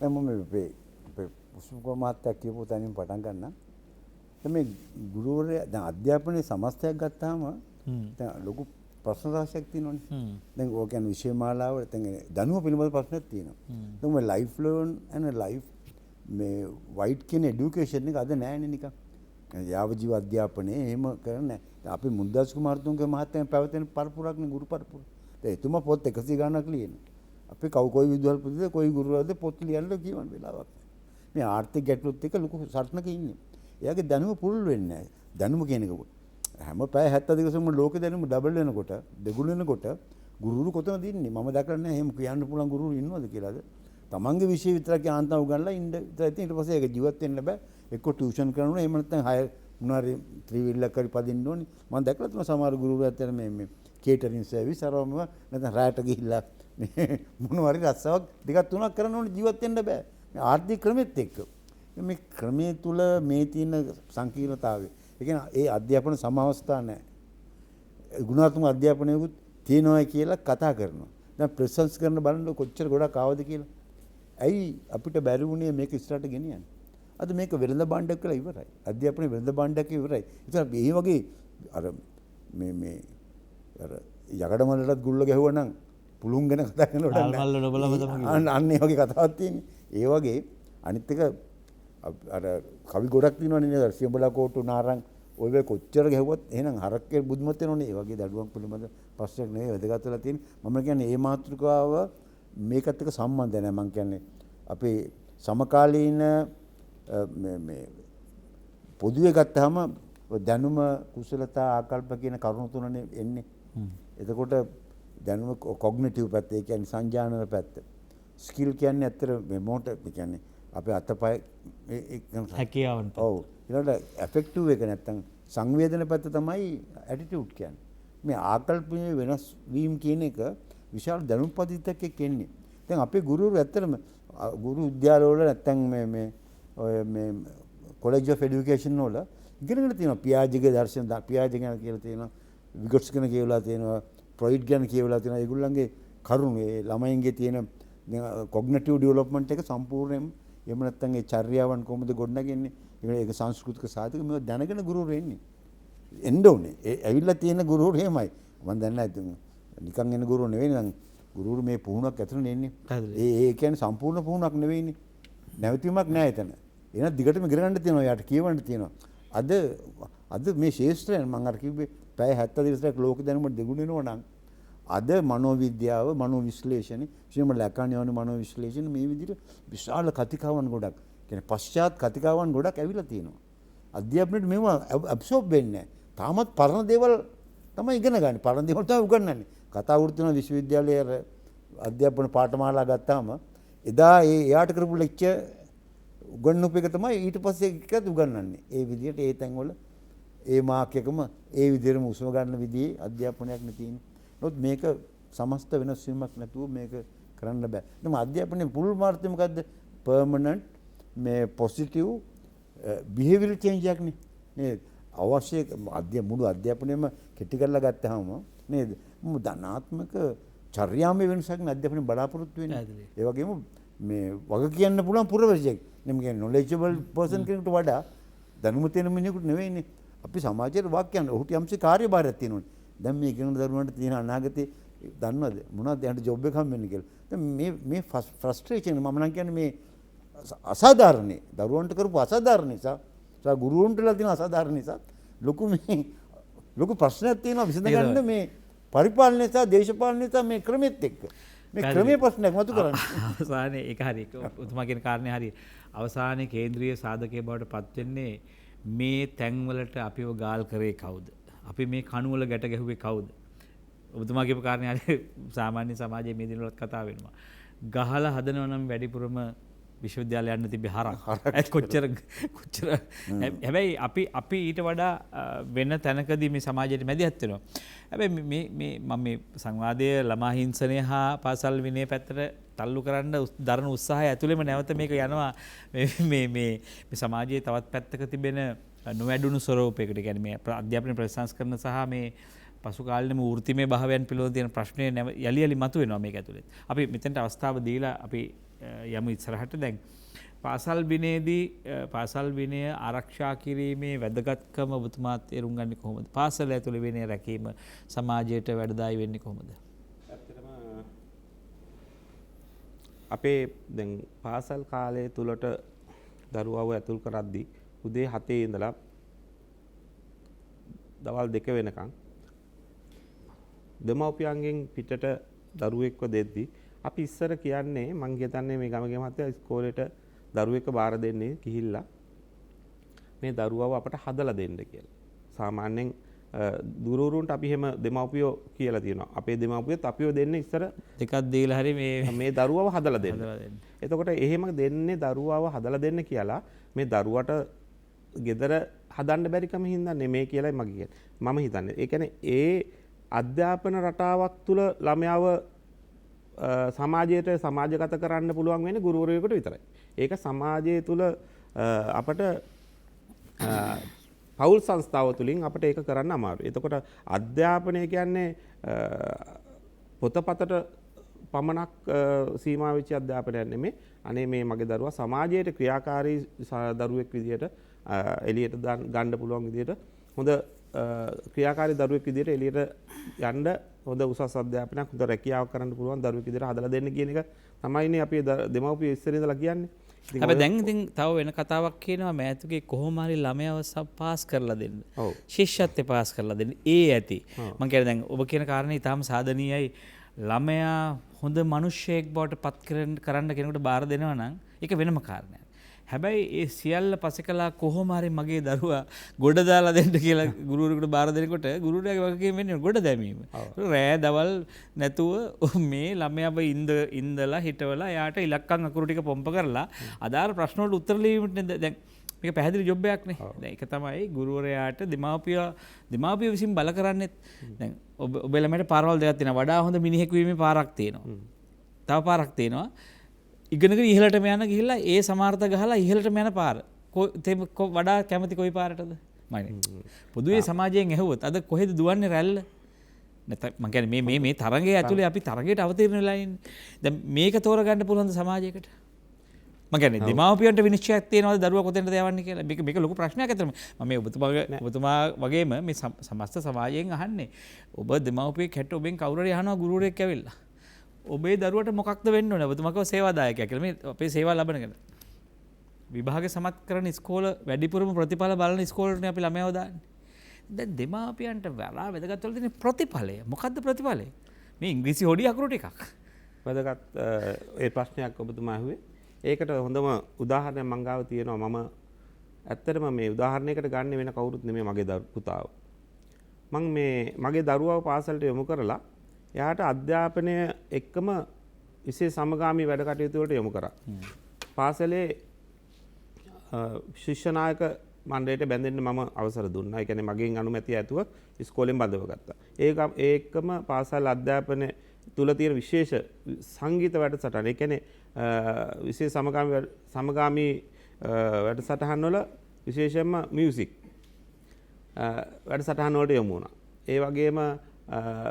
මම මේ උසුකෝ මහත්තයා කියපු තැනින් පටන් ගන්න. මේ ගුරුවරයා දැන් අධ්‍යාපනයේ සමස්තයක් ගත්තාම දැන් ලොකු ප්‍රශ්න රාශියක් තියෙනවනේ. දැන් ඕක කියන්නේ විෂය මාලාවල දැන් දනුව පිළිබඳ ප්‍රශ්නයක් තියෙනවා. දැන් මේ ලයිෆ් ලර්න් and ලයිෆ් මේ වයිට් කියන এডুকেෂන් එක අද නෑනේ නිකන්. යාව ජීව අධ්‍යාපනයේ එහෙම කරන්නේ නැහැ. අපි මුද්දාස් කුමාරතුංගගේ මහත්තයන් පැවතෙන පරපුරක්නේ ගුරු පරපුර. දැන් එතුමා පොත් 100 ගණනක් ලියනවා. අපි කොයි විදුහල්පතිද කොයි ගුරුවරයාද පොත් ලියන්න කියවන වෙලාවක්. මේ ආර්ථික ගැටලුත් එක්ක ලොකු සටනක ඉන්නේ. එයාගේ දැනුම පුළුල් වෙන්නේ නැහැ. දැනුම කියන එක හැම පැය 70 දිවසෙම ලෝක දැනුම ඩබල් වෙනකොට දෙගුණ වෙනකොට ගුරුවරු කොතනද ඉන්නේ? මම දැකලා නැහැ එහෙම කියන්න පුළුවන් ගුරුවරු ඉන්නවද කියලාද? තමන්ගේ විෂය විතරක් යාන්තම් උගන්ලා ඉන්න ඉතින් ඊට පස්සේ ඒක ජීවත් වෙන්න බෑ. එක්ක ටියුෂන් කරනවා එහෙම නැත්නම් හය මොනාරි ත්‍රිවිල්ලක් කරි පදින්න ඕනේ. මම දැකලා තියෙනවා සමහර ගුරුවරු ඇත්තට මේ කේටරින් සර්විස් අරවම නැත්නම් රැයට ගිහිල්ලා මේ මොනවාරි රස්සාවක් දෙකක් තුනක් කරන්න ඕනේ ජීවත් වෙන්න බෑ. ආර්ථික ක්‍රමෙත් එක්ක. මේ ක්‍රමයේ තුල මේ තියෙන සංකීර්ණතාවය. ඒ කියන්නේ ඒ අධ්‍යාපන සමාවස්ථා නැහැ. ගුණාත්මක අධ්‍යාපනයකුත් තියෙනවා කියලා කතා කරනවා. දැන් ප්‍රෙසන්ස් කරන බලන්න කොච්චර ගොඩක් ආවද කියලා. ඇයි අපිට බැරි වුණේ මේක ඉස්සරහට ගෙනියන්න? අද මේක වෙළඳ භාණ්ඩයක් කියලා ඉවරයි. අධ්‍යාපනයේ වෙළඳ භාණ්ඩයක් ඉවරයි. ඉතින් මේ වගේ අර මේ අර යකඩ මල්ලටත් ගුල්ල ගැහුවා නම් පුළුන් ගැන කතා කරනකොට අන්න ඒ වගේ කතාවක් තියෙන්නේ. ඒ වගේ අනිත් එක අර කවි ගොඩක් තියෙනවනේ නේද? සියඹලා කෝටු නාරං ඔය වේ කොච්චර ගැහුවත් එහෙනම් හරක්කේ බුදුමත් වෙනවනේ. ඒ වගේ දඩුවම් පිළිබඳ ප්‍රශ්නයක් නෙවෙයි වැදගත් වෙලා තියෙන්නේ. මම කියන්නේ මේ මාතෘකාව මේකත් එක්ක සම්බන්ධ නැහැ. මම කියන්නේ අපේ සමකාලීන මේ පොදුවේ ගත්තාම දැනුම කුසලතා ආකල්ප කියන කරුණු තුනනේ එන්නේ. එතකොට දැනුම කොග්නිටිව් පැත්ත, ඒ කියන්නේ සංජානන පැත්ත. ස්කිල් කියන්නේ ඇත්තට මේ මොකට කියන්නේ අපේ අතපය හැකියාවන්. ඔව්. ඊළඟට ඇෆෙක්ටිව් එක නැත්තම් සංවේදන පැත්ත තමයි ඇටිටියුඩ් කියන්නේ. මේ ආකල්පයේ වෙනස් වීම කියන එක විශාල දැනුම් පද්ධතියක් එක්ක එන්නේ. දැන් අපේ ගුරුවරු ඇත්තටම ගුරු විද්‍යාලවල නැත්තම් මේ ඔය මේ කොලෙජ් ඔෆ් එඩියුකේෂන් වල ඉගෙනගෙන තියෙනවා. පියාජේගේ දර්ශන පියාජේ ගැන කියලා තියෙනවා. විගොට්ස් ගැන කියවලා තියෙනවා. ෆ්‍රොයිඩ් ගැන කියවලා තියෙනවා. ඒගොල්ලන්ගේ කරුණු ඒ ළමයින්ගේ තියෙන කොග්නිටිව් ඩෙවලොප්මන්ට් එක සම්පූර්ණයෙන්ම එහෙම නැත්නම් ඒ චර්යාවන් කොහොමද ගොඩනගන්නේ? ඒක සංස්කෘතික සාධක මේව දැනගෙන ගුරුවරු එන්නේ. එන්න ඕනේ. ඒ ඇවිල්ලා තියෙන ගුරුවරු එහෙමයි. මම දන්නේ නැහැ නිකන් එන ගුරුවරු නෙවෙයි නං ගුරුවරු මේ පුහුණුවක් ඇතුළේ එන්නේ. ඒ කියන්නේ සම්පූර්ණ පුහුණුවක් නෙවෙයිනේ. නැවතීමක් නැහැ එතන. එහෙනම් දිගටම ඉගෙන ගන්න තියෙනවා. යාට කියවන්න තියෙනවා. අද මේ ශාස්ත්‍රයෙන් මම අර කිව්වේ පැය 70 දිවසක් ලෝක දැනුම දෙගුණ වෙනවා නම් අද මනෝවිද්‍යාව මනෝ විශ්ලේෂණ විශේෂයෙන්ම ලැකානියානු මනෝ විශ්ලේෂණ මේ විදිහට විශාල කතිකාවන් ගොඩක් කියන්නේ පශ්චාත් කතිකාවන් ගොඩක් ඇවිල්ලා තියෙනවා. අධ්‍යාපනයේ මේවා ඇබ්සෝබ් වෙන්නේ නැහැ. තාමත් පරණ දේවල් තමයි ඉගෙන ගන්න. පරණ දේවල් තමයි උගන්වන්නේ. කතා වෘත්තින විශ්වවිද්‍යාලයේ අධ්‍යාපන පාඨමාලා ගත්තාම එදා එයාට කරපු ලෙක්චර් උගන්වපු එක තමයි ඊට පස්සේ එකත් උගන්වන්නේ. ඒ විදිහට ඒ තැන්වල ඒ මාක් එකම ඒ විදිහටම උසව ගන්න විදිහේ අධ්‍යාපනයක් නේ තියෙන්නේ. නමුත් මේක සමස්ත වෙනස් වීමක් නැතුව මේක කරන්න බෑ. නම් අධ්‍යාපනයේ පුළුල් මාර්ගය මොකද්ද? පර්මනන්ට් මේ පොසිටිව් බිහේවියරල් චේන්ජ් එකක් නේද? අවශ්‍ය මුළු අධ්‍යාපනයේම කෙටි කරලා ගත්තාම නේද? ධනාත්මක චර්යාමය වෙනසක් නේ අධ්‍යාපනයේ බලාපොරොත්තු වෙන්නේ. ඒ වගේම මේ වග කියන්න පුළුවන් පුරවැසියෙක්. නෙමෙයි කියන්නේ knowledgeable person කෙනෙකුට වඩා දැනුම තියෙන මිනිහෙකුට නෙවෙයිනේ. අපි සමාජයට වාක් කියන්නේ ඔහුට යම්සි කාර්යභාරයක් තියෙනවනේ. දැන් මේ ඉගෙන දරුවන්ට තියෙන අනාගතේ දන්නවද මොනවද යන්න ජොබ් එක හම්බෙන්නේ කියලා. දැන් මේ ෆ්‍රස්ට්‍රේෂන් මම නම් කියන්නේ මේ අසාධාරණේ දරුවන්ට කරපු අසාධාරණ නිසා සහ ගුරුවරුන්ටලා තියෙන අසාධාරණ නිසා ලොකු ප්‍රශ්නයක් තියෙනවා විසඳගන්න මේ පරිපාලනය සහ දේශපාලනය සහ මේ ක්‍රමෙත් එක්ක. මේ ක්‍රමයේ ප්‍රශ්නයක් මතු කරන්නේ. අවසානයේ ඒක හරි. උතුමා කියන කාරණේ හරි. අවසානයේ කේන්ද්‍රීය සාධකයේ බවට පත් වෙන්නේ මේ තැන්වලට අපිව ගාල් කරේ කවුද? අපි මේ කණුවල ගැට ගැහුවේ කවුද? ඔබතුමා කියපු කාරණේ හරි සාමාන්‍ය සමාජයේ මේ දිනවලත් කතා වෙනවා. ගහලා හදනවා නම් වැඩිපුරම විශ්වවිද්‍යාලය යන්න තිබ්බේ හරක්. කොච්චර හැබැයි අපි ඊට වඩා වෙන තැනකදී මේ සමාජයට මැදිහත් වෙනවා. හැබැයි මම මේ සංවාදය ළමා හිංසනය හා පාසල් විනය පැත්තට තල්ලු කරන්න දරන උත්සාහය ඇතුළෙම නැවත මේක යනවා මේ සමාජයේ තවත් පැත්තක තිබෙන නොවැඩුණු ස්වරූපයකට. කියන්නේ මේ අධ්‍යාපන ප්‍රතිසංස්කරණ සහ මේ පසු කාලෙම වෘත්තිමය භාවයන් පිළිබඳ තියෙන ප්‍රශ්නේ යලි මතුවෙනවා මේක ඇතුළේ. අපි මෙතනට අවස්ථාව දීලා අපි යමු ඉස්සරහට. දැන් පාසල් විනයේදී පාසල් විනය ආරක්ෂා කිරීමේ වැදගත්කම ඔබතුමා තේරුම් ගන්නේ කොහොමද? පාසල ඇතුළේ විනය රැකීම සමාජයට වැඩදායි වෙන්නේ කොහොමද? ඇත්තටම අපේ දැන් පාසල් කාලය තුලට දරුවව ඇතුල් කරද්දී උදේ 7 ඉඳලා දවල් 2 වෙනකන් දෙමව්පියන්ගෙන් පිටට දරුවෙක්ව දෙද්දී අපි ඉස්සර කියන්නේ මං හිතන්නේ මේ ගමගේ මහත්තයා ඉස්කෝලේට දරුවෙක්ව බාර දෙන්නේ ගිහිල්ලා මේ දරුවව අපට හදලා දෙන්න කියලා. සාමාන්‍යයෙන් දුරුරුන්ට අපි එහෙම දෙමව්පියෝ කියලා තියෙනවා. අපේ දෙමව්පියොත් අපිව දෙන්නේ ඉස්සර එකක් දීලා හරි මේ දරුවව හදලා දෙන්න. එතකොට එහෙම දෙන්නේ දරුවව හදලා දෙන්න කියලා මේ දරුවට ගෙදර හදන්න බැරිකම හින්දා නෙමෙයි කියලායි මගේ මම හිතන්නේ. ඒ කියන්නේ ඒ අධ්‍යාපන රටාවක් තුල ළමයාව සමාජයට සමාජගත කරන්න පුළුවන් වෙන්නේ ගුරුවරයෙකුට විතරයි. ඒක සමාජය තුළ අපට පවුල් සංස්ථාව තුළින් අපට ඒක කරන්න අමාරුයි. එතකොට අධ්‍යාපනය කියන්නේ පොතපතට පමණක් සීමා වෙච්ච අධ්‍යාපනයක් නෙමෙයි. අනේ මේ මගේ දරුවා සමාජයට ක්‍රියාකාරී දරුවෙක් විදියට එළියට ගන්න පුළුවන් විදියට හොඳ ක්‍රියාකාරී දරුවෙක් විදියට එළියට යන්න හොඳ උසස් අධ්‍යාපනයක් හොඳ රැකියාවක් කරන්න පුළුවන් දරුවෙක් විදියට හදලා දෙන්න කියන එක තමයිනේ අපි දෙමව්පියෝ ඉස්සර ඉඳලා කියන්නේ. හැබැයි දැන් ඉතින් තව වෙන කතාවක් කියනවා මෑතුගේ කොහොම හරි ළමයව පාස් කරලා දෙන්න. ඔව්. ශිෂ්‍යත්වය පාස් කරලා දෙන්න. ඒ ඇති. මම කියන්නේ දැන් ඔබ කියන කාරණේ ඊටාම සාධනීයයි. ළමයා හොඳ මිනිහෙක් බවට පත් කරන්න කෙනෙකුට බාර දෙනවා නම් ඒක වෙනම කාරණයක්. හැබැයි ඒ සියල්ල පසෙකලා කොහොම හරි මගේ දරුවා ගොඩ දාලා දෙන්න කියලා ගුරුවරයෙකුට බාර දෙනකොට ගුරුවරයාගේ වගකීම වෙන්නේ ගොඩ දැමීම. රෑ දවල් නැතුව මේ ළමයාව ඉඳලා හිටවලා එයාට ඉලක්කම් අකුරු ටික පොම්ප කරලා අදාළ ප්‍රශ්න වලට උත්තර ලියීමට දැන් මේක පැහැදිලි ජොබ් එකක් නේ. දැන් ඒක තමයි ගුරුවරයාට දෙමාපිය විසින් බල කරන්නේ. දැන් ඔබ ළමයට පාරවල් දෙකක් තියෙනවා. වඩා හොඳ මිනිහෙක් වීමේ පාරක් තියෙනවා. තව පාරක් තියෙනවා. ඉගෙනගෙන ඉහළටම යන ගිහිල්ලා ඒ සමාර්ථ ගහලා ඉහළටම යන පාර. වඩා කැමති කොයි පාරටද? මම පොදුවේ සමාජයෙන් ඇහුවොත් අද කොහෙද දුවන්නේ රැල්ල? නැත්නම් මම කියන්නේ මේ තරඟයේ ඇතුලේ අපි තරඟයට අවතීර්ණ වෙලා ඉන්නේ. දැන් මේක තෝරගන්න පුළුවන් සමාජයකට. මම කියන්නේ දෙමාපියන්ට විනිශ්චයක් තියෙනවද දරුවා කොතැනද යවන්නේ කියලා. මේක ලොකු ප්‍රශ්නයක් අතරම. මම මේ ඔබතුමා වගේම මේ සමස්ත සමාජයෙන් අහන්නේ. ඔබ දෙමාපියෙක් හැට ඔබෙන් කවුරු හරි අහනවා ගුරුවරයෙක් ඇවිල්ලා. ඔබේ දරුවට මොකක්ද වෙන්න ඕනේ? ඔබතුමාකව සේවාදායකයෙක් කියලා. මේ අපේ සේවා ලබන කෙනා. විභාගේ සමත් කරන ඉස්කෝල වැඩිපුරම ප්‍රතිඵල බලන ඉස්කෝලේනේ අපි ළමයව දාන්නේ. දැන් දෙමාපියන්ට වඩා වැදගත් වෙලා තියෙන ප්‍රතිඵලය. මොකද්ද ප්‍රතිඵලය? මේ ඉංග්‍රීසි හොඩි අකුරු ටිකක්. වැදගත් ඒ ප්‍රශ්නයක් ඔබතුමා අහුවේ. ඒකට හොඳම උදාහරණයක් මං ගාව තියෙනවා. මම ඇත්තටම මේ උදාහරණයකට ගන්න වෙන කවුරුත් නෙමෙයි මගේ පුතාව. මං මේ මගේ දරුවව පාසලට යොමු කරලා එයාට අධ්‍යාපනය එක්කම විශේෂ සමගාමී වැඩ කටයුතු වලට යොමු කරා. පාසලේ ශිෂ්‍ය නායක මණ්ඩලයට බැඳෙන්න මම අවසර දුන්නා. ඒ කියන්නේ මගෙන් අනුමැතිය ඇතුව ඉස්කෝලෙන් බඳව ගත්තා. ඒකම පාසල් අධ්‍යාපනය තුල තියෙන විශේෂ සංගීත වැඩසටහන. ඒ කියන්නේ විශේෂ සමගාමී වැඩසටහන් වල විශේෂයෙන්ම මියුසික් වැඩසටහන් වලට යොමු වුණා. ඒ වගේම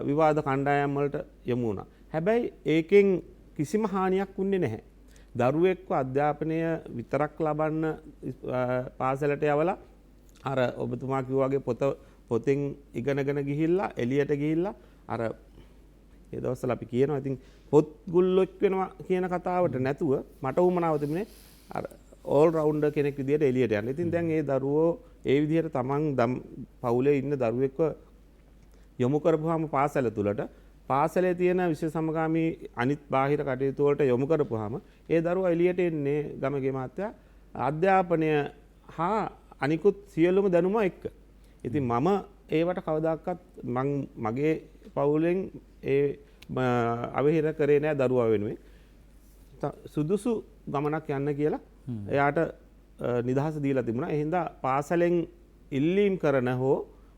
විවාද කණ්ඩායම් වලට යොමු වුණා. හැබැයි ඒකෙන් කිසිම හානියක් වුණේ නැහැ. දරුවෙක්ව අධ්‍යාපනය විතරක් ලබන්න පාසලට යවලා අර ඔබතුමා කිව්වා වගේ පොතෙන් ඉගෙනගෙන ගිහිල්ලා එළියට ගිහිල්ලා අර ඒ දවස්වල අපි කියනවා ඉතින් පොත් ගුල්ලොක් වෙනවා කියන කතාවට නැතුව මට උමනාව තිබුණේ අර ඕල් රවුන්ඩර් කෙනෙක් විදියට එළියට යන්න. ඉතින් දැන් ඒ දරුවෝ ඒ විදිහට තමන් පවුලේ ඉන්න දරුවෙක්ව යොමු කරපුවාම පාසල තුලට පාසලේ තියෙන විශේෂ සමගාමී අනිත් බාහිර කටයුතු වලට යොමු කරපුවාම ඒ දරුවා එළියට එන්නේ ගමගේ මාත්‍යා අධ්‍යාපනය හා අනිකුත් සියලුම දැනුම එක්ක. ඉතින් මම ඒවට කවදාකවත් මගේ පවුලෙන් ඒ අවහිර කරේ නෑ දරුවා වෙනුවෙන්. සුදුසු ගමනක් යන්න කියලා එයාට නිදහස දීලා තිබුණා. ඒ හින්දා පාසලෙන් ඉල්ලීම් කරන හෝ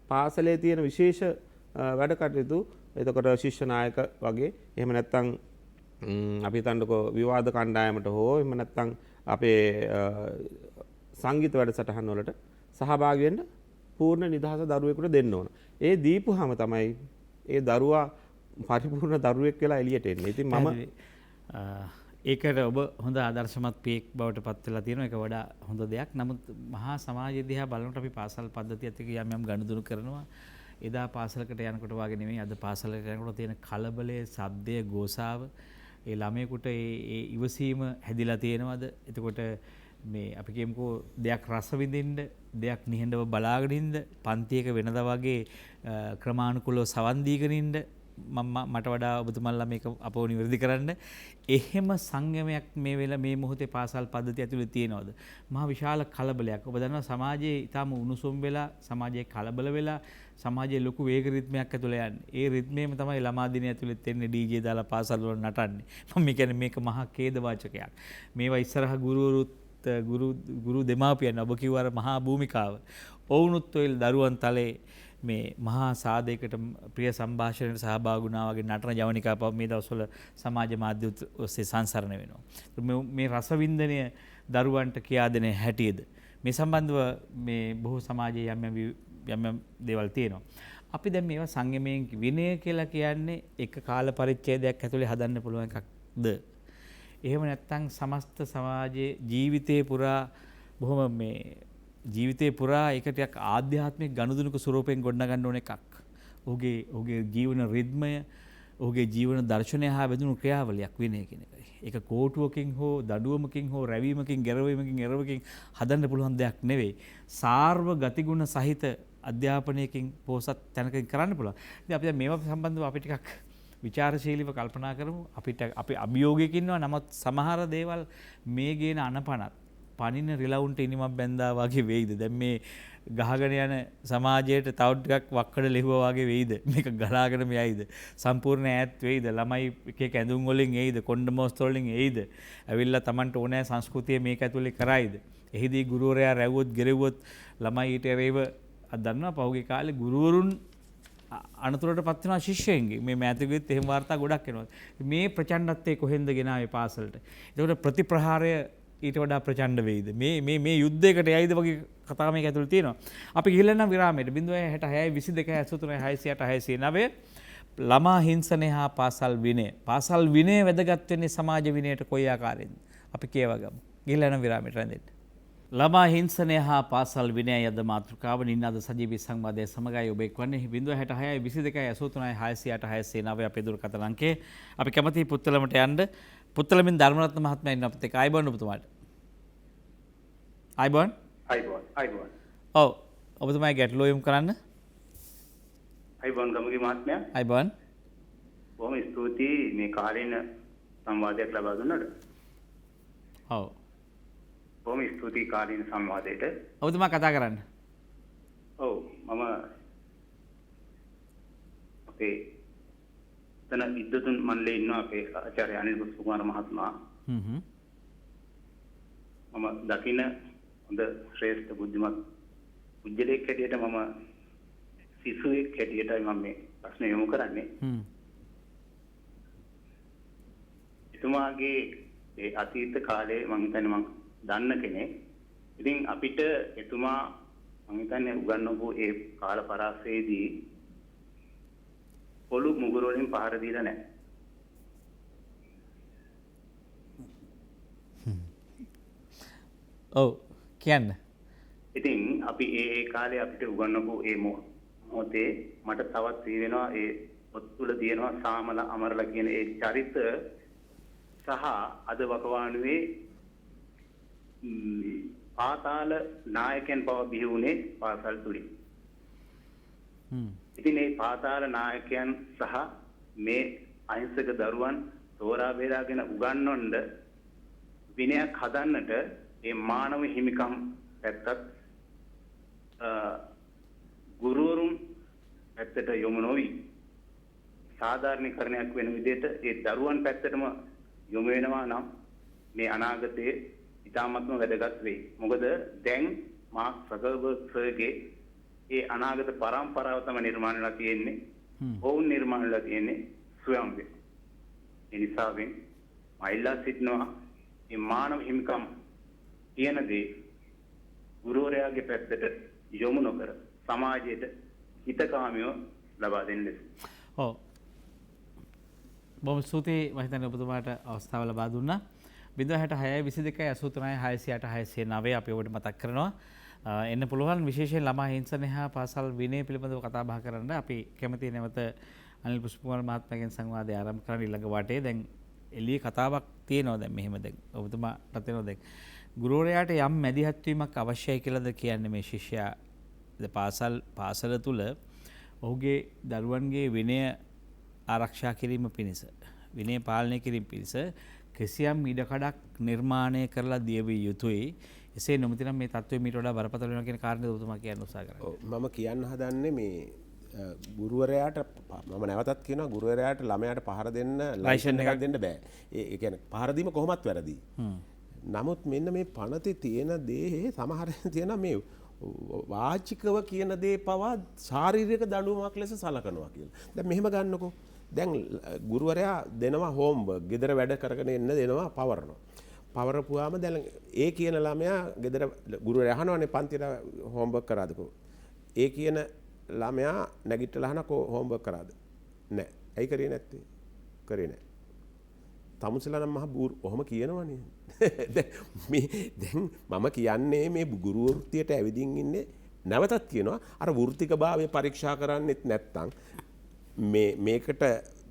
පාසලේ තියෙන විශේෂ වැඩ කටයුතු එතකොට ශිෂ්‍ය නායක වගේ එහෙම නැත්නම් අපි හිතන්නකෝ විවාද කණ්ඩායමට හෝ එහෙම නැත්නම් අපේ සංගීත වැඩසටහන් වලට සහභාගී වෙන්න පූර්ණ නිදහස දරුවෙකුට දෙන්න ඕන. ඒ දීපුවාම තමයි ඒ දරුවා පරිපූර්ණ දරුවෙක් වෙලා එළියට එන්නේ. ඉතින් මම ඒකට ඔබ හොඳ ආදර්ශමත් පියෙක් බවට පත් වෙලා තියෙනවා. ඒක වඩා හොඳ දෙයක්. නමුත් මහා සමාජය දිහා බලනකොට අපි පාසල් පද්ධතියත් එක්ක යම් ගනුදෙනු කරනවා. එදා පාසලකට යනකොට වගේ නෙමෙයි අද පාසලකට යනකොට තියෙන කලබලය, ශබ්දය, ගෝසාව, ඒ ළමයෙකුට ඒ ඉවසීම හැදිලා තියෙනවද? එතකොට මේ අපි කියමුකෝ දෙයක් රස විඳින්න, දෙයක් නිහඬව බලාගෙන ඉන්න, පන්තියක වෙනදා වගේ ක්‍රමානුකූලව සවන් දීගෙන ඉන්න මට වඩා ඔබතුමන්ලා මේක අපව නිවැරදි කරන්න. එහෙම සංයමයක් මේ මොහොතේ පාසල් පද්ධතිය ඇතුළේ තියෙනවද? මහා විශාල කලබලයක්. ඔබ දන්නවා සමාජයේ ඊටාම උණුසුම් වෙලා, සමාජයේ කලබල වෙලා, සමාජයේ ලොකු වේග රිද්මයක් ඇතුළේ යන්නේ. ඒ රිද්මේම තමයි ළමා දිනේ ඇතුළේ තියෙන්නේ DJ දාලා පාසල් වල නටන්නේ. මම කියන්නේ මේක මහා ඛේදවාචකයක්. මේවා ඉස්සරහ ගුරු දෙමාපියන් ඔබ කිව්ව අර මහා භූමිකාව. ඔවුනුත් ඔය දරුවන් තලේ මේ මහා සාදයකට ප්‍රිය සංഭാෂණයට සහභාගී වුණා වගේ නටන ජවනිකා පව මේ දවස්වල සමාජ මාධ්‍ය ඔස්සේ සංසරණ වෙනවා. මේ රසවින්දනය දරුවන්ට කියා දෙන හැටියද මේ සම්බන්ධව මේ බොහෝ සමාජයේ යම් දේවල් තියෙනවා. අපි දැන් මේවා සංයමයෙන් විනය කියලා කියන්නේ එක කාල පරිච්ඡේදයක් ඇතුලේ හදන්න පුළුවන් එකක්ද? එහෙම නැත්නම් සමස්ත සමාජයේ ජීවිතේ පුරා බොහොම මේ ජීවිතේ පුරා ඒක ටිකක් ආධ්‍යාත්මික ගනුදෙනුක ස්වරූපයෙන් ගොඩනගන්න ඕන එකක්. ඔහුගේ ජීවන රිද්මය, ඔහුගේ ජීවන දර්ශනය හා බැඳුණු ක්‍රියාවලියක් විනය කියන එකයි. ඒක කෝටුවකින් හෝ දඬුවමකින් හෝ රැවීමකින් ගැරවීමකින් එරවකින් හදන්න පුළුවන් දෙයක් නෙවෙයි. සාර්ව ගතිගුණ සහිත අධ්‍යාපනයකින් පොහොසත් තැනකින් කරන්න පුළුවන්. ඉතින් අපි දැන් මේවා සම්බන්ධව අපි ටිකක් විචාරශීලීව කල්පනා කරමු. අපි අභියෝගයක ඉන්නවා. නමුත් සමහර දේවල් මේ ගේන අනපනත් පනින රිලවුන්ට ඉනිමක් බැඳා වගේ වෙයිද? දැන් මේ ගහගෙන යන සමාජයට තව ටිකක් වක්කඩ ලෙහුවා වගේ වෙයිද? මේක ගලාගෙන යයිද? සම්පූර්ණ ඈත් වෙයිද? ළමයි එක ඇඳුම් වලින් එයිද? කොණ්ඩමෝස්ත වලින් එයිද? ඇවිල්ලා Tamanට ඕනෑ සංස්කෘතිය මේක ඇතුලේ කරයිද? එහිදී ගුරුවරයා රැවුවොත් ගෙරෙව්වොත් ළමයි ඊට එරෙහිව දන්නවා පහුගිය කාලේ ගුරුවරුන් අනතුරට පත් වෙනවා ශිෂ්‍යයන්ගේ. මේ මෑතකෙත් එහෙම වාර්තා ගොඩක් එනවා. මේ ප්‍රචණ්ඩත්වයේ කොහෙන්ද ගෙනාවේ පාසලට? ඒකට ප්‍රතිප්‍රහාරය ඊට වඩා ප්‍රචණ්ඩ වෙයිද? මේ යුද්ධයකට යයිද වගේ කතා මේක ඇතුළේ තියෙනවා. අපි ගිහිල්ලා නම් විරාමයට 066 22 83 609 ළමා හිංසනය හා පාසල් විනය. පාසල් විනය වැදගත් වෙන්නේ සමාජ විනයට කොයි ආකාරයෙන්ද? අපි කියව ගමු. ගිහිල්ලා නම් විරාමයට රැඳෙන්න. ළමා හිංසනය හා පාසල් විනය යද මාතෘකාව නිනාද සජීවී සංවාදයේ සමගයි ඔබ එක්වන්නේ 066 22 83 609 අපේ දුරකථන අංකේ. අපි කැමති පුත්තලමට යන්න. පුත්තලමින් ධර්මරත්න මහත්මයා ඉන්න අපිට ඒක ආයිබෝන් ඔබතුමාට. ආයිබෝන්. ඔව් ඔබතුමායි ගැටලුව යොමු කරන්න. ආයිබෝන් ගමගේ මහත්මයා. ආයිබෝන්. බොහොම ස්තුතියි මේ කාලේන සංවාදයක් ලබා දුන්නට. ඔව්. බොහොම ස්තුතියි කාලේන සංවාදයට. ඔබතුමා කතා කරන්න. ඔව් මම අපේ තන විද්වතුන් මණ්ඩලයේ ඉන්න අපේ ආචාර්ය අනිල් කුමාර මහත්මයා. මම දකින හොඳ ශ්‍රේෂ්ඨ බුද්ධිමත් පුජ්‍යලෙක් හැටියට මම සිසුවෙක් හැටියටයි මම මේ ප්‍රශ්න යොමු කරන්නේ. එතුමාගේ ඒ අතීත කාලේ මම හිතන්නේ මම දන්න කෙනෙක්. ඉතින් අපිට එතුමා මම හිතන්නේ උගන්වපු ඒ කාල පරාසයේදී පොළු මුගුරු වලින් පහර දීලා නැහැ. ඔව් කියන්න. ඉතින් අපි ඒ කාලේ අපිට උගන්වපු ඒ මොහොතේ මට තවත් තේරෙනවා ඒ පොත් තුළ තියෙනවා සාමල අමරලා කියන ඒ චරිත සහ අද වකවානුවේ පාතාල නායකයන් බව බිහි වුණේ පාසල් තුලින්. ඉතින් මේ පාතාල නායකයන් සහ මේ අහිංසක දරුවන් තෝරා බේරාගෙන උගන්වන්න විනයක් හදන්නට මේ මානව හිමිකම් පැත්තත් ගුරුවරුන් පැත්තට යොමු නොවි සාධාරණීකරණයක් වෙන විදිහට ඒ දරුවන් පැත්තටම යොමු වෙනවා නම් මේ අනාගතයේ ඉතාමත්ම වැදගත් වෙයි. මොකද දැන් මාක් සගර්බර්ග් සර්ගේ ඒ අනාගත පරම්පරාව තමයි නිර්මාණය වෙලා තියෙන්නේ. ඔවුන් නිර්මාණය වෙලා තියෙන්නේ ස්වයංවේ. ඒ නිසා මම ඉල්ලා සිටිනවා මේ මානව හිමිකම් කියන දේ ගුරුවරයාගේ පැත්තට යොමු නොකර සමාජයට හිතකාමියව ලබා දෙන්න ලෙස. ඔව්. බොහොම ස්තුතියි මම හිතන්නේ ඔබතුමාට අවස්ථාව ලබා දුන්නා. 066 22 83 609 අපි ඔබට මතක් කරනවා. එන්න පුළුවන් විශේෂයෙන් ළමා හිංසනය හා පාසල් විනය පිළිබඳව කතා බහ කරන්න. අපි කැමති නැවත අනිල් පුෂ්පකුමාර මහත්මයාගෙන් සංවාදය ආරම්භ කරන්න ඊළඟ වටේ. දැන් එළියේ කතාවක් තියෙනවා දැන් මෙහෙම දැන් ඔබතුමාට තේරෙනවා දැන් ගුරුවරයාට යම් මැදිහත් වීමක් අවශ්‍යයි කියලාද කියන්නේ මේ ශිෂ්‍යයා පාසල තුල ඔහුගේ දරුවන්ගේ විනය ආරක්ෂා කිරීම පිණිස විනය පාලනය කිරීම පිණිස කිසියම් ඉඩකඩක් නිර්මාණය කරලා දියවිය යුතුයි. එසේ නොමැතිනම් මේ තත්ත්වය මීට වඩා බරපතල වෙනවා කියන කාරණේ ඔබතුමා කියන්න උත්සාහ කරන්නේ. මම කියන්න හදන්නේ මේ ගුරුවරයාට මම නැවතත් කියනවා ගුරුවරයාට ළමයාට පහර දෙන්න ලයිසන් එකක් දෙන්න බෑ. ඒ කියන්නේ පහර දීම කොහොමත් වැරදි. නමුත් මෙන්න මේ පනතේ තියෙන දේ සමහර තියෙන මේ වාචිකව කියන දේ පවා ශාරීරික දඬුවමක් ලෙස සලකනවා කියලා. දැන් මෙහෙම ගන්නකෝ. දැන් ගුරුවරයා දෙනවා හෝම්වර්ක්. ගෙදර වැඩ කරගෙන එන්න දෙනවා පවරනවා. පවරපුවාම දැන් ඒ කියන ළමයා ගෙදර ගුරුවරයා අහනවානේ පන්තියට හෝම්වර්ක් කරාදකෝ. ඒ කියන ළමයා නැගිටලා අහනකෝ හෝම්වර්ක් කරාද? නෑ. ඇයි කරේ නැත්තේ? කරේ නෑ. තමුසලා නම් මහ ඔහොම කියනවනේ. දැන් මම කියන්නේ මේ ගුරු වෘත්තියට ඇවිදින් ඉන්නේ නැවතත් කියනවා අර වෘත්තිකභාවය පරීක්ෂා කරන්නෙත් නැත්නම් මේකට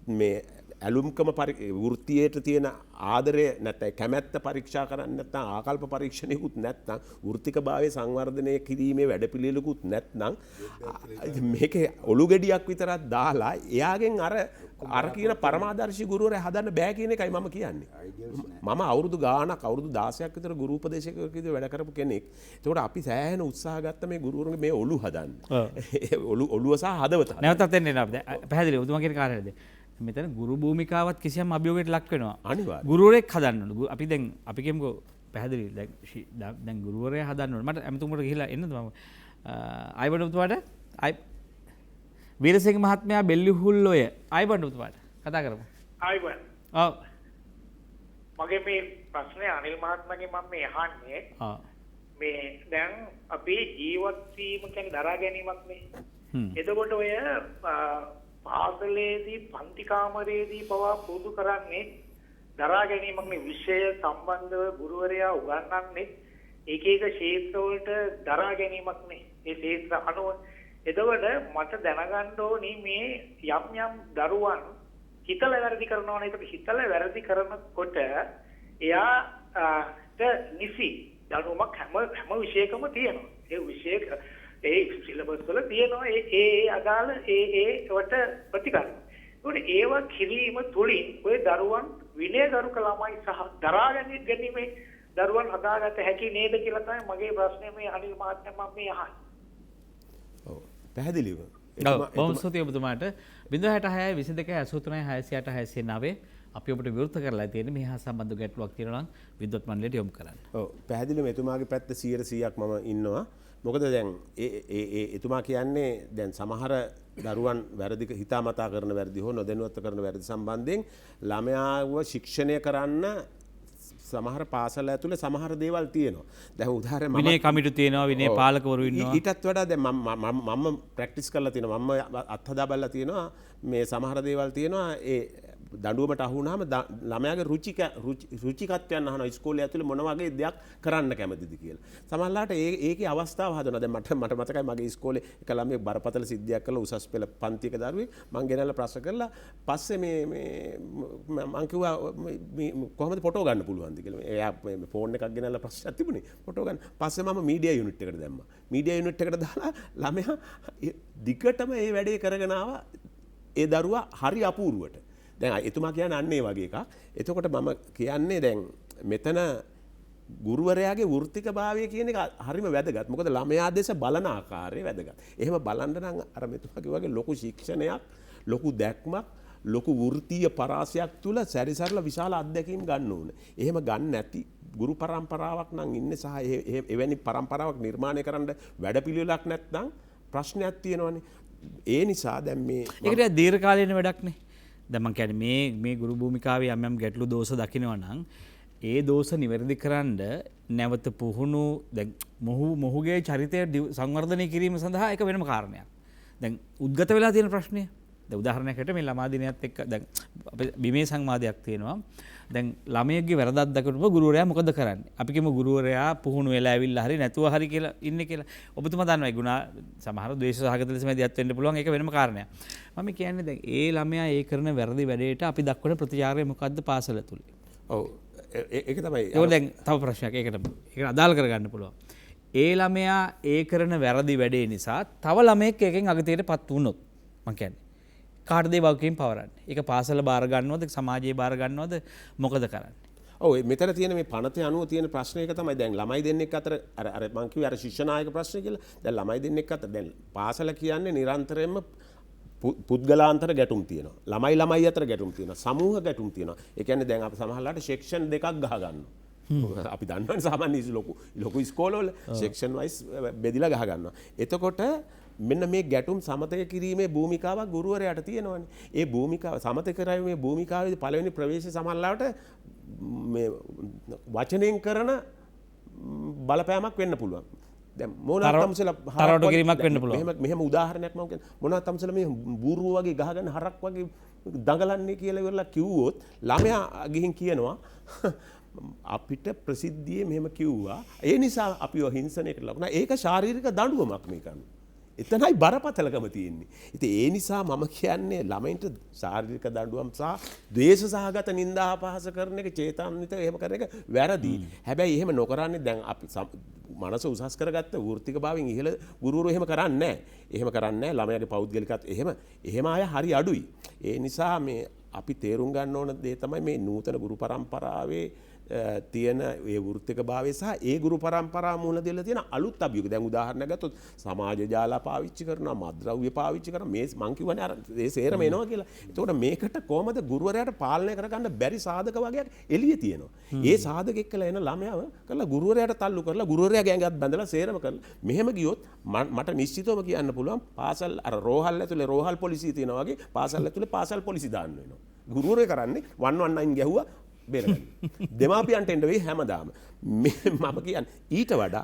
මේ ඇලුම්කම වෘත්තියට තියෙන ආදරය නැත්නම් කැමැත්ත පරීක්ෂා කරන්නේ නැත්නම් ආකල්ප පරීක්ෂණයකුත් නැත්නම් වෘත්තිකභාවය සංවර්ධනය කිරීමේ වැඩපිළිවෙලකුත් නැත්නම් මේකේ ඔලු ගෙඩියක් විතරක් දාලා එයාගෙන් අර කියන පරමාදර්ශී ගුරුවරයා හදන්න බෑ කියන එකයි මම කියන්නේ. මම අවුරුදු ගාණක් අවුරුදු 16ක් විතර ගුරු උපදේශකයෙක් විදිහට වැඩ කරපු කෙනෙක්. ඒකට අපි සෑහෙන උත්සාහ ගත්ත මේ ගුරුවරුන්ගේ මේ ඔලු හදන්න. ඔලුව සහ හදවත. නැවතත් එන්නේ නැහැ. පැහැදිලි. ඔබතුමා කියන කාර්යයද? මෙතන ගුරු භූමිකාවත් කිසියම් අභියෝගයකට ලක් වෙනවා. අනිවාර්යයෙන්. ගුරුවරයෙක් හදන්න ඕන. අපි දැන් අපි කියමුකෝ පැහැදිලි දැන් ගුරුවරයා හදන්න ඕන. මට ඇමතුමකට ගිහිල්ලා එන්නද මම ආයිබන් ඔබතුමාට වීරසිංහ මහත්මයා බෙල්ලිහුල්ලොය ආයිබන් ඔබතුමාට කතා කරමු. ආයිබන්. ඔව්. මගේ මේ ප්‍රශ්නේ අනිල් මහත්මයාගෙන් මම මේ අහන්නේ. ආ. මේ දැන් අපේ ජීවත් වීම කියන්නේ දරා ගැනීමක් නේ. එතකොට ඔය පාසලේදී පන්ති කාමරයේදී පවා පුරුදු කරන්නේ දරා ගැනීමක් නේ. විෂය සම්බන්ධව ගුරුවරයා උගන්වන්නේ එක එක ක්ෂේත්‍ර වලට දරා ගැනීමක් නේ. ඒ ක්ෂේත්‍ර අනුව එතකොට මට දැනගන්න ඕනි මේ යම් දරුවන් හිතලා වැරදි කරනවා නේද? ඒක හිතලා වැරදි කරනකොට එයාට නිසි දනුවමක් හැම විෂයකම තියෙනවා. ඒ විෂයක ඒ සිලබස් වල තියෙනවා ඒ අදාළ ඒවට ප්‍රතිකාර. ඒකට ඒව කිරීම තුලින් ඔය දරුවන් විනයගරුක ළමයි සහ දරා ගැනීමේ දරුවන් හදාගත හැකි නේද කියලා තමයි මගේ ප්‍රශ්නේ මේ අනිල් මහත්මයා මම මේ අහන්නේ. ඔව් පැහැදිලිව. බොහොම ස්තුතියි ඔබතුමාට 066 22 83 669 අපි ඔබට විවෘත කරලා තියෙන මේ හා සම්බන්ධ ගැටලුවක් තියෙනවා නම් විද්වත් මණ්ඩලයට යොමු කරන්න. ඔව් පැහැදිලිව එතුමාගේ පැත්ත 100%ක් මම ඉන්නවා. මොකද දැන් එතුමා කියන්නේ දැන් සමහර දරුවන් වැරදි හිතාමතා කරන වැරදි හෝ නොදැනුවත්ව කරන වැරදි සම්බන්ධයෙන් ළමයාව ශික්ෂණය කරන්න සමහර පාසල ඇතුලේ සමහර දේවල් තියෙනවා. දැන් උදාහරණ විනය කමිටු තියෙනවා විනය පාලකවරු ඉන්නවා. ඊටත් වඩා දැන් මම ප්‍රැක්ටිස් කරලා තියෙනවා. මම අත්හදා බලලා තියෙනවා මේ සමහර දේවල් තියෙනවා ඒ දඬුවමට අහු වුණාම ළමයාගේ රුචිකත්වයන් අහනවා ඉස්කෝලේ ඇතුලේ මොන වගේ දෙයක් කරන්න කැමතිද කියලා. සමහරවිට ඒකේ අවස්ථාව හදනවා. දැන් මට මතකයි මගේ ඉස්කෝලේ එක ළමයෙක් බරපතල සිද්ධියක් කළා උසස් පෙළ පන්තියක දරුවෙක්. මං ගෙනල්ලා ප්‍රශ්න කරලා පස්සේ මං කිව්වා කොහොමද ෆොටෝ ගන්න පුළුවන්ද කියලා. එයා ෆෝන් එකක් ගෙනල්ලා ප්‍රශ්නයක් තිබුණේ ෆොටෝ ගන්න. පස්සේ මම මීඩියා යුනිට් එකට දැම්මා. මීඩියා යුනිට් එකට දාලා ළමයා දිගටම මේ වැඩේ කරගෙන ආවා. ඒ දරුවා හරි අපූර්වට. දැන් එතුමා කියන්නේ අන්න ඒ වගේ එකක්. එතකොට මම කියන්නේ දැන් මෙතන ගුරුවරයාගේ වෘත්තිකභාවය කියන එක හරිම වැදගත්. මොකද ළමයා දෙස බලන ආකාරය වැදගත්. එහෙම බලන්න නම් අර මෙතුමාගේ වගේ ලොකු ශික්ෂණයක්, ලොකු දැක්මක්, ලොකු වෘත්තීය පරාසයක් තුල සැරිසරලා විශාල අත්දැකීම් ගන්න ඕනේ. එහෙම ගන්න නැති ගුරු පරම්පරාවක් නම් ඉන්නේ සහ එවැනි පරම්පරාවක් නිර්මාණය කරන්න වැඩපිළිවෙලක් නැත්නම් ප්‍රශ්නයක් තියෙනවානේ. ඒ නිසා දැන් මේ ඒකට දීර්ඝකාලීන වැඩක් නේ. දැන් මම කියන්නේ මේ ගුරු භූමිකාවේ යම් ගැටලු දෝෂ දකිනවා නම් ඒ දෝෂ නිවැරදි කරන්න නැවත පුහුණු දැන් මොහුගේ චරිතය සංවර්ධනය කිරීම සඳහා එක වෙනම කාරණයක්. දැන් උද්ගත වෙලා තියෙන ප්‍රශ්නය. දැන් උදාහරණයකට මේ ළමා දිනයත් එක්ක දැන් අපේ බිමේ සංවාදයක් තියෙනවා. දැන් ළමයෙක්ගේ වැරදක් දකිනකොට ගුරුවරයා මොකද කරන්නේ? අපි කියමු ගුරුවරයා පුහුණු වෙලා ඇවිල්ලා හරි නැතුව හරි කියලා ඉන්නේ කියලා. ඔබතුමා දන්නවා ඒ ගුණා සමහර ද්වේෂ සහගත ලෙස මැදිහත් වෙන්න පුළුවන් ඒක වෙනම කාරණයක්. මම කියන්නේ දැන් ඒ ළමයා ඒ කරන වැරදි වැඩේට අපි දක්වන ප්‍රතිචාරය මොකද්ද පාසල තුලේ? ඔව් ඒක තමයි. ඒක දැන් තව ප්‍රශ්නයක් ඒකට අදාළ කරගන්න පුළුවන්. ඒ ළමයා ඒ කරන වැරදි වැඩේ නිසා තව ළමයෙක් එකෙන් අගතියටපත් වුණොත් මම කියන්නේ කාටද වගකීම් පවරන්නේ? ඒක පාසල බාර ගන්නවද සමාජයේ බාර ගන්නවද මොකද කරන්නේ? ඔව් මෙතන තියෙන මේ පනතේ අනුව තියෙන ප්‍රශ්නයක තමයි දැන් ළමයි දෙන්නෙක් අතර අර මං කිව්වේ අර ශිෂ්‍ය නායක ප්‍රශ්නේ කියලා. දැන් ළමයි දෙන්නෙක් අතර දැන් පාසල කියන්නේ නිරන්තරයෙන්ම පුද්ගලාන්තර ගැටුම් තියෙනවා. ළමයි අතර ගැටුම් තියෙනවා. සමූහ ගැටුම් තියෙනවා. ඒ කියන්නේ දැන් අපි සමහරලාට සෙක්ෂන් දෙකක් ගහ ගන්නවා. අපි දන්නවනේ සාමාන්‍ය ලොකු ඉස්කෝලවල සෙක්ෂන් වයිස් බෙදලා ගහ ගන්නවා. එතකොට මෙන්න මේ ගැටුම් සමතය කිරීමේ භූමිකාවක් ගුරුවරයාට තියෙනවානේ. ඒ භූමිකාව සමතය කරන්නේ භූමිකාවේ පළවෙනි ප්‍රවේශය සමහරවිට මේ වචනෙන් කරන බලපෑමක් වෙන්න පුළුවන්. දැන් මොනවා තමසල තරවට කිරීමක් වෙන්න පුළුවන්. මෙහෙම උදාහරණයක් මම කියන්නේ මොනවා තමසල මේ බූරුව වගේ ගහගෙන හරක් වගේ දඟලන්නේ කියලා ඉවරලා කිව්වොත් ළමයා ගිහින් කියනවා අපිට ප්‍රසිද්ධියේ මෙහෙම කිව්වා. ඒ නිසා අපිව හිංසනයකට ලකුණා. ඒක ශාරීරික දඬුවමක් මේ කරන්නේ. එතනයි බරපතලකම තියෙන්නේ. ඉතින් ඒ නිසා මම කියන්නේ ළමයින්ට ශාරීරික දඬුවම් සහ ද්වේෂ සහගත නින්දා අපහාස කරන එක චේතනාන්විත එහෙම කරන එක වැරදි. හැබැයි එහෙම නොකරන්නේ දැන් අපි මනස උසස් කරගත්ත වෘත්තිකභාවයෙන් ඉහළ ගුරුවරු එහෙම කරන්නේ නැහැ. එහෙම කරන්නේ නැහැ. ළමයාගේ පෞද්ගලිකත් එහෙම අය හරි අඩුයි. ඒ නිසා මේ අපි තේරුම් ගන්න ඕන දේ තමයි මේ නූතන ගුරු පරම්පරාවේ තියෙන ඒ වෘත්තිකභාවය සහ ඒ ගුරු පරම්පරාව මුහුණ දෙලා තියෙන අලුත් අභියෝග. දැන් උදාහරණයක් ගත්තොත් සමාජ ජාල පාවිච්චි කරනවා, මත්ද්‍රව්‍ය පාවිච්චි කරනවා. මේ මං කියවනේ අර ඒ සේරම එනවා කියලා. එතකොට මේකට කොහමද ගුරුවරයාට පාලනය කරගන්න බැරි සාධක වගේක් එළියේ තියෙනවා. ඒ සාධක එක්කලා එන ළමයාව කරලා ගුරුවරයාට තල්ලු කරලා ගුරුවරයාගේ ඇඟත් බැඳලා සේරම කරලා මෙහෙම ගියොත් මට නිශ්චිතවම කියන්න පුළුවන් පාසල් අර රෝහල් ඇතුලේ රෝහල් පොලිසිය තියෙනවා වගේ පාසල් ඇතුලේ පාසල් පොලිසිය දාන්න වෙනවා. ගුරුවරයා කරන්නේ 119 ගැහුවා බේරගන්න. දෙමාපියන්ට එන්න වෙයි හැමදාම. මම කියන්නේ ඊට වඩා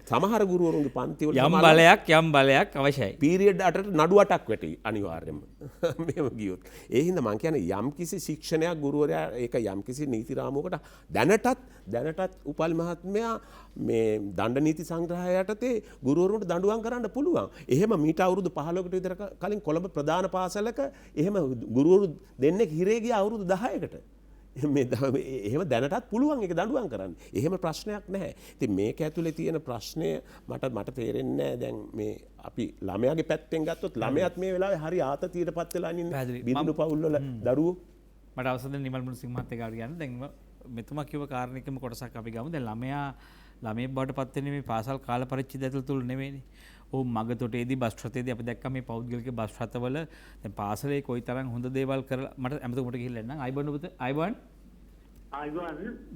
සමහර ගුරුවරුන්ගේ පන්තිවල යම් බලයක් අවශ්‍යයි. පීරියඩ් 8ට නඩු 8ක් වැටි අනිවාර්යයෙන්ම. මෙහෙම ගියොත්. ඒ හින්දා මම කියන්නේ යම්කිසි ශික්ෂණයක් ගුරුවරයා ඒක යම්කිසි නීති රාමුවකට දැනටත් උපල් මහත්මයා මේ දණ්ඩ නීති සංග්‍රහය යටතේ ගුරුවරුන්ට දඬුවම් කරන්න පුළුවන්. එහෙම මීට අවුරුදු 15කට විතර කලින් කොළඹ ප්‍රධාන පාසලක එහෙම ගුරුවරු දෙන්නෙක් හිරේ ගිය අවුරුදු 10කට. එහෙම දැනටත් පුළුවන් ඒක දඬුවම් කරන්න. එහෙම ප්‍රශ්නයක් නැහැ. ඉතින් මේක ඇතුලේ තියෙන ප්‍රශ්නය මට තේරෙන්නේ නැහැ. දැන් මේ අපි ළමයාගේ පැත්තෙන් ගත්තොත් ළමයාත් මේ වෙලාවේ හරි ආතතියටපත් වෙලා ඉන්නේ. බිඳුණු පවුල් වල දරුවෝ. මට අවසන් දෙන්න නිමල් මුණසිංහ මහත්තයා ගාවට යන්න. දැන් මෙතුමා කිව්ව කාරණේකම කොටසක් අපි ගමු. දැන් ළමයේ බවට පත් වෙන්නේ මේ පාසල් කාල පරිච්ඡේදය තුළ නෙවෙයිනේ. මග තොටේදී බස් රථයේදී අපි දැක්කා මේ පෞද්ගලික බස් රථවල දැන් පාසලේ කොයිතරම් හොඳ දේවල් කරලා මට ඇමතුමට ගිහිල්ලා එන්නම්. අයිබන් ඔබට අයිබන්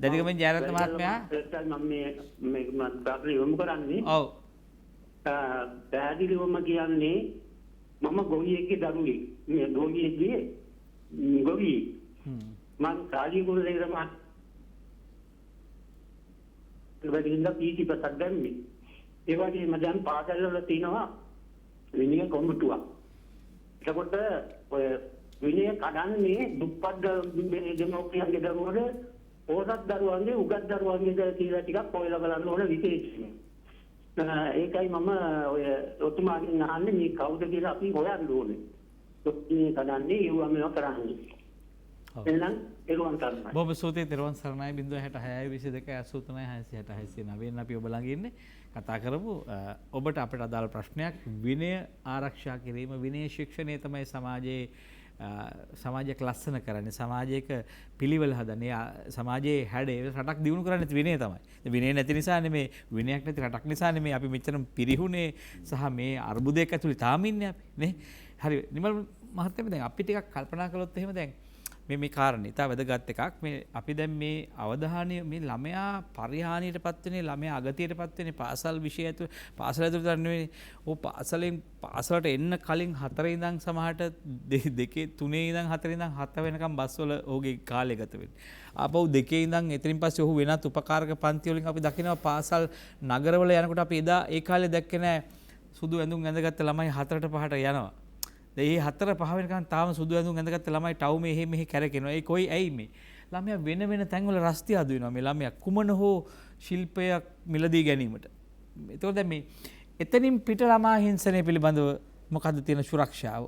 දැනිකමෙන් ජයරත්න මහත්මයා මම මේ ප්‍රශ්න යොමු කරන්නේ. ඔව්. පැහැදිලිවම කියන්නේ මම ගොවියෙක්ගේ දරුවෙක්. මේ ගොවියෙක්ගේ ගොවියෙක්. මම සාජී කුලසේකර මහත්මයා වෙදින්ද පීටි පසක් දැම්මේ. ඒ වගේම දැන් පාසල් වල තියෙනවා විනය කොමිටුවක්. එතකොට ඔය විනය කඩන්නේ දුප්පත් දෙමෝපියන්ගේ දරුවන්ට පොහොසත් දරුවන්ගේ උගත් දරුවන්ගේ කියලා ටිකක් හොයලා බලන්න ඕන විශේෂයි. ඒකයි මම ඔය ඔතුමාගෙන් අහන්නේ මේ කවුද කියලා අපි හොයන්න ඕනේ. මේ කඩන්නේ ඒවා මේවා කරන්නේ. එහෙනම් ඒරුවන් කරනවා. බොහොම ස්තුතියි තෙරුවන් සරණයි 066 22 83 666 අපි ඔබ ළඟ ඉන්නේ කතා කරමු. ඔබට අපිට අදාළ ප්‍රශ්නයක් විනය ආරක්ෂා කිරීම විනය ශික්ෂණය තමයි සමාජයක් ලස්සන කරන්නේ සමාජයක පිළිවෙල හදන්නේ සමාජයේ හැඩේ රටක් දියුණු කරන්නේ විනය තමයි. විනය නැති නිසා නෙමේ විනයක් නැති රටක් නිසා නෙමේ අපි මෙච්චර පිරිහුනේ සහ මේ අර්බුදයක් ඇතුළේ තාම ඉන්නේ අපි නේ. හරි නිමල් මහත්තයා දැන් අපි ටිකක් කල්පනා කළොත් එහෙම දැන් මේ කාරණේ ඉතා වැදගත් එකක්. මේ අපි දැන් මේ අවධානය මේ ළමයා පරිහානියටපත් වෙන්නේ ළමයා අගතියටපත් වෙන්නේ පාසල් විෂය ඇතුළේ පාසල ඇතුළේ නෙවෙයි. පාසලට එන්න කලින් 4 ඉඳන් සමහරට 2 3 ඉඳන් 4 ඉඳන් 7 වෙනකම් බස්වල ඔහුගේ කාලය ගත වෙන්නේ. ආපහු 2 ඉඳන් එතනින් පස්සේ ඔහු වෙනත් උපකාරක පන්ති වලින් අපි දකිනවා පාසල් නගරවල යනකොට අපි එදා ඒ කාලේ දැක්කේ නෑ සුදු ඇඳුම් ඇඳගත්ත ළමයි 4ට 5ට යනවා. ඒ 4-5 වෙනකන් තාම සුදු ඇඳුම් ඇඳගත්ත ළමයි ටව් මෙහෙ කැරකෙනවා. ඒ කොයි ඇයි මේ ළමයා වෙන තැන්වල රස්තිය අදු වෙනවා. මේ ළමයා කුමන හෝ ශිල්පයක් මිලදී ගැනීමට. ඒතකොට දැන් මේ එතනින් පිට ළමා හිංසනය පිළිබඳව මොකද්ද තියෙන සුරක්ෂාව?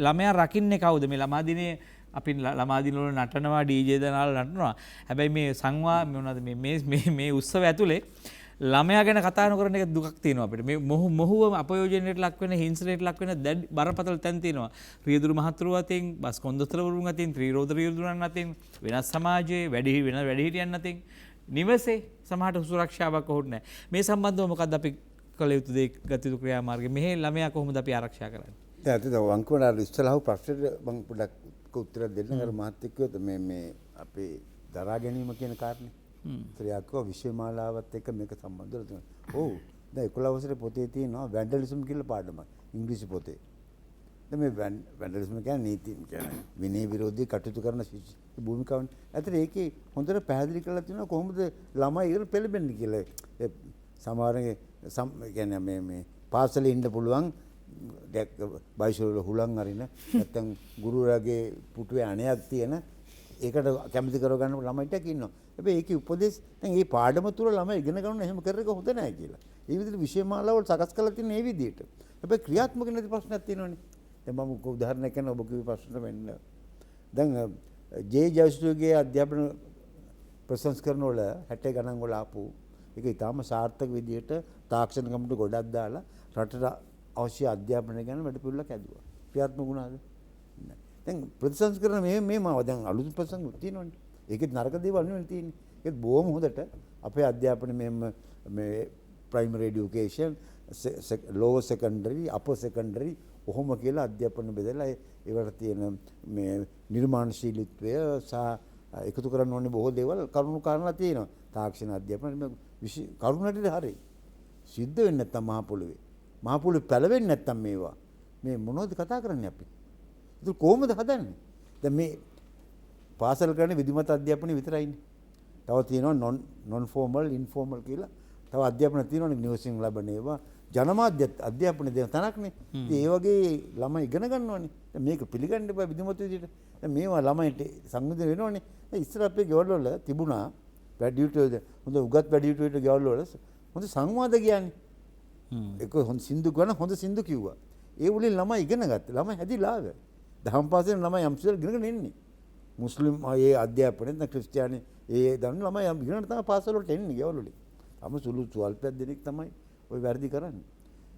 ළමයා රකින්නේ කවුද? මේ ළමා දිනේ අපි ළමා දින වල නටනවා DJ දනාලා නටනවා. හැබැයි මේ සංවා මොනවද මේ උත්සව ඇතුලේ ළමයා ගැන කතා නොකරන එක දුකක් තියෙනවා අපිට. මේ මොහුව අපයෝජනයට ලක් වෙන හිංසනයට ලක් වෙන බරපතල තැන් තියෙනවා. රියදුරු මහතුරු අතින්, බස් කොන්දොස්තරවරුන් අතින්, ත්‍රිරෝද රියදුරන් අතින්, වෙනස් සමාජයේ වැඩිහිටියන් අතින් නිවසේ සමහරට සුරක්ෂාවක් ඔහුට නැහැ. මේ සම්බන්ධව මොකක්ද අපි කළ යුතු දේ ගත යුතු ක්‍රියාමාර්ගය? මෙහි ළමයා කොහොමද අපි ආරක්ෂා කරන්නේ? ඇත්තට වංකුවර ඉස්සලහුව ප්‍රශ්නෙට මම පොඩ්ඩක් උත්තර දෙන්න. අර මාත් එක්ක මේ අපේ දරා ගැනීම කියන කාරණේ ත්‍රියක්ව විශ්වමාලාවත් එක්ක මේක සම්බන්ධ වෙලා තියෙනවා. ඔව්. දැන් 11 වසරේ පොතේ තියෙනවා වැන්ඩලිසම් කියලා පාඩමක්. ඉංග්‍රීසි පොතේ. දැන් මේ වැන්ඩලිසම් කියන්නේ නීති කියන්නේ විනය විරෝධී කටයුතු කරන භූමිකාවනේ. ඇත්තට ඒකේ හොඳට පැහැදිලි කරලා තියෙනවා කොහොමද ළමයි ඉගෙන පෙළඹෙන්නේ කියලා. ඒ සමහරගේ කියන්නේ මේ පාසලේ ඉන්න පුළුවන් බයිසෝල හුලං අරින නැත්තම් ගුරුවරයාගේ පුටුවේ අණයක් තියෙන ඒකට කැමති කරව ගන්න ළමයිට ඉන්නවා. හැබැයි ඒකේ උපදේශ දැන් මේ පාඩම තුල ළමයි ඉගෙන ගන්න එහෙම කරන එක හොඳ නැහැ කියලා. ඒ විදිහට විෂයමාලාවල් සකස් කරලා තියෙන මේ විදිහට. හැබැයි ක්‍රියාත්මක නැති ප්‍රශ්නයක් තියෙනවනේ. දැන් මම උදාහරණයක් කියන්න ඔබ කිව්ව ප්‍රශ්නට වෙන්න. දැන් ජේ ජයසූරියගේ අධ්‍යාපන ප්‍රසංස්කරණ වල 60 ගණන් වල ආපු ඒක ඊටාම සාර්ථක විදිහට තාක්ෂණ කමිටු ගොඩක් දාලා රටට අවශ්‍ය අධ්‍යාපනය ගැන වැඩ පිළිවෙලක් හැදුවා. ක්‍රියාත්මක වුණාද? දැන් ප්‍රතිසංස්කරණ මේ මාව දැන් අලුත් ප්‍රසංග තියෙනවනේ. ඒකෙත් නරක දේවල් නෙවෙයි තියෙන්නේ. ඒත් බොහොම හොඳට අපේ අධ්‍යාපනය මේ primary education, lower secondary, upper secondary ඔහොම කියලා අධ්‍යාපන බෙදලා ඒවට තියෙන මේ නිර්මාණශීලීත්වය සහ එකතු කරන්න ඕනේ බොහෝ දේවල් කරුණු කාරණා තියෙනවා. තාක්ෂණ අධ්‍යාපන කරුණටද හරි. සිද්ධ වෙන්නේ නැත්තම් මහ පොළොවේ. මහ පොළොවේ පැලවෙන්නේ නැත්තම් මේවා. මේ මොනවද කතා කරන්නේ අපි? ඒක කොහොමද හදන්නේ? දැන් මේ පාසල් කරන්නේ විධිමත් අධ්‍යාපනය විතරයිනේ. තව තියෙනවා non formal informal කියලා. තව අධ්‍යාපන තියෙනවනේ නිවසින් ලැබෙන ඒවා. ජනමාධ්‍ය අධ්‍යාපන දෙන තැනක්නේ. ඉතින් ඒ වගේ ළමයි ඉගෙන ගන්නවනේ. දැන් මේක පිළිගන්න බෑ විධිමත් විදිහට. දැන් මේවා ළමයින්ට සංවිධානය වෙනවනේ. දැන් ඉස්සර අපේ ගෙවල් වල තිබුණා වැඩිහිටියෝ හොඳ උගත් වැඩිහිටියෝ ගෙවල් වල හොඳ සංවාද කියන්නේ. ඒක හොඳ සින්දු ගන්න හොඳ සින්දු කිව්වා. ඒ වලින් ළමයි ඉගෙන ගත්තා. ළමයි හැදිලා ආවා. දහම් පාසලේ ළමයි යම්සල් ඉගෙනගෙන එන්නේ. මුස්ලිම් ඒ අධ්‍යාපනයේ නැත්නම් ක්‍රිස්තියානි ඒ දන්න ළමයි ඉගෙනගෙන තමයි පාසල වලට එන්නේ ගෙවල් වලින්. තම සුළු ස්වල්පයක් දෙනෙක් තමයි ওই වැරදි කරන්නේ.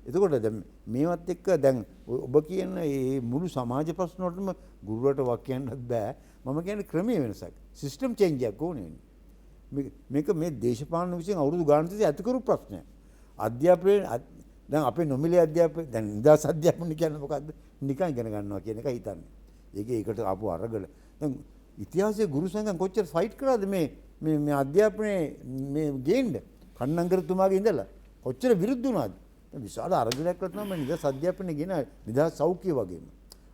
එතකොට දැන් මේවත් එක්ක දැන් ඔබ කියන මේ මුළු සමාජ ප්‍රශ්න වලටම ගුරුවරට වක් කියන්නත් බෑ. මම කියන්නේ ක්‍රමයේ වෙනසක්. සිස්ටම් චේන්ජ් එකක් ඕනේ වෙන්නේ. මේක මේ දේශපාලන විසින් අවුරුදු ගානක් තිස්සේ ඇති කරපු ප්‍රශ්නයක්. අධ්‍යාපනයේ දැන් අපේ නොමිලේ අධ්‍යාපනය දැන් නිදහස් අධ්‍යාපනය කියන්නේ මොකද්ද? නිකන් ඉගෙන ගන්නවා කියන එක හිතන්නේ. ඒකට ආපු අරගල. දැන් ඉතිහාසයේ ගුරු සංඝන් කොච්චර ෆයිට් කරාද මේ අධ්‍යාපනයේ මේ ගේන්න? කන්නංගරතුමාගේ ඉඳලා කොච්චර විරුද්ධ වුණාද? විශාල අරගලයක් තමයි නිදහස් අධ්‍යාපනය ගෙන නිදහස් සෞඛ්‍ය වගේම.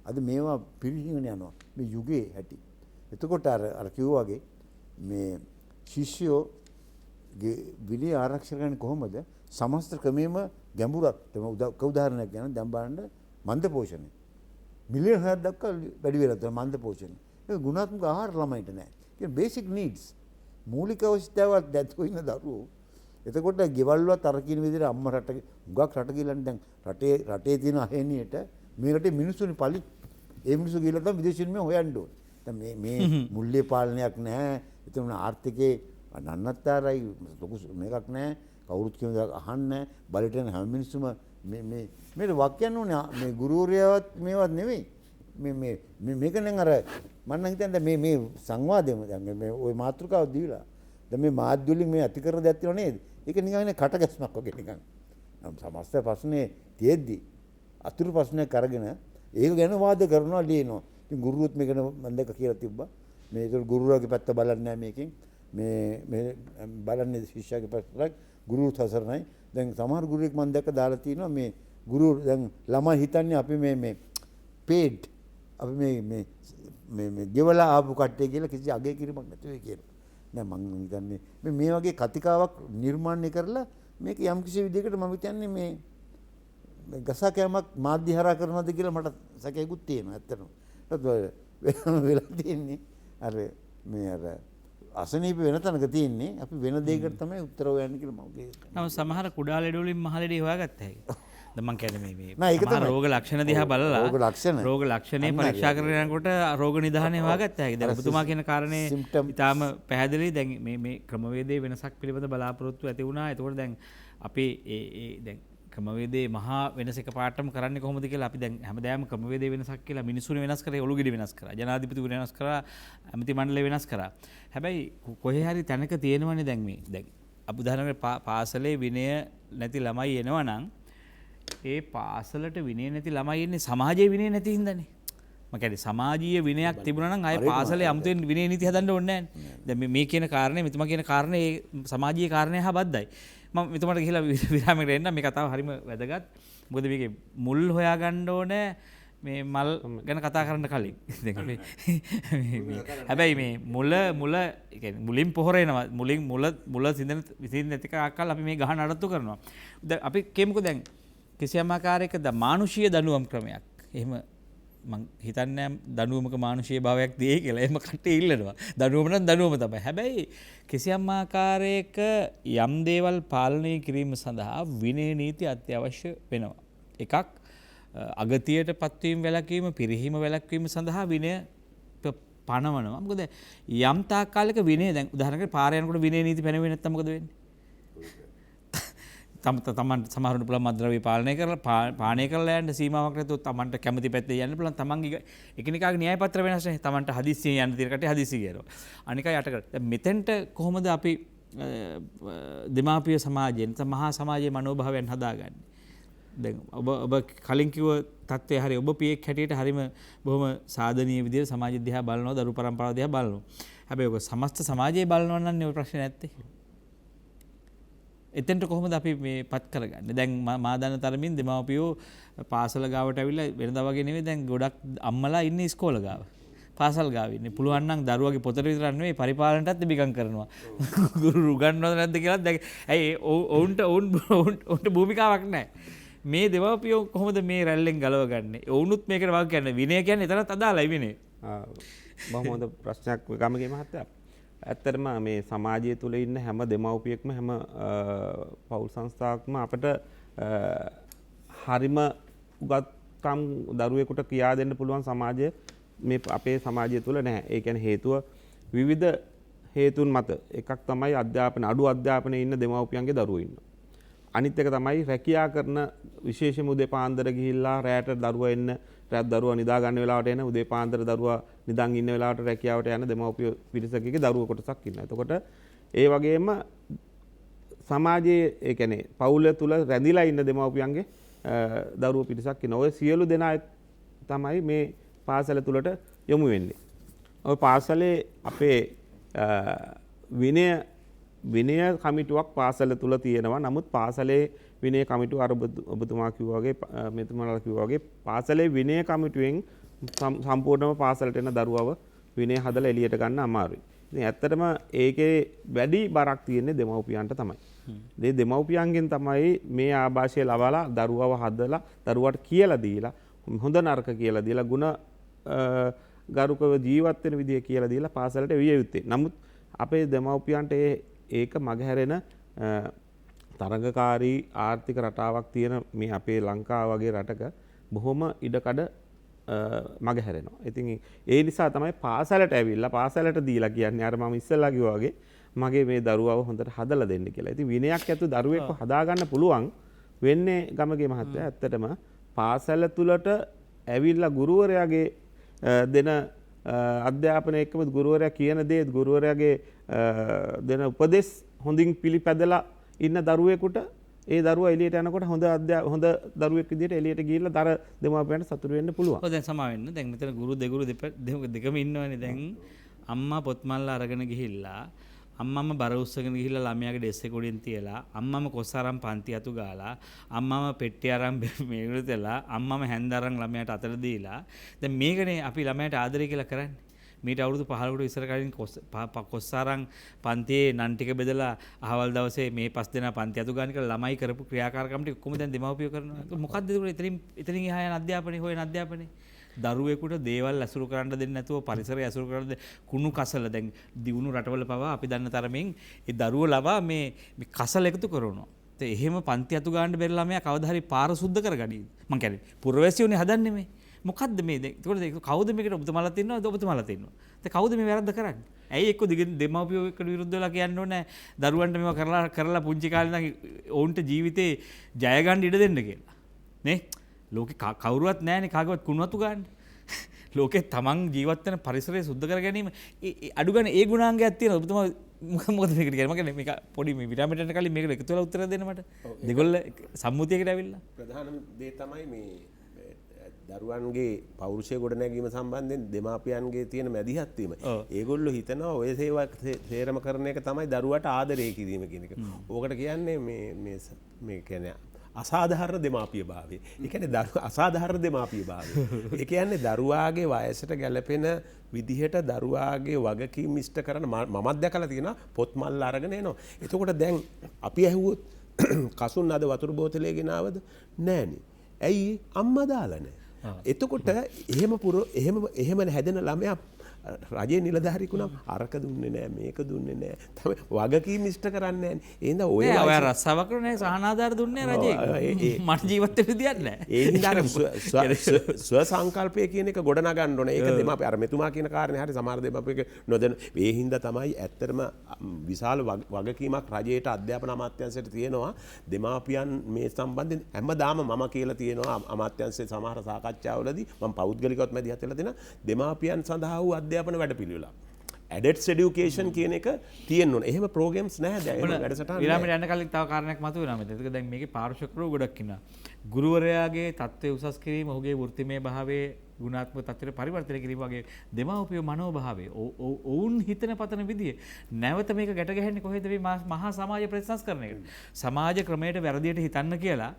අද මේවා පිරිහිගෙන යනවා මේ යුගයේ හැටි. එතකොට අර කිව්වා වගේ මේ ශිෂ්‍යෝගේ විනය ආරක්ෂා කරන්නේ කොහොමද? සමස්ත ක්‍රමෙම ගැඹුරක්. උදාහරණයක් ගන්න දැන් බලන්න මන්ද පෝෂණය. මිලියන 6ක් දක්වා වැඩි වෙලා තියෙනවා මන්ද පෝෂණය. ඒ ගුණාත්මක ආහාර ළමයින්ට නැහැ. ඒ බේසික් නීඩ්ස්. මූලික අවශ්‍යතාවල් දැක්වෙ ඉන්න දරුවෝ. එතකොට ගෙවල් වලත් අර කියන විදිහට අම්මා රට උගක් රට ගිලන්නේ දැන් රටේ තියෙන අහේනියට මේ රටේ මිනිස්සුනි පලි. ඒ මිනිස්සු ගිහලා තමයි විදේශින් මේ හොයන්න ඕනේ. දැන් මේ මුල්‍ය පාලනයක් නැහැ. එතන ආර්ථිකයේ නන්නත්තරයි ලොකු මේකක් නැහැ. කවුරුත් කියන දේ අහන්නේ බලට යන හැම මිනිස්සුම මේ වාක්‍යයන් උනේ මේ ගුරුවරයාවත් මේවත් නෙවෙයි මේක නම් අර මම නම් හිතන්නේ මේ සංවාදෙම දැන් මේ ওই මාතෘකාව දීලා දැන් මේ මාධ්‍ය වලින් මේ ඇති කර දෙයක් තියෙනව නේද? ඒක නිකන් කටගැස්මක් වගේ නිකන් සමස්ත ප්‍රශ්නේ තියෙද්දි අතුරු ප්‍රශ්නයක් අරගෙන ඒක ගැන වාද කරනවා ලියනවා. ඉතින් ගුරුවරුත් මේක මම දැක්ක කියලා තිබ්බා. මේ ඒක ගුරුවරයාගේ පැත්ත බලන්නේ නැහැ මේකෙන්. මේ බලන්නේ ශිෂ්‍යයාගේ පැත්තට ගුරුත් හසරණයි. දැන් සමහර ගුරුවෙක් මම දැක්ක දාලා තිනවා මේ ගුරු දැන් ළමයි හිතන්නේ අපි මේ paid අපි මේ ගෙවලා ආපු කට්ටිය කියලා කිසි අගය කිරීමක් නැතුව කියලා. නෑ මම හිතන්නේ මේ වගේ කතිකාවක් නිර්මාණය කරලා මේක යම් කිසි විදිහකට මම හිතන්නේ මේ ගසා කෑමක් මාධ්‍ය හරහා කරනවද කියලා මට සැකයකුත් තියෙනවා ඇත්තටම. වෙලා තියෙන්නේ අර අසනීප වෙන තැනක තියෙන්නේ අපි වෙන දෙයකට තමයි උත්තර හොයන්නේ කියලා මම කියනවා. නම සමහර කුඩා ලෙඩ වලින් මහ ලෙඩ හොයාගත්ත හැකි. දැන් මම කියන්නේ මේ රෝග ලක්ෂණ දිහා බලලා රෝග ලක්ෂණේ පරීක්ෂා කරගෙන යනකොට රෝග නිදානේ හොයාගත්ත හැකි. දැන් ඔබතුමා කියන කාරණේ ඊටාම පැහැදිලි. දැන් මේ ක්‍රමවේදයේ වෙනසක් පිළිබඳ බලාපොරොත්තු ඇති වුණා. ඒකෝට දැන් අපි දැන් ක්‍රමවේදයේ මහා වෙනස එකපාරටම කරන්නේ කොහොමද කියලා අපි දැන් හැමදාම ක්‍රමවේදයේ වෙනසක් කියලා මිනිසුනේ වෙනස් කරේ ඔලු ගෙඩි වෙනස් කරා ජනාධිපතිවරු වෙනස් කරා ඇමති මණ්ඩලය වෙනස් කරා හැබැයි කොහේ හරි තැනක තියෙනවනේ දැන් මේ දැන් අපි උදාහරණයක් පාසලේ විනය නැති ළමයි එනවා නම් ඒ පාසලට විනය නැති ළමයි ඉන්නේ සමාජයේ විනය නැති හින්දානේ මම කියන්නේ සමාජීය විනයක් තිබුණා නම් ආයේ පාසලේ අමුතුවෙන් විනය නීති හදන්න ඕනේ නැහැ. දැන් මේ කියන කාරණේ මෙතුමා කියන කාරණේ සමාජීය කාරණේ හා බද්දයි. මම මෙතුමාට ගිහිලා විරාමයකට එන්න මේ කතාව හරිම වැදගත්. මොකද මේකේ මුල් හොයාගන්න ඕනේ මේ මල් ගැන කතා කරන්න කලින්. හැබැයි මේ මුල කියන්නේ මුලින් පොහොර එනවා. මුලින් මුල සිඳින්න නැති කාකල් අපි මේ ගහන අඩත්තු කරනවා. දැන් අපි කියමුකෝ දැන් කිසියම් ආකාරයක මානුෂීය දඬුවම් ක්‍රමයක්. එහෙම මං හිතන්නේ දඬුවමක මානුෂීය භාවයක් දෙයි කියලා. එහෙම කට්ටිය ඉල්ලනවා. දඬුවම නම් දඬුවම තමයි. හැබැයි කිසියම් ආකාරයක යම් දේවල් පාලනය කිරීම සඳහා විනය නීති අත්‍යවශ්‍ය වෙනවා. එකක් අගතියට පත්වීම වැළැක්වීම, පිරිහීම වැළැක්වීම සඳහා විනය පනවනවා. මොකද යම් තාක් කාලයක විනය දැන් උදාහරණයකට පාර යනකොට විනය නීති පැනවෙන්නේ නැත්නම් මොකද වෙන්නේ? තමන් සමහරුන්ට පුළුවන් මද්ද්‍රව්‍ය පානය කරලා යන්න සීමාවක් නැතුව තමන්ට කැමති පැත්තේ යන්න පුළුවන්. තමන්ගේ එකිනෙකාගේ න්‍යාය පත්‍ර වෙනස් නැහැ. තමන්ට හදිස්සියෙන් යන්න තියෙන කටේ හදිස්සි කියනවා. අනිකයි යටකට. දැන් මෙතෙන්ට කොහොමද අපි දෙමාපිය සමාජයෙන් මහා සමාජයේ මනෝභාවයන් හදාගන්නේ? දැන් ඔබ කලින් කිව්ව තත්ත්වය හරි. ඔබ පියෙක් හැටියට හරිම බොහොම සාධනීය විදිහට සමාජ දිහා බලනවා, දරු පරම්පරාව දිහා බලනවා. හැබැයි ඔක සමස්ත සමාජයේ බලනවා නම් නේ ඔය ප්‍රශ්නේ නැත්තේ. එතෙන්ට කොහොමද අපි මේ පත් කරගන්නේ? දැන් මා දන්න තරමින් දෙමාපියෝ පාසල ගාවට ඇවිල්ලා වෙනදා වගේ නෙවෙයි දැන් ගොඩක් අම්මලා ඉන්නේ ඉස්කෝල ගාව. පාසල් ගාව ඉන්නේ. පුළුවන් නම් දරුවගේ පොතට විතරක් නෙවෙයි පරිපාලනටත් දෙබිකම් කරනවා. ගුරු උගන්වනවද නැද්ද කියලා දැන් ඇයි ඔවුන්ට භූමිකාවක් නැහැ. මේ දෙමාපියෝ කොහොමද මේ රැල්ලෙන් ගලවගන්නේ? ඔවුනුත් මේකට වාක් කියන්නේ විනය කියන්නේ එතනත් අදාළයි විනය. බොහොම හොඳ ප්‍රශ්නයක් ගමගේ මහත්තයා. ඇත්තටම මේ සමාජය තුළ ඉන්න හැම දෙමව්පියෙක්ම හැම පවුල් සංස්ථාවක්ම අපට හරිම උගත්කම් දරුවෙකුට කියා දෙන්න පුළුවන් සමාජය මේ අපේ සමාජය තුළ නැහැ. ඒ කියන්නේ හේතුව විවිධ හේතුන් මත. එකක් තමයි අඩු අධ්‍යාපනයේ ඉන්න දෙමව්පියන්ගේ දරුවෝ ඉන්නවා. අනිත් එක තමයි රැකියා කරන විශේෂම උදේ පාන්දර ගිහිල්ලා රැයට දරුවා එන්න රැත් දරුවා නිදා ගන්න වෙලාවට එන උදේ පාන්දර දරුවා නිදන් ඉන්න වෙලාවට රැකියාවට යන දෙමව්පිය පිරිසකගේ දරුවෝ කොටසක් ඉන්නවා. එතකොට ඒ වගේම සමාජයේ ඒ කියන්නේ පවුල තුල රැඳිලා ඉන්න දෙමව්පියන්ගේ දරුවෝ පිරිසක් ඉන්නවා. ඔය සියලු දෙනා තමයි මේ පාසල තුලට යොමු වෙන්නේ. ඔය පාසලේ අපේ විනය කමිටුවක් පාසල තුල තියෙනවා. නමුත් පාසලේ විනය කමිටුව අර ඔබතුමා කිව්වා වගේ මෙතුමාලා කිව්වා වගේ පාසලේ විනය කමිටුවෙන් සම්පූර්ණව පාසලට එන දරුවව විනය හදලා එළියට ගන්න අමාරුයි. ඉතින් ඇත්තටම ඒකේ වැඩි බරක් තියෙන්නේ දෙමව්පියන්ට තමයි. මේ දෙමව්පියන්ගෙන් තමයි මේ ආభాෂය ලබලා දරුවව හදලා දරුවට කියලා දීලා හොඳ නරක කියලා දීලා ಗುಣ ගරුකව ජීවත් වෙන විදිය කියලා දීලා පාසලට විය යුත්තේ. නමුත් අපේ දෙමව්පියන්ට ඒක මගහැරෙන තරඟකාරී ආර්ථික රටාවක් තියෙන මේ අපේ ලංකාව වගේ රටක බොහොම ඉඩකඩ මගහැරෙනවා. ඉතින් ඒ නිසා තමයි පාසලට ඇවිල්ලා පාසලට දීලා කියන්නේ අර මම ඉස්සෙල්ලා කිව්වා වගේ මගේ මේ දරුවව හොඳට හදලා දෙන්න කියලා. ඉතින් විනයක් ඇතු දරුවෙක්ව හදාගන්න පුළුවන් වෙන්නේ ගමගේ මහත්තයා ඇත්තටම පාසල තුලට ඇවිල්ලා ගුරුවරයාගේ දෙන අධ්‍යාපනය එක්කම ගුරුවරයා කියන දේ ගුරුවරයාගේ දෙන උපදෙස් හොඳින් පිළිපැදලා ඉන්න දරුවෙකුට ඒ දරුවා එළියට යනකොට හොඳ දරුවෙක් විදිහට එළියට ගිහිල්ලා දර දෙමාපියන්ට සතුටු වෙන්න පුළුවන්. ඔව් දැන් සමා වෙන්න. දැන් මෙතන ගුරු දෙගුරු දෙකම ඉන්නවනේ. දැන් අම්මා පොත්මල්ලා අරගෙන ගිහිල්ලා අම්මම බර උස්සගෙන ගිහිල්ලා ළමයාගේ ඩෙස් එක උඩින් තියලා අම්මම කොස් අරන් පන්ති අතු ගාලා අම්මම පෙට්ටිය අරන් මේකට තියලා අම්මම හැන්ද අරන් ළමයාට අතට දීලා දැන් මේකනේ අපි ළමයාට ආදරය කියලා කරන්නේ. මීට අවුරුදු 15කට ඉස්සර කලින් කොස් අරන් පන්තියේ නන් ටික බෙදලා අහවල් දවසේ මේ 5 දෙනා පන්ති අතු ගන්න කියලා ළමයි කරපු ක්‍රියාකාරකම් ටික කොහොමද දැන් දෙමව්පියෝ කරනවා. මොකද්ද ඒක එතනින් එහා යන අධ්‍යාපනයේ හොයන අධ්‍යාපනයේ දරුවෙකුට දේවල් ඇසුරු කරන්න දෙන්නේ නැතුව පරිසරය ඇසුරු කරන්න කුණු කසල දැන් දියුණු රටවල පවා අපි දන්න තරමින් ඒ දරුවෝ ලවා මේ කසල එකතු කරනවා. ඒ එහෙම පන්ති අතු ගන්න බැරි ළමයා කවදා හරි පාර සුද්ධ කරගනීද? මං කියන්නේ පුරවැසියෝනේ හදන්නේ මේ. මොකද්ද මේ ඒකට කවුද මේකට ඔබතුමාලා ඉන්නවද ඔබතුමාලා ඉන්නවද? දැන් කවුද මේ වැරද්ද කරන්නේ? ඇයි එක්ක දෙමාපියෝ එක්ක විරුද්ධ වෙලා කියන්න ඕනේ දරුවන්ට මේවා කරලා පුංචි කාලේ ඉඳන් ඔවුන්ට ජීවිතේ ජය ගන්න ඉඩ දෙන්න කියලා. නේ? ලෝකේ කවුරුවත් නැහැනේ කාගවත් කුණුවතු ගන්න. ලෝකේ තමන් ජීවත් වෙන පරිසරය සුද්ධ කර ගැනීම අඩු ගන්න ඒ ගුණාංගයක් තියෙනවා. ඔබතුමා මොකද මේකට කියන්නේ? මම කියන්නේ මේක පොඩි මේ විරාමයට කලින් මේකට එකතු වෙලා උත්තර දෙන්න මට. දෙගොල්ල සම්මුතියකට ඇවිල්ලා. ප්‍රධානම දේ තමයි මේ දරුවන්ගේ පෞරුෂය ගොඩනැගීම සම්බන්ධයෙන් දෙමාපියන්ගේ තියෙන මැදිහත් වීම. ඒගොල්ලෝ හිතනවා ඔය සේවා තේරම කරන එක තමයි දරුවට ආදරය කිරීම කියන එක. ඕකට කියන්නේ මේ කියන්නේ අසාධාරණ දෙමාපිය භාවය. ඒ කියන්නේ අසාධාරණ දෙමාපිය භාවය. ඒ කියන්නේ දරුවාගේ වයසට ගැලපෙන විදිහට දරුවාගේ වගකීම් ඉෂ්ට කරන මමත් දැකලා තියෙනවා පොත් මල්ල අරගෙන එනවා. එතකොට දැන් අපි ඇහුවොත් කසුන් අද වතුර බෝතලේ ගෙනාවද? නෑනේ. ඇයි අම්මා දාලා නැහැ. එතකොට එහෙම හැදෙන ළමයා රජයේ නිලධාරියෙකුනම් අරක දුන්නේ නැහැ මේක දුන්නේ නැහැ. තමයි වගකීම් ඉෂ්ට කරන්නේ නැහැ. එහෙනම් ඔය ඔය රස්සාවක් කරන්නේ සහනාධාර දුන්නේ රජයේ. මට ජීවත් වෙන්න දෙයක් නැහැ. ඒ හින්දා ස්ව සංකල්පය කියන එක ගොඩ නගන්න ඕනේ. ඒක දෙමාපිය අර මෙතුමා කියන කාරණේ හරි සමහර දෙමාපියක නොදැන. ඒ හින්දා තමයි ඇත්තටම විශාල වගකීමක් රජයට අධ්‍යාපන අමාත්‍යාංශයට තියෙනවා. දෙමාපියන් මේ සම්බන්ධයෙන් හැමදාම මම කියලා තියෙනවා අමාත්‍යාංශයේ සමහර සාකච්ඡාවලදී මම පෞද්ගලිකවත් මැදිහත් වෙලා දෙන දෙමාපියන් සඳහා වූ අධ්‍යාපන වැඩපිළිවෙලක්. ඇඩට්ස් එඩියුකේෂන් කියන එක තියෙන්න ඕනේ. එහෙම ප්‍රෝග්‍රෑම්ස් නැහැ දැන් වැඩසටහන. ඊළඟට යන්න කලින් තව කාරණයක් මතුවෙනවා මෙතන. ඒක දැන් මේකේ පාර්ශ්වකරු ගොඩක් ඉන්නවා. ගුරුවරයාගේ තත්ත්වය උසස් කිරීම, ඔහුගේ වෘත්තිමය භාවයේ ගුණාත්මක තත්ත්වයට පරිවර්තනය කිරීම වගේ දෙමාපිය මනෝභාවය, ඔවුන් හිතන පතන විදිය නැවත මේක ගැට ගැහෙන්නේ කොහෙද මේ මහා සමාජ ප්‍රතිසංස්කරණයකට. සමාජ ක්‍රමයට වැරදියට හිතන්න කියලා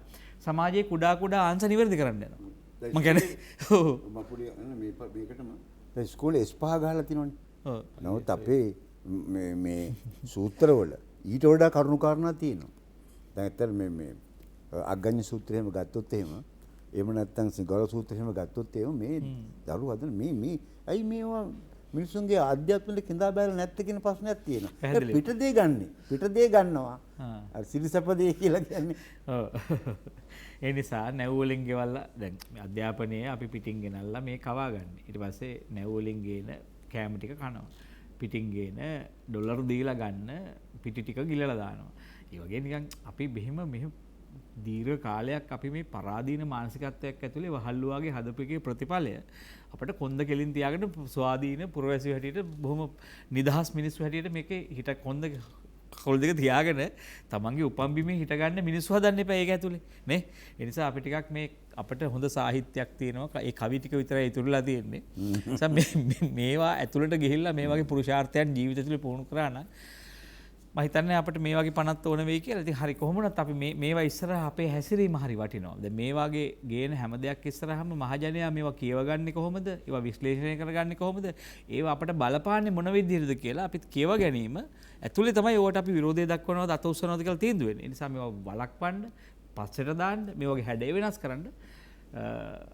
සමාජයේ කුඩා අංශ නිවැරදි කරන්න යනවා. මම කියන්නේ ඔව් මපුලිය මේකටම ඉස්කෝලේ S5 ගහලා තිනවනේ. නමුත් අපේ මේ සූත්‍රවල ඊට වඩා කරුණු කාරණා තියෙනවා. දැන් ඇත්තට මේ අග්ගඤ්ඤ සූත්‍රය එහෙම ගත්තොත් එහෙම නැත්නම් සිංහල සූත්‍රය එහෙම ගත්තොත් මේ දරුවෝ හදන මේ ඇයි මේවා මිනිසුන්ගේ අධ්‍යාත්මික කිඳා බැලලා නැත්te කියන ප්‍රශ්නයක් තියෙනවා. පිටදේ ගන්නවා. අර සිරිසපදේ කියලා කියන්නේ. ඒ නිසා නැව්වලින් ගෙවල්ලා දැන් අධ්‍යාපනයේ අපි පිටින් ගෙනල්ලා මේ කවා ගන්න. ඊට පස්සේ නැව්වලින් ගේන කෑම ටික කනවා. පිටින් ගේන ඩොලර් දීලා ගන්න පිටි ටික ගිලලා දානවා. ඒ වගේ නිකන් අපි මෙහෙම දීර්ඝ කාලයක් අපි මේ පරාදීන මානසිකත්වයක් ඇතුලේ වහල්ලුවාගේ හදපු එකේ ප්‍රතිඵලය අපිට කොන්ද කෙලින් තියාගෙන ස්වාධීන පුරවැසියෝ හැටියට බොහොම නිදහස් මිනිස්සු හැටියට මේකේ හිට කොන්ද කකුල් දෙක තියාගෙන තමන්ගේ උපන් බිමේ හිටගන්න මිනිස්සු හදන්න එපා ඒක ඇතුලේ නේ. ඒ නිසා අපි ටිකක් මේ අපිට හොඳ සාහිත්‍යයක් තියෙනවා. ඒ කවි ටික විතරයි ඉතුරුලා තියෙන්නේ. නිසා මේවා ඇතුළට ගිහිල්ලා මේ වගේ පුරුෂාර්ථයන් ජීවිතය තුළ පුහුණු කරා නම් මම හිතන්නේ අපිට මේ වගේ පණත් ඕන වෙයි කියලා. ඉතින් හරි කොහොමුණත් අපි මේවා ඉස්සරහ අපේ හැසිරීම හරි වටිනවා. දැන් මේ වගේ ගේන හැම දෙයක් ඉස්සරහම මහජනයා මේවා කියවගන්නේ කොහොමද? ඒවා විශ්ලේෂණය කරගන්නේ කොහොමද? ඒවා අපිට බලපාන්නේ මොන විදිහටද කියලා අපිත් කියව ගැනීම ඇතුලේ තමයි ඕකට අපි විරෝධය දක්වනවද අත උස්සනවද කියලා තීන්දුව වෙන්නේ. ඒ නිසා මේවා වළක්වන්න, පස්සට දාන්න, මේ වගේ හැඩය වෙනස් කරන්න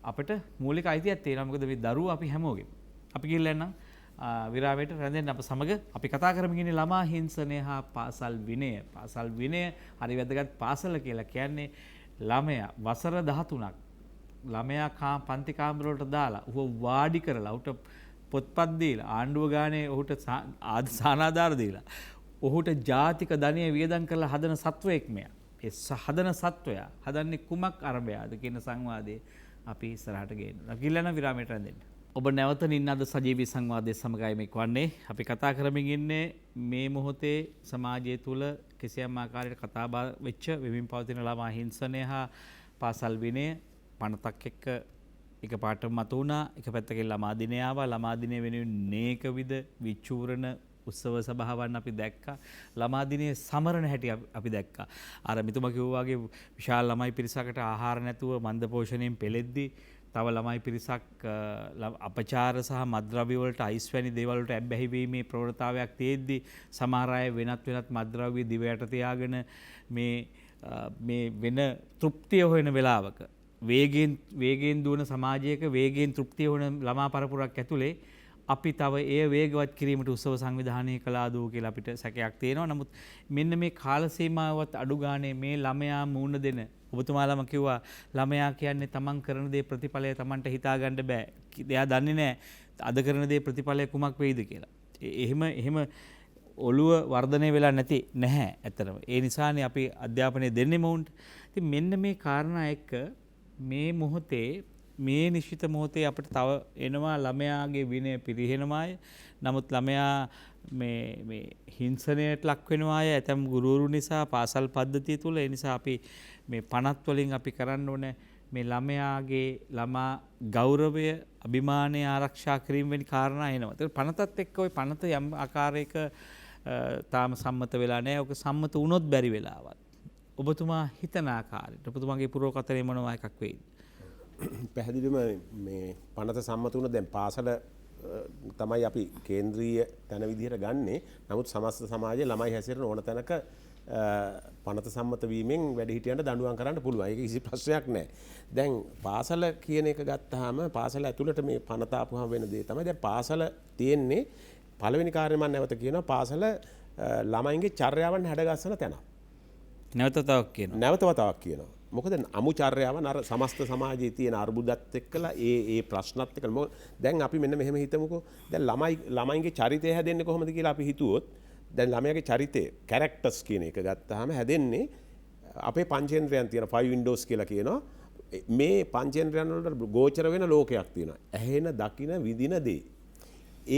අපිට මූලික අයිතියක් තියෙනවා. මොකද මේ දරුවෝ අපි හැමෝගෙම. අපි ගිහිල්ලා යනවා විරාමයට රැඳෙන්න අප සමග අපි කතා කරමින් ඉන්නේ ළමා හිංසනය හා පාසල් විනය. පාසල් විනය හරි වැදගත්. පාසල කියලා කියන්නේ ළමයා වසර 13ක් ළමයා පන්ති කාමර වලට දාලා ඌව වාඩි කරලා ඌට පොත්පත් දීලා ආණ්ඩුව ගානේ ඌට සානාධාර දීලා ඌට ජාතික ධනය වියදම් කරලා හදන සත්වයෙක් මෙයා. ඒ හදන සත්වයා හදන්නේ කුමක් අරබයාද කියන සංවාදයේ අපි ඉස්සරහට ගේනවා. කිල්ලන විරාමයට රැඳෙන්න. ඔබ නැවත නින්නද සජීවී සංවාදයේ සමගයි මේ වන්නේ. අපි කතා කරමින් ඉන්නේ මේ මොහොතේ සමාජය තුළ කිසියම් ආකාරයකට කතා වෙච්ච වෙමින් පවතින ළමා හිංසනය හා පාසල් විනය පනතක් එක්ක එකපාරට මතු වුණා. එක පැත්තකින් ළමා දිනය ආවා. ළමා දිනය වෙනුවෙන් නේකවිද විචූරණ උත්සව සභාවන් අපි දැක්කා. ළමා දිනේ සමරන හැටි අපි දැක්කා. අර මිතුමා කිව්වා වගේ විශාල ළමයි පිරිසකට ආහාර නැතුව මන්ද පෝෂණයෙන් පෙළෙද්දී තව ළමයි පිරිසක් අපචාර සහ මත්ද්‍රව්‍ය වලට අයිස් වැනි දේවල් වලට ඇබ්බැහි වීමේ ප්‍රවණතාවයක් තියෙද්දි සමහර අය වෙනත් මත්ද්‍රව්‍ය දිවයට තියාගෙන මේ වෙන තෘප්තිය හොයන වෙලාවක වේගයෙන් දුවන සමාජයක වේගයෙන් තෘප්තිය හොයන ළමා පරපුරක් ඇතුලේ අපි තව ඒ වේගවත් කිරීමට උත්සව සංවිධානය කළාද කියලා අපිට සැකයක් තියෙනවා. නමුත් මෙන්න මේ කාල සීමාවත් අඩු ගානේ මේ ළමයා මූණ දෙන ඔබතුමාලම කිව්වා ළමයා කියන්නේ තමන් කරන දේ ප්‍රතිඵලය තමන්ට හිතා ගන්න බෑ. එයා දන්නේ නැහැ අද කරන දේ ප්‍රතිඵලය කුමක් වෙයිද කියලා. එහෙම ඔළුව වර්ධනය වෙලා නැහැ ඇත්තටම. ඒ නිසානේ අපි අධ්‍යාපනය දෙන්නේ මොවුන්ට. ඉතින් මෙන්න මේ කාරණා එක්ක මේ මොහොතේ මේ නිශ්චිත මොහොතේ අපිට තව එනවා ළමයාගේ විනය පිරිහෙනවාය. නමුත් ළමයා මේ හිංසනයට ලක් වෙනවාය ඇතම් ගුරුවරු නිසා පාසල් පද්ධතිය තුළ. ඒ නිසා අපි මේ පනත් වලින් අපි කරන්න ඕනේ මේ ළමයාගේ ළමා ගෞරවය අභිමානය ආරක්ෂා කිරීම වැනි කාරණා එනවා. ඒක පනතත් එක්ක ওই පනත යම් ආකාරයක තාම සම්මත වෙලා නැහැ. ඔක සම්මත වුණොත් බැරි වෙලාවත්. ඔබතුමා හිතන ආකාරයට ඔබතුමාගේ පුරෝකතරේ මොනවා එකක් වෙයිද? පැහැදිලිවම මේ පනත සම්මත වුණ දැන් පාසල තමයි අපි කේන්ද්‍රීය තැන විදිහට ගන්නෙ. නමුත් සමස්ත සමාජයේ ළමයි හැසිරෙන ඕන තැනක පනත සම්මත වීමෙන් වැඩිහිටියන්ට දඬුවම් කරන්න පුළුවන්. ඒක කිසි ප්‍රශ්නයක් නැහැ. දැන් පාසල කියන එක ගත්තාම පාසල ඇතුළට මේ පනත ආපුවම වෙන දේ තමයි දැන් පාසල තියෙන්නේ පළවෙනි කාර්යය මම නැවත කියනවා පාසල ළමයින්ගේ චර්යාවන් හැඩගස්සන තැන. නැවත තවක් කියනවා. නැවත වතාවක් කියනවා. මොකද අමු චර්යාවන් අර සමස්ත සමාජයේ තියෙන අර්බුදත් එක්කලා ඒ ප්‍රශ්නත් එක්කලා මොකද දැන් අපි මෙන්න මෙහෙම හිතමුකෝ. දැන් ළමයින්ගේ චරිතය හැදෙන්නේ කොහොමද කියලා අපි හිතුවොත් දැන් ළමයාගේ චරිතය කැරක්ටර්ස් කියන එක ගත්තාම හැදෙන්නේ අපේ පංචේන්ද්‍රයන් තියෙන 5 windows කියලා කියනවා. මේ පංචේන්ද්‍රයන් වලට ගෝචර වෙන ලෝකයක් තියෙනවා. ඇහෙන, දකින, විඳින දේ.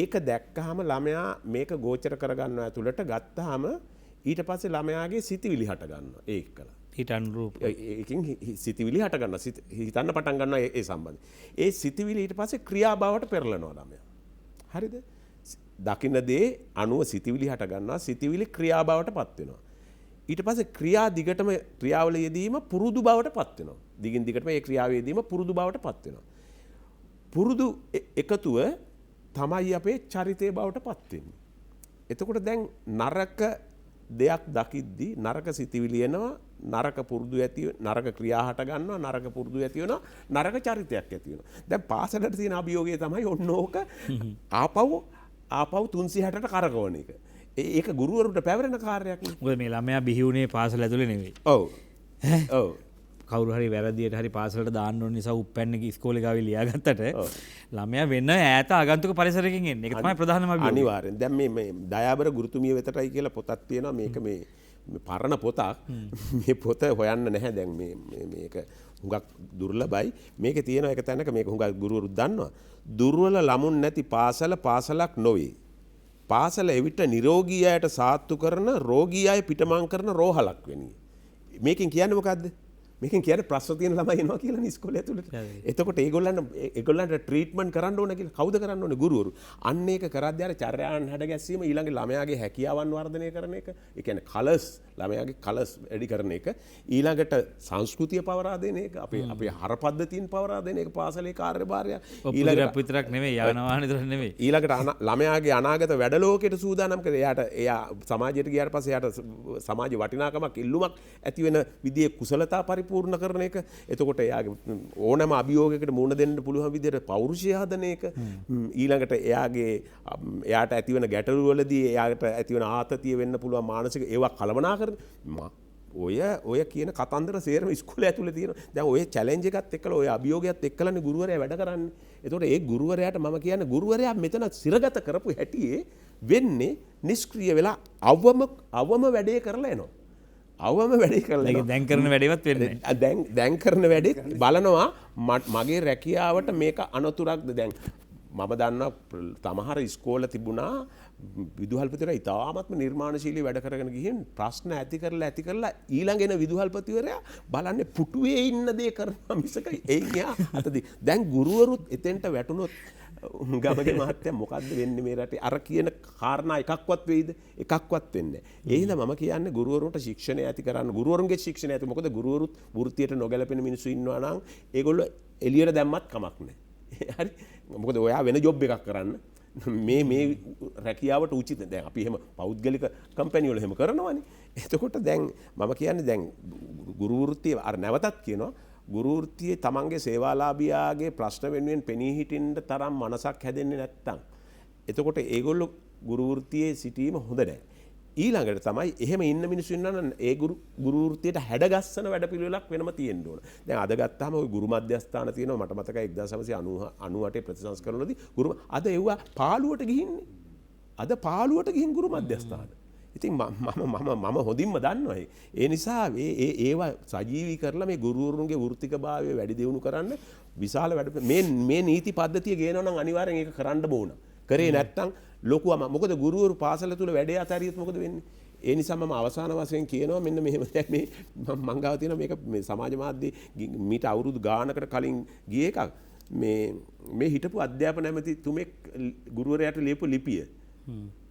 ඒක දැක්කහම ළමයා මේක ගෝචර කරගන්නවා ඇතුළට ගත්තාම ඊට පස්සේ ළමයාගේ සිතිවිලි හට ගන්නවා ඒක කළා. ඊට අනුරූප ඒකින් සිතිවිලි හට ගන්නවා. හිතන්න පටන් ගන්නවා ඒ සම්බන්ධයෙන්. ඒ සිතිවිලි ඊට පස්සේ ක්‍රියාබවට පෙරලනවා ළමයා. හරිද? දකින්න දේ අනුව සිතිවිලි හට ගන්නවා. සිතිවිලි ක්‍රියාබවට පත් වෙනවා. ඊට පස්සේ ක්‍රියා දිගටම ක්‍රියාවල යෙදීම පුරුදු බවට පත් වෙනවා. දිගින් දිගටම ඒ ක්‍රියාවේ යෙදීම පුරුදු බවට පත් වෙනවා. පුරුදු එකතුව තමයි අපේ චරිතය බවට පත් වෙන්නේ. එතකොට දැන් නරක දෙයක් දකිද්දී නරක සිතිවිලි එනවා, නරක පුරුදු ඇති නරක ක්‍රියා හට ගන්නවා, නරක පුරුදු ඇති වෙනවා, නරක චරිතයක් ඇති වෙනවා. දැන් පාසලට තියෙන අභියෝගය තමයි ඔන්න ඕක ආපහු 360ට කරකවන එක. ඒක ගුරුවරුන්ට පැවරෙන කාර්යයක් නේ. මොකද මේ ළමයා බිහි වුණේ පාසල ඇතුලේ නෙවෙයි. ඔව්. ඔව්. කවුරු හරි වැරදියට හරි පාසලට දාන්න ඕන නිසා උප්පැන්න ඉස්කෝලේ ගාවේ ලියාගත්තට ළමයා වෙන ඈත ආගන්තුක පරිසරයකින් එන්නේ. ඒක තමයි ප්‍රධානම අභියෝගය. අනිවාර්යෙන්. දැන් මේ දයාබර ගුරුතුමිය වෙතටයි කියලා පොතක් තියෙනවා. මේක මේ පරණ පොතක්. මේ පොත හොයන්න නැහැ දැන් මේක හුඟක් දුර්ලභයි. මේකේ තියෙන එක තැනක මේක හුඟක් ගුරුවරුත් දන්නවා. දුර්වල ළමුන් නැති පාසලක් නොවේ. පාසල එවිට නිරෝගී අයට සාත්තු කරන රෝගී අය පිටමං කරන රෝහලක් වෙන්නේ. මේකෙන් කියන්නේ මොකද්ද? මේකෙන් කියන්නේ ප්‍රශ්න තියෙන ළමයි එනවා කියලා නේ ඉස්කෝලේ ඇතුළට. එතකොට ඒගොල්ලන්ට ට්‍රීට්මන්ට් කරන්න ඕන කියලා කවුද කරන්න ඕනේ? ගුරුවරු. අන්න ඒක කරද්දී අර චර්යාවන් හැඩ ගැස්සීම ඊළඟ ළමයාගේ හැකියාවන් වර්ධනය කරන එක. ඒ කියන්නේ කලර්ස් ළමයාගේ කලර්ස් වැඩි කරන එක. ඊළඟට සංස්කෘතිය පවරා දෙන එක. අපේ හර පද්ධතීන් පවරා දෙන එක පාසලේ කාර්යභාරය. ඊළඟට විතරක් නෙමෙයි යවනවා විතර නෙමෙයි. ඊළඟට ළමයාගේ අනාගත වැඩ ලෝකයට සූදානම් කරේ. එයා සමාජයට ගියාට පස්සේ එයාට සමාජ වටිනාකමක් ඉල්ලුමක් ඇති වෙන විදිහේ කුසලතා පූර්ණ කරන එක. එතකොට එයාගේ ඕනෑම අභියෝගයකට මුහුණ දෙන්න පුළුවන් විදිහට පෞරුෂය හදන එක. ඊළඟට එයාට ඇතිවන ගැටලු වලදී එයාට ඇතිවන ආතතිය වෙන්න පුළුවන් මානසික ඒවා කළමනාකරන ඔය කියන කතන්දර සේරම ඉස්කෝලේ ඇතුලේ තියෙනවා. දැන් ඔය චැලෙන්ජ් එකත් එක්කලා ඔය අභියෝගයත් එක්කලානේ ගුරුවරයා වැඩ කරන්නේ. එතකොට ඒ ගුරුවරයාට මම කියන්නේ ගුරුවරයා මෙතන සිරගත කරපු හැටියේ වෙන්නේ නිෂ්ක්‍රීය වෙලා අවම වැඩේ කරලා එනවා. අවම වැඩේ කරලා දැන් කරන වැඩේවත් වෙන්නේ දැන් කරන වැඩේ බලනවා මගේ රැකියාවට මේක අනතුරක්ද. දැන් මම දන්නවා තමහර ඉස්කෝල තිබුණා විදුහල්පතිවරයා ඉතාමත්ම නිර්මාණශීලී වැඩ කරගෙන ගිහින් ප්‍රශ්න ඇති කරලා ඊළඟ එන විදුහල්පතිවරයා බලන්නේ පුටුවේ ඉන්න දේ කරනවා මිසක එයා අතදී දැන් ගුරුවරුත් එතෙන්ට වැටුනොත් ගමගේ මහත්තයා මොකද්ද වෙන්නේ මේ රටේ අර කියන කාරණා එකක්වත් වෙයිද? එකක්වත් වෙන්නේ නැහැ. ඒ හින්දා මම කියන්නේ ගුරුවරුන්ට ශික්ෂණය ඇති කරන්න ගුරුවරුන්ගේ ශික්ෂණය ඇති. මොකද ගුරුවරුත් වෘත්තියට නොගැලපෙන මිනිස්සු ඉන්නවා නම් ඒගොල්ලෝ එළියට දැම්මත් කමක් නැහැ. හරි? මොකද ඔයා වෙන ජොබ් එකක් කරන්න මේ රැකියාවට උචිත. දැන් අපි එහෙම පෞද්ගලික කම්පැනි වල එහෙම කරනවානේ. එතකොට දැන් මම කියන්නේ දැන් ගුරු වෘත්තිය අර නැවතත් කියනවා ගුරු වෘත්තියේ තමන්ගේ සේවාලාභියාගේ ප්‍රශ්න වෙනුවෙන් පෙනී හිටින්න තරම් මනසක් හැදෙන්නේ නැත්තම් එතකොට ඒගොල්ලෝ ගුරු වෘත්තියේ සිටීම හොඳ නැහැ. ඊළඟට තමයි එහෙම ඉන්න මිනිස්සු ඉන්නවනම් ඒ ගුරු වෘත්තියට හැඩගස්සන වැඩපිළිවෙලක් වෙනම තියෙන්න ඕන. දැන් අද ගත්තාම ওই ගුරු මධ්‍යස්ථාන තියෙනවා මට මතකයි 1998 ප්‍රතිසංස්කරණවලදී ගුරු අද එව්වා පාළුවට ගිහින්නේ. අද පාළුවට ගිහින් ගුරු මධ්‍යස්ථාන. ඉතින් මම හොඳින්ම දන්නවා. ඒ නිසා ඒවා සජීවී කරලා මේ ගුරුවරුන්ගේ වෘත්තිකභාවය වැඩි දියුණු කරන්න විශාල වැඩ මේ නීති පද්ධතිය ගේනවා නම් අනිවාර්යෙන් ඒක කරන්න ඕන. කරේ නැත්තම් ලොකුවම මොකද ගුරුවරු පාසල තුල වැඩේ අතරියත් මොකද වෙන්නේ? ඒ නිසා මම අවසාන වශයෙන් කියනවා මෙන්න මෙහෙම දැන් මේ මං ගාව තියෙන මේක මේ සමාජ මාධ්‍යයේ මීට අවුරුදු ගානකට කලින් ගිය එකක් මේ හිටපු අධ්‍යාපන ඇමති තුමෙක් ගුරුවරයාට ලියපු ලිපිය.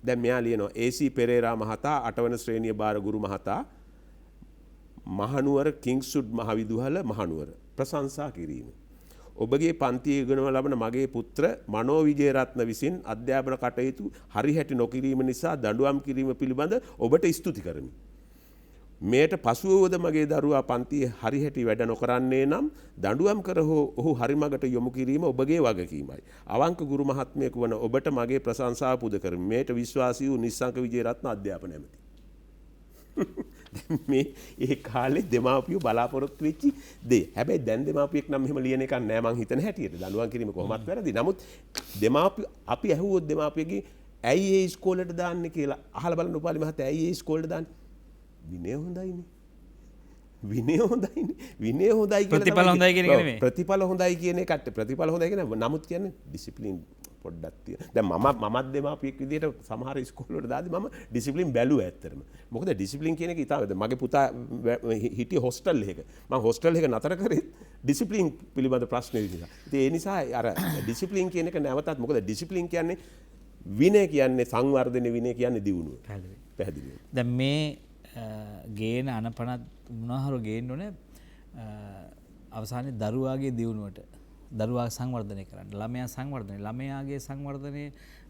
දැන් මෙයා ලියනවා AC පෙරේරා මහතා 8 වන ශ්‍රේණිය බාර ගුරු මහතා මහනුවර කිංස්වුඩ් මහවිදුහල මහනුවර ප්‍රශංසා කිරීම. ඔබගේ පන්තියේ ඉගෙනව ලබන මගේ පුත්‍ර මනෝ විජේරත්න විසින් අධ්‍යාපන කටයුතු හරිහැටි නොකිරීම නිසා දඬුවම් කිරීම පිළිබඳ ඔබට ස්තුති කරමි. මෙයට පසුවද මගේ දරුවා පන්තියේ හරිහැටි වැඩ නොකරන්නේ නම් දඬුවම් කර හෝ ඔහු හරි මගට යොමු කිරීම ඔබගේ වගකීමයි. අවංක ගුරු මහත්මයෙකු වන ඔබට මගේ ප්‍රශංසාව පුද කරමි. මෙයට විශ්වාසී වූ නිස්සංක විජේරත්න අධ්‍යාපන ඇමති. මේ ඒ කාලේ දෙමාපියෝ බලාපොරොත්තු වෙච්ච දේ. හැබැයි දැන් දෙමාපියෙක් නම් මෙහෙම ලියන එකක් නෑ මං හිතන හැටියට. දඬුවම් කිරීම කොහොමත් වැරදි. නමුත් දෙමාපියෝ අපි ඇහුවොත් දෙමාපියගේ ඇයි ඒ ඉස්කෝලේට දාන්නේ කියලා අහලා බලන්න උපාලි මහත්තයා ඇයි ඒ ඉස්කෝලේට දාන්නේ? විනය හොඳයිනේ. විනය හොඳයිනේ. විනය හොඳයි කියලා ප්‍රතිඵල හොඳයි කියන එක නෙමෙයි. ප්‍රතිඵල හොඳයි කියන එකට ප්‍රතිඵල හොඳයි කියන නමුත් කියන්නේ ඩිසිප්ලින් පොඩ්ඩක් තියෙන. දැන් මමත් දෙමාපියෙක් විදිහට සමහර ඉස්කෝලේ වල දාදී මම ඩිසිප්ලින් බැලුවා ඇත්තටම. මොකද ඩිසිප්ලින් කියන එක ඉතාලද මගේ පුතා හිටියේ හොස්ටල් එකක. මම හොස්ටල් එක නතර කරේ ඩිසිප්ලින් පිළිබඳ ප්‍රශ්න විදිහට. ඉතින් ඒ නිසා අර ඩිසිප්ලින් කියන එක නැවතත් මොකද ඩිසිප්ලින් කියන්නේ විනය කියන්නේ සංවර්ධන විනය කියන්නේ දියුණුව. පැහැදිලිව. දැන් මේ ගේන අනපනත් මොනහරු ගේන්න ඕනේ අවසානයේ දරුවාගේ දියුණුවට දරුවා සංවර්ධනය කරන්න. ළමයා සංවර්ධනය. ළමයාගේ සංවර්ධනය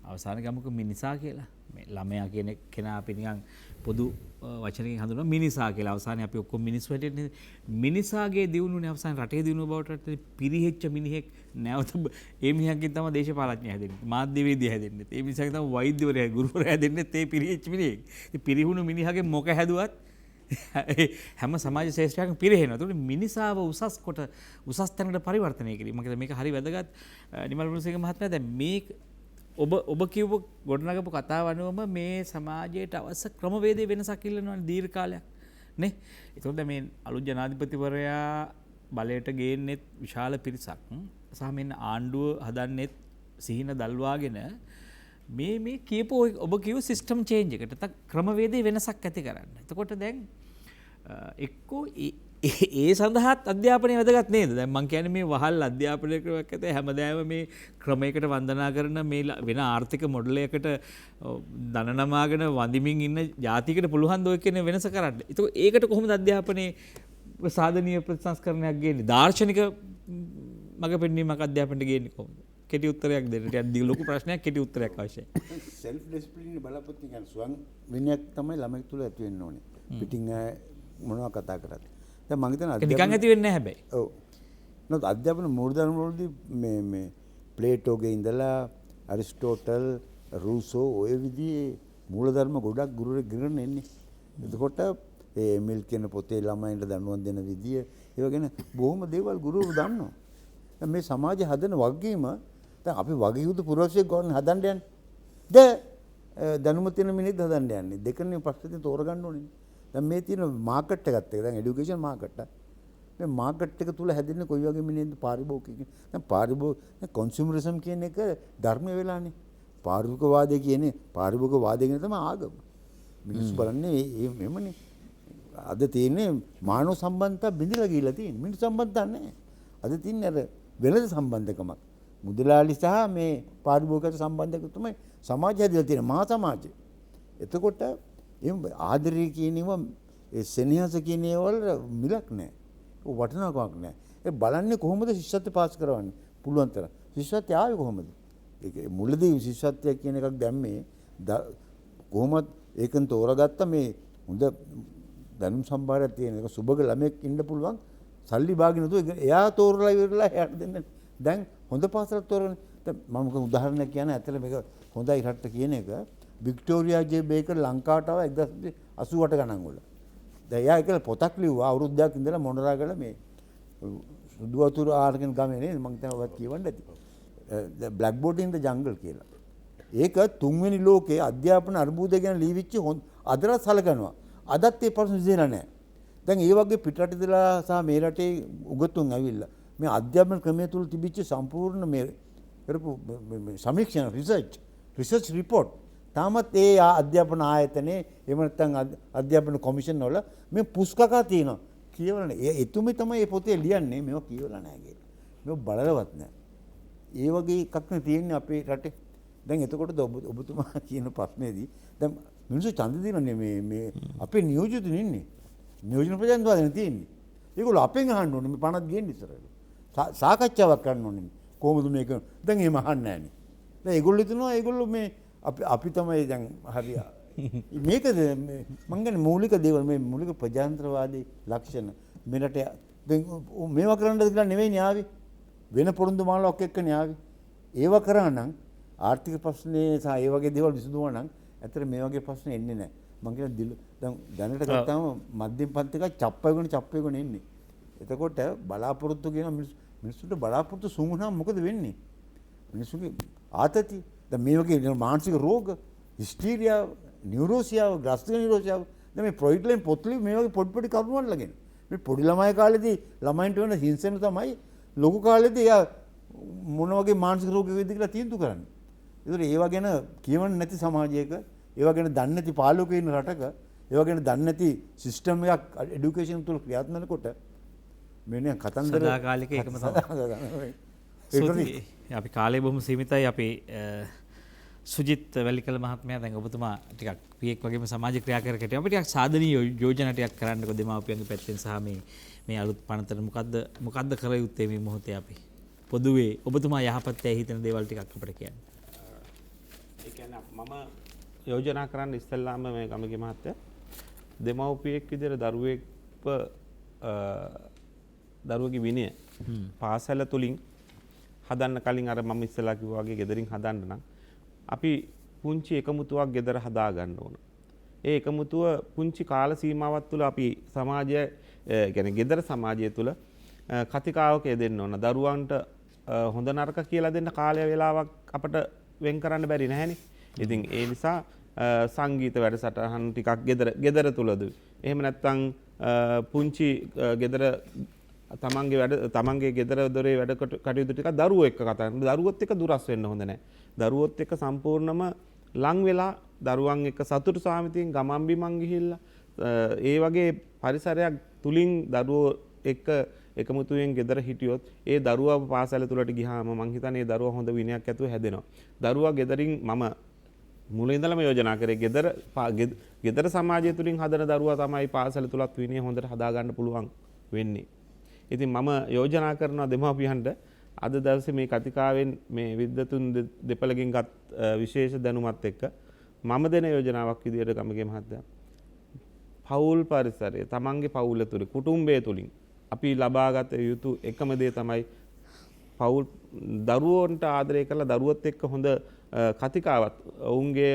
අවසාන ගමක මිනිසා කියලා. මේ ළමයා කියන කෙනා අපි නිකන් පොදු වචනකින් හඳුන්වන මිනිසා කියලා. අවසානයේ අපි ඔක්කොම මිනිස්සු හැටියට මිනිසාගේ දියුණුවනේ අවසාන රටේ දියුණුව බවට පිරිහෙච්ච මිනිහෙක් නැවත ඒ මිනිහකින් තමයි දේශපාලඥය හැදෙන්නේ. මාධ්‍යවේදිය හැදෙන්නේ. ඒ මිනිහකින් තමයි වෛද්‍යවරයා ගුරුවරයා හැදෙන්නේ. ඒ පිරිහෙච්ච මිනිහෙක්. ඉතින් පිරිහුණු මිනිහගේ මොක හැදුවත් හැම සමාජ ශේෂ්ත්‍රයක්ම පිරිහෙනවා. ඒකට මිනිසාව උසස් කොට උසස් තැනකට පරිවර්තනය කිරීම. මොකද මේක හරි වැදගත්. නිමල් මුණසිංහ මහත්මයා දැන් මේ ඔබ කිව්ව ගොඩනගපු කතාව අනුවම මේ සමාජයට අවශ්‍ය ක්‍රමවේදයේ වෙනසක් ඉල්ලනවා දීර්ඝ කාලයක් නේ. ඒතකොට මේ අලුත් ජනාධිපතිවරයා බලයට ගේන්නෙත් විශාල පිරිසක් සහ මෙන්න ආණ්ඩුව හදන්නෙත් සිහින දල්වාගෙන මේ කියපු ඔබ කිව්ව සිස්ටම් චේන්ජ් එකට ක්‍රමවේදයේ වෙනසක් ඇති කරන්න. එතකොට දැන් එක්කෝ ඒ සඳහාත් අධ්‍යාපනය වැදගත් නේද? දැන් මං කියන්නේ මේ වහල් අධ්‍යාපනය ක්‍රමයක් ඇත හැමදාම මේ ක්‍රමයකට වන්දනා කරන මේ වෙන ආර්ථික මොඩල් එකකට දන නමාගෙන වඳිමින් ඉන්න ජාතියකට පුළුවන් ද ඔය කියන වෙනස කරන්න. ඒකට කොහොමද අධ්‍යාපනයේ සාධනීය ප්‍රතිසංස්කරණයක් ගේන්නේ? දාර්ශනික මඟ පෙන්වීමක් අධ්‍යාපනයට ගේන්නේ කොහොමද? කෙටි උත්තරයක් දෙන්න. ටිකක් ලොකු ප්‍රශ්නයක් කෙටි උත්තරයක් අවශ්‍යයි. සෙල්ෆ් ඩිසිප්ලින් බලාපොරොත්තු කියන්නේ ස්වයං විනයක් තමයි ළමෙක් තුල ඇති වෙන්න ඕනේ. පිටින් මොනවා කතා කරත්. දැන් මම හිතන්නේ නිකන් ඇති වෙන්නේ නැහැ හැබැයි. ඔව්. නමුත් අධ්‍යාපන මූලධර්ම වලදී මේ ප්ලේටෝගේ ඉඳලා ඇරිස්ටෝටල් රූසෝ ඔය විදිහේ මූලධර්ම ගොඩක් ගුරුවරයෙක් ගිරගෙන එන්නේ. එතකොට ඒ එමිල් කියන පොතේ ළමයින්ට දනුවන් දෙන විදිය ඒ වගේ බොහොම දේවල් ගුරුවරු දන්නවා. දැන් මේ සමාජය හදන වගකීම දැන් අපි වගකීම් පුරවැසියෙක් ගන්න හදන්න යන්නේ. දැනුම තියෙන මිනිත් හදන්න යන්නේ. දෙකනේ ප්‍රශ්නේ තෝරගන්න ඕනේ. දැන් මේ තියෙන මාකට් එකත් එක දැන් এডুকেෂන් මාකට් එක. මේ මාකට් එක තුල හැදෙන්නේ කොයි වගේ මිනිහෙක්ද පාරිභෝගික. දැන් පාරිභෝගික කන්සියුමරිසම් කියන එක ධර්ම වෙලානේ. පාරිභෝගිකවාදය කියන්නේ පාරිභෝගිකවාදය කියන තමයි ආගම. මිනිස්සු බලන්නේ මෙහෙමනේ. අද තියෙන්නේ මානව සම්බන්ධතා බිඳලා ගිහිල්ලා තියෙන්නේ. මිනිස් සම්බන්ධතා නැහැ. අද තියෙන්නේ අර වෙළඳ සම්බන්ධකමක්. මුදලාලි සහ මේ පාරිභෝගික සම්බන්ධක තමයි සමාජය හැදලා තියෙන මහා සමාජය. එතකොට එහෙම ආදරය කියනේවා ඒ සෙනෙහස කියනේවල මිලක් නැහැ. ඒක වටිනාකමක් නැහැ. ඒ බලන්නේ කොහොමද ශිෂ්‍යත්ව පාස් කරවන්නේ? පුළුවන් තරම්. ශිෂ්‍යත්වය ආවේ කොහොමද? ඒක මුලදී ශිෂ්‍යත්වය කියන එකක් දැම්මේ කොහොමද ඒකෙන් තෝරාගත්ත මේ හොඳ දැනුම් සම්භාරයක් තියෙන එක සුබක ළමෙක් ඉන්න පුළුවන් සල්ලි බාගෙන නතුව එයා තෝරලා ඉවරලා එයාට දෙන්න. දැන් හොඳ පාසලක් තෝරගන්න. දැන් මම උදාහරණයක් කියන ඇත්තට මේක හොඳයි රටට කියන එක වික්ටෝරියා ජේ බේකර් ලංකාවට ආව 1988 ගණන් වල. දැන් එයා ඒක පොතක් ලිව්වා අවුරුද්දක් ඉඳලා මොනරාගල මේ සුදු වතුර ආරගෙන ගමේ නේද මම හිතනවා ඔයත් කියවන්න ඇති. the blackboard in the jungle කියලා. ඒක තුන්වෙනි ලෝකයේ අධ්‍යාපන අර්බුදය ගැන ලියවිච්ච අදටත් සලකනවා. අදත් ඒ ප්‍රශ්න විසඳලා නැහැ. දැන් ඒ වගේ පිටරට ඉඳලා සහ මේ රටේ උගතුන් ඇවිල්ලා මේ අධ්‍යාපන ක්‍රමය තුල තිබිච්ච සම්පූර්ණ මේ කරපු සමීක්ෂණ රිසර්ච් රිපෝට් තාමත් ඒ අධ්‍යාපන ආයතනයේ එහෙම නැත්නම් අධ්‍යාපන කොමිෂන් වල මේ පුස්කකා තියෙනවා. කියවලා නැහැ. එතුමේ තමයි මේ පොතේ ලියන්නේ මේවා කියවලා නැහැ කියලා. මේව බලලවත් නැහැ. ඒ වගේ එකක් නේ තියෙන්නේ අපේ රටේ. දැන් එතකොටද ඔබතුමා කියන ප්‍රශ්නේදී දැන් මිනිස්සු ඡන්ද දෙනනේ මේ අපේ නියෝජිතුන් ඉන්නේ. නියෝජන ප්‍රජාතන්ත්‍රවාදනේ තියෙන්නේ. ඒගොල්ලෝ අපෙන් අහන්න ඕනේ මේ පනත් ගේන්න ඉස්සරහට. සාකච්ඡාවක් කරන්න ඕනේ. කොහොමද මේක? දැන් එහෙම අහන්නේ නැහනේ. දැන් ඒගොල්ලෝ හිතනවා ඒගොල්ලෝ මේ අපි තමයි දැන් හරිය. මේකද මං කියන්නේ මූලික දේවල් මේ මූලික ප්‍රජාතන්ත්‍රවාදී ලක්ෂණ මෙරට දැන් මේවා කරන්නද කියලා නෙවෙයි ආවේ. වෙන පොරොන්දු මාලාවක් එක්කනේ ආවේ. ඒවා කරා නම් ආර්ථික ප්‍රශ්නේ සහ ඒ වගේ දේවල් විසඳුවා නම් ඇත්තට මේ වගේ ප්‍රශ්න එන්නේ නැහැ. මං කියන දැනට ගත්තාම මධ්‍යම පන්ති එක චප්පයගෙන එන්නේ. එතකොට බලාපොරොත්තු කියන මිනිස්සුන්ට බලාපොරොත්තු සුමුණා මොකද වෙන්නේ? මිනිස්සුගේ ආතති දැන් මේ වගේ මානසික රෝග, හිස්ටීරියා, නියුරෝසියාව, ග්‍රස්තික නියුරෝසියාව දැන් මේ ප්‍රොයිඩ්ලෙන් පොත්ලි මේ වගේ පොඩි කරුණු වලගෙන මේ පොඩි ළමයි කාලේදී ළමයින්ට වෙන හිංසන තමයි ලොකු කාලේදී එයා මොන වගේ මානසික රෝග වේද කියලා තීන්දුව කරන්නේ. ඒතර ඒවා ගැන කියවන්නේ නැති සමාජයක, ඒවා ගැන දන්නේ නැති පාලකයෝ ඉන්න රටක, ඒවා ගැන දන්නේ නැති සිස්ටම් එකක් এডুকেෂන් තුල ක්‍රියාත්මක වෙනකොට මෙන්න කතන්දර සදාකාලික එකම තමයි. අපි කාලේ බොහොම සීමිතයි. අපි සුජිත් වැලිකල මහත්මයා දැන් ඔබතුමා ටිකක් පියෙක් වගේම සමාජ ක්‍රියාකාරකට අපි ටිකක් සාධනීය යෝජනා ටිකක් කරන්නකො දෙමාපියන්ගේ පැත්තෙන් සහ මේ අලුත් පනතට මොකද්ද කර යුත්තේ මේ මොහොතේ අපි පොදුවේ ඔබතුමා යහපත් ඇයි හිතන දේවල් ටිකක් අපිට කියන්න. ඒ කියන්නේ මම යෝජනා කරන්න ඉස්සෙල්ලාම මේ ගමගේ මහත්තයා දෙමව්පියෙක් විදිහට දරුවෙකුගේ විනය පාසල තුලින් හදන්න කලින් අර මම ඉස්සෙල්ලා කිව්වා වගේ ගෙදරින් හදන්න නම් අපි පුංචි එකමුතුවක් ගෙදර හදා ගන්න ඕන. ඒ එකමුතුව පුංචි කාල සීමාවක් තුළ අපි සමාජය කියන්නේ ගෙදර සමාජය තුළ කතිකාවක යෙදෙන්න ඕන. දරුවන්ට හොඳ නරක කියලා දෙන්න කාලය වේලාවක් අපට වෙන් කරන්න බැරි නැහැනේ. ඉතින් ඒ නිසා සංගීත වැඩසටහන් ටිකක් ගෙදර තුලද එහෙම නැත්නම් පුංචි ගෙදර තමන්ගේ ගෙදර දොරේ වැඩ කටයුතු ටික දරුවෝ එක්ක කතා කරන. දරුවොත් එක්ක දුරස් වෙන්න හොඳ නැහැ. දරුවොත් එක්ක සම්පූර්ණම ලං වෙලා දරුවන් එක්ක සතුටු සාමිතියෙන් ගමන් බිමන් ගිහිල්ලා ඒ වගේ පරිසරයක් තුලින් දරුවෝ එක්ක එකමුතුවෙන් ගෙදර හිටියොත් ඒ දරුවා පාසල තුලට ගියාම මං හිතන්නේ ඒ දරුවා හොඳ විනයක් ඇතුව හැදෙනවා. දරුවා ගෙදරින් මම මුලින් ඉඳලම යෝජනා කරේ ගෙදර සමාජය තුලින් හදන දරුවා තමයි පාසල තුලත් විනය හොඳට හදා ගන්න පුළුවන් වෙන්නේ. ඉතින් මම යෝජනා කරනවා දෙමාපියන්ට අද දවසේ මේ කතිකාවෙන් මේ විද්වතුන් දෙපළකින් ගත් විශේෂ දැනුමත් එක්ක මම දෙන යෝජනාවක් විදියට ගමගේ මහත්තයා පවුල් පරිසරය තමන්ගේ පවුල තුල කුටුම්බය තුලින් අපි ලබාගත යුතු එකම දේ තමයි පවුල් දරුවන්ට ආදරය කරලා දරුවොත් එක්ක හොඳ කතිකාවත් ඔවුන්ගේ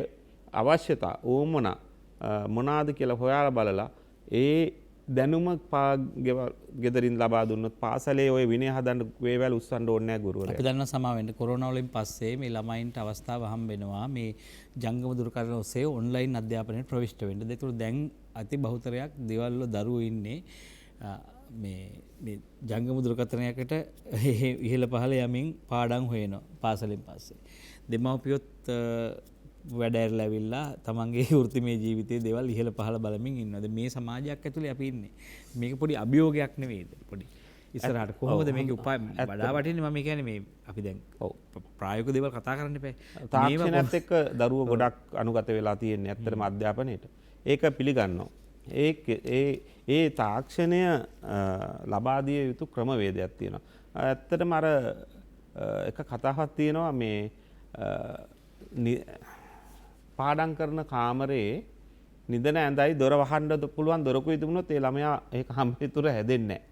අවශ්‍යතා ඕමනා මොනවාද කියලා හොයාලා බලලා ඒ දැනුම ගෙදරින් ලබා දුන්නොත් පාසලේ ওই විනය හදන්න වේවැල් උස්සන්න ඕනේ නැහැ ගුරුවරයා. අපි දන්නවා සමාවෙන්න කොරෝනා වලින් පස්සේ මේ ළමයින්ට අවස්ථාව හම්බ වෙනවා මේ ජංගම දුරකථන ඔස්සේ ඔන්ලයින් අධ්‍යාපනයට ප්‍රවිෂ්ඨ වෙන්න. ඒකට දැන් අති බහුතරයක් දේවල් වල දරුවෝ ඉන්නේ මේ ජංගම දුරකථනයකට ඉහළ පහළ යමින් පාඩම් හොයනවා පාසලෙන් පස්සේ. දෙමව්පියොත් වැඩ ඇරලා ඇවිල්ලා තමන්ගේ වෘත්තිමය ජීවිතයේ දේවල් ඉහළ පහළ බලමින් ඉන්නවාද මේ සමාජයක් ඇතුලේ අපි ඉන්නේ. මේක පොඩි අභියෝගයක් නෙවෙයිද? පොඩි ඉස්සරහට කොහොමද මේකේ උපාය වඩා වටින්නේ මම කියන්නේ මේ අපි දැන් ප්‍රායෝගික දේවල් කතා කරන්න එපා. තාක්ෂණයත් එක්ක දරුවෝ ගොඩක් අනුගත වෙලා තියෙන්නේ ඇත්තටම අධ්‍යාපනයේට. ඒක පිළිගන්නවා. ඒ තාක්ෂණය ලබා දිය යුතු ක්‍රමවේදයක් තියෙනවා. ඇත්තටම අර එක කතාවක් තියෙනවා මේ පාඩම් කරන කාමරේ නිදන ඇඳයි දොර වහන්න පුළුවන් දොරකුයි තිබුණොත් ඒ ළමයා ඒ කාමරේ තුර හැදෙන්නේ නැහැ.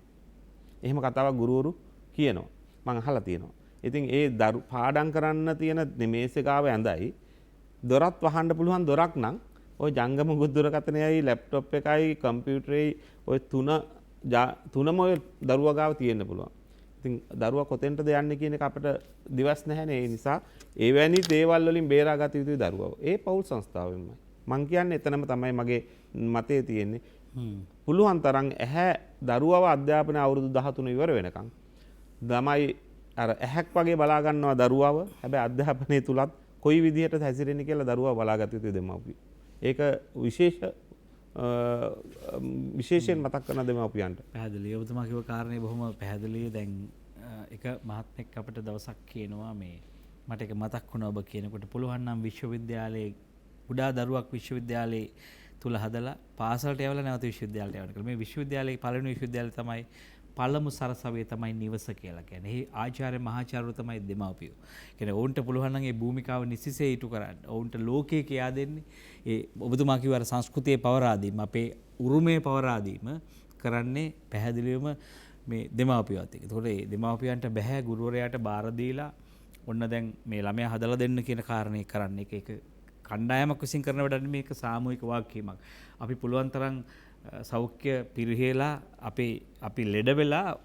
එහෙම කතාවක් ගුරුවරු කියනවා. මම අහලා තියෙනවා. ඉතින් ඒ පාඩම් කරන්න තියෙන මේසේ ගාව ඇඳයි දොරත් වහන්න පුළුවන් දොරක් නම් ওই ජංගම දුරකථනයයි ලැප්ටොප් එකයි කම්පියුටරේ ওই තුනම ඔය දරුවා ගාව තියෙන්න පුළුවන්. ඉතින් දරුවා කොතෙන්ටද යන්නේ කියන එක අපිට දිවස් නැහැනේ. ඒ නිසා එවැනි දේවල් වලින් බේරාගත යුතුයි දරුවව. ඒ පෞල් සංස්ථාවෙන්මයි. මං කියන්නේ එතනම තමයි මගේ මතය තියෙන්නේ. පුළුවන් තරම් දරුවව අධ්‍යාපන අවුරුදු 13 ඉවර වෙනකන් ළමයි අර ඇහැක් වගේ බලා ගන්නවා දරුවව. හැබැයි අධ්‍යාපනයේ තුලත් කොයි විදිහට හැසිරෙන්නේ කියලා දරුවා බලාගත යුතුයි දෙමාපියෝ. ඒක විශේෂයෙන් මතක් කරන දෙමාපියන්ට. පැහැදිලි. ඔබතුමා කිව්ව කාරණේ බොහොම පැහැදිලි. දැන් එක මහත්මෙක් අපිට දවසක් කියනවා මේ මට ඒක මතක් වුණා ඔබ කියනකොට පුළුවන් නම් විශ්වවිද්‍යාලයේ කුඩා දරුවක් විශ්වවිද්‍යාලයේ තුල හදලා පාසලට යවලා නැවත විශ්වවිද්‍යාලයට යවන්න කියලා. මේ විශ්වවිද්‍යාලයේ පළවෙනි විශ්වවිද්‍යාලය තමයි පළමු සරසවිය තමයි නිවස කියලා කියන්නේ. ඒ ආචාර්ය මහාචාර්යවරු තමයි දෙමාපියෝ. කියන්නේ ඔවුන්ට පුළුවන් නම් ඒ භූමිකාව නිසිසේ ඉටු කරන්න. ඔවුන්ට ලෝකේ කියා දෙන්නේ ඒ ඔබතුමා කිව්ව අර සංස්කෘතියේ පවරා දීම, අපේ උරුමයේ පවරා දීම කරන්නේ පැහැදිලිවම මේ දෙමාපියෝත් එක්ක. ඒතකොට මේ දෙමාපියන්ට බෑ ගුරුවරයාට බාර දීලා ඔන්න දැන් මේ ළමයා හදලා දෙන්න කියන කාරණේ කරන්න. ඒක කණ්ඩායමක් විසින් කරන වැඩක් මේක සාමූහික වාක්‍යයක්. අපි පුළුවන් තරම් සෞඛ්‍ය පිරිහෙලා අපි ලෙඩ වෙලා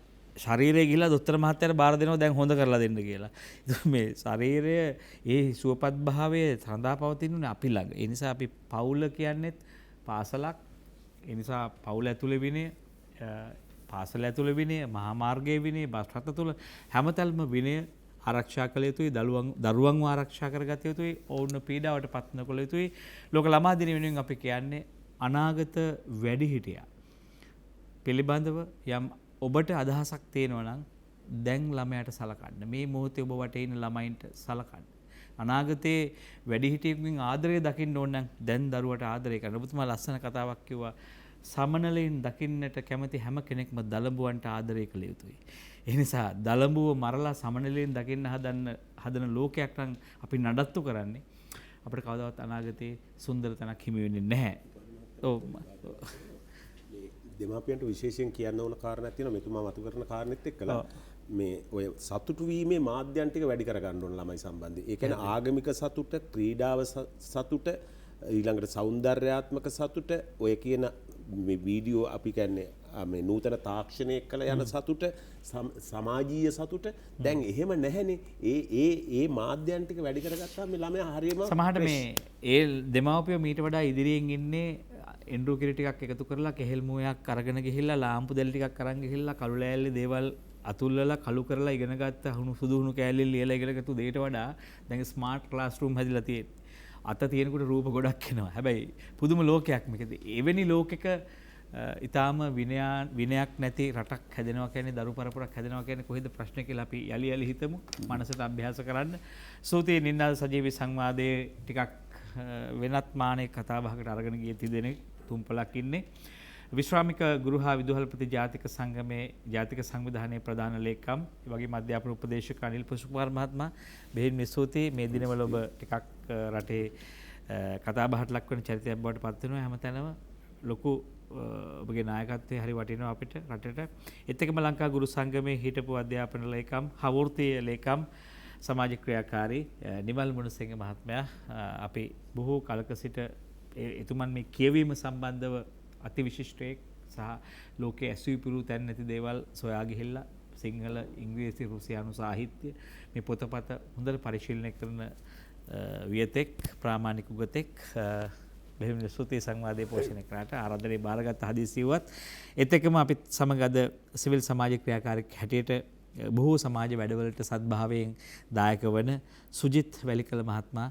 ශරීරය ගිහිලා දොස්තර මහත්තයාට බාර දෙනවා දැන් හොඳ කරලා දෙන්න කියලා. ඒක මේ ශරීරය ඒ සුවපත් භාවයේ සඳහා පවතිනුනේ අපි ළඟ. ඒ නිසා අපි පවුල කියන්නේත් පාසලක්. ඒ නිසා පවුල ඇතුලේ විනය, පාසල ඇතුලේ විනය, මහා මාර්ගයේ විනය, බස් රථ තුල හැමතැනම විනය ආරක්ෂා කළ යුතුයි. දරුවන්ව ආරක්ෂා කරගත යුතුයි. ඔවුන්ව පීඩාවට පත් නොකළ යුතුයි. ලෝක ළමා දින වෙනුවෙන් අපි කියන්නේ අනාගත වැඩිහිටියා පිළිබඳව යම් ඔබට අදහසක් තියෙනවා නම් දැන් ළමයාට සලකන්න. මේ මොහොතේ ඔබ වටේ ඉන්න ළමයින්ට සලකන්න. අනාගතේ වැඩිහිටියෙකුගෙන් ආදරය දකින්න ඕන නම් දැන් දරුවට ආදරය කරන්න. ඔබතුමා ලස්සන කතාවක් කිව්වා. සමනලෙන් දකින්නට කැමති හැම කෙනෙක්ම දලඹුවන්ට ආදරය කළ යුතුයි. ඒ නිසා දලඹුව මරලා සමනලෙන් දකින්න හදන ලෝකයක් නම් අපි නඩත්තු කරන්නේ අපිට කවදාවත් අනාගතේ සුන්දර තැනක් හිමි වෙන්නේ නැහැ. දෙමාපියන්ට විශේෂයෙන් කියන්න ඕන කාරණයක් තියෙනවා. මෙතුමා මතු කරන කාරණෙත් එක්කලා මේ ඔය සතුටු වීමේ මාධ්‍යයන් ටික වැඩි කර ගන්න ඕන ළමයි සම්බන්ධයෙන්. ඒ කියන්නේ ආගමික සතුට, ක්‍රීඩාව සතුට, ඊළඟට සෞන්දර්යාත්මක සතුට, ඔය කියන මේ වීඩියෝ අපි කියන්නේ මේ නූතන තාක්ෂණය එක්කල යන සතුට, සමාජීය සතුට දැන් එහෙම නැහැනේ. ඒ මාධ්‍යයන් ටික වැඩි කරගත්තාම මේ ළමයා හරියම සමහරට මේ ඒ දෙමාපියෝ මීට වඩා ඉදිරියෙන් ඉන්නේ එන්ඩ්‍රූ කිරි ටිකක් එකතු කරලා කෙහෙල් මුවයක් අරගෙන ගිහිල්ලා ලාම්පු දෙල් ටිකක් අරන් ගිහිල්ලා කළු ලෑල්ලේ දේවල් අතුල්ලලා කළු කරලා ඉගෙන ගත්ත සුදු හුණු කෑල්ලේ ලියලා ඉගෙනගත්තු දෙයට වඩා දැන් ස්මාර්ට් ක්ලාස් රූම් හැදිලා තියෙන්නේ. අත තියෙනකොට රූප ගොඩක් එනවා. හැබැයි පුදුම ලෝකයක් මේකද. එවැනි ලෝකෙක ඊටාම විනයක් නැති රටක් හැදෙනවා කියන්නේ දරු පරපුරක් හැදෙනවා කියන්නේ කොහෙද ප්‍රශ්නේ කියලා අපි යලි හිතමු. මනසට අභ්‍යාස කරන්න. සූතී නින්දාද සජීවී සංවාදයේ ටිකක් වෙනත් මානෙක කතා බහකට අරගෙන ගිය තිදෙනෙක් තුම්පලක් ඉන්නේ. විශ්‍රාමික ගුරු හා විදුහල්පති ජාතික සංගමේ ජාතික සංවිධානයේ ප්‍රධාන ලේකම් ඒ වගේම අධ්‍යාපන උපදේශක අනිල් පුෂ්පකුමාර මහත්මයා බෙහෙවින් ස්තුතියි. මේ දිනවල ඔබ ටිකක් රටේ කතා බහට ලක් වෙන චරිතයක් බවට පත් වෙනවා. හැමතැනම ලොකු ඔබගේ නායකත්වයේ හරි වටිනවා අපිට රටට. ඒත් එක්කම ලංකා ගුරු සංගමේ හිටපු අධ්‍යාපන ලේකම්, හවෘත්තීය ලේකම්, සමාජ ක්‍රියාකාරී නිමල් මුණසිංහ මහත්මයා අපි බොහෝ කලක සිට එතුමන් මේ කියවීම සම්බන්ධව අති විශිෂ්ටයෙක් සහ ලෝකයේ ඇසූ පිරු තැන් නැති දේවල් සොයා ගිහිල්ලා සිංහල, ඉංග්‍රීසි, රුසියානු සාහිත්‍ය මේ පොතපත හොඳට පරිශීලනය කරන වියතෙක්, ප්‍රාමාණික උගතෙක් බෙහෙවින් ස්තුතියි සංවාදයේ පෝෂණය කරාට ආරාධනය බාරගත් හදිසියවත් ඒත් එක්කම අපිත් සමග අද සිවිල් සමාජ ක්‍රියාකාරී හැටියට බොහෝ සමාජ වැඩවලට සද්භාවයෙන් දායක වන සුජිත් වැලිකල මහත්මයා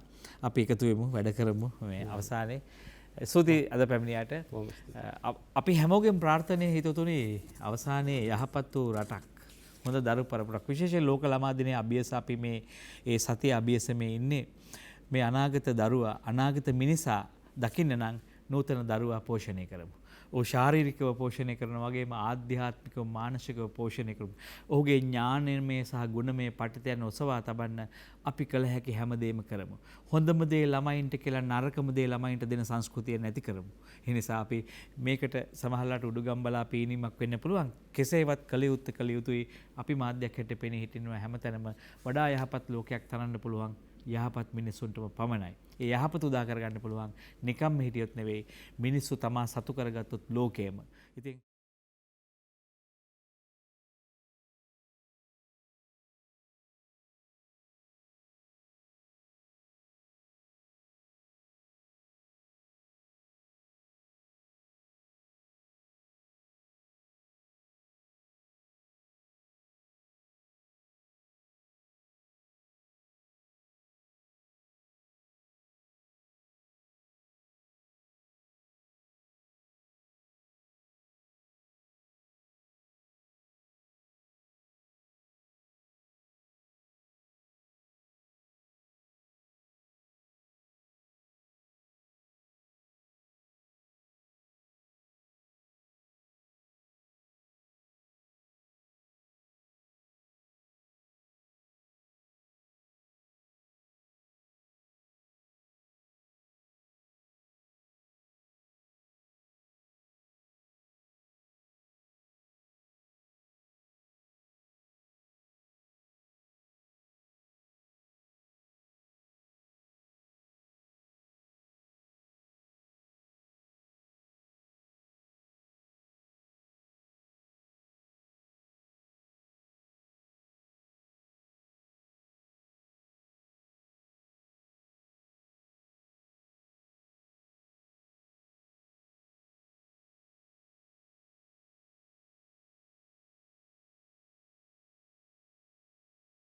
අපි එකතු වෙමු වැඩ කරමු මේ අවසානයේ. ස්තුතියි අද පැමිණියාට. අපි හැමෝගෙම ප්‍රාර්ථනීය හිතතුනි අවසානයේ යහපත් වූ රටක්, හොඳ දරු පරපුරක්, විශේෂයෙන් ලෝක ළමා දිනයේ අභියස අපි මේ ඒ සතිය අභියසමේ ඉන්නේ. මේ අනාගත දරුවා, අනාගත මිනිසා දකින්න නම් නූතන දරුවා පෝෂණය කරමු. ඔහු ශාරීරිකව පෝෂණය කරනවා වගේම ආධ්‍යාත්මිකව, මානසිකව පෝෂණය කරමු. ඔහුගේ ඥානමය සහ ගුණමය පඨිතයන් ඔසවා තබන්න අපි කළ හැකි හැමදේම කරමු. හොඳම දේ ළමයින්ට කියලා නරකම දේ ළමයින්ට දෙන සංස්කෘතිය නැති කරමු. ඒ නිසා අපි මේකට සමහරලාට උඩුගම්බලා පීනීමක් වෙන්න පුළුවන්. කෙසේවත් කළ යුතුයි. අපි මාධ්‍යයක් හැටියට පෙනී හිටිනවා හැමතැනම වඩා යහපත් ලෝකයක් තරන්න පුළුවන් යහපත් මිනිස්සුන්ටම පමණයි. ඒ යහපත උදා කරගන්න පුළුවන් නිකම්ම හිටියොත් නෙවෙයි, මිනිස්සු තමා සතු කරගත්තොත් ලෝකයම. ඉතින්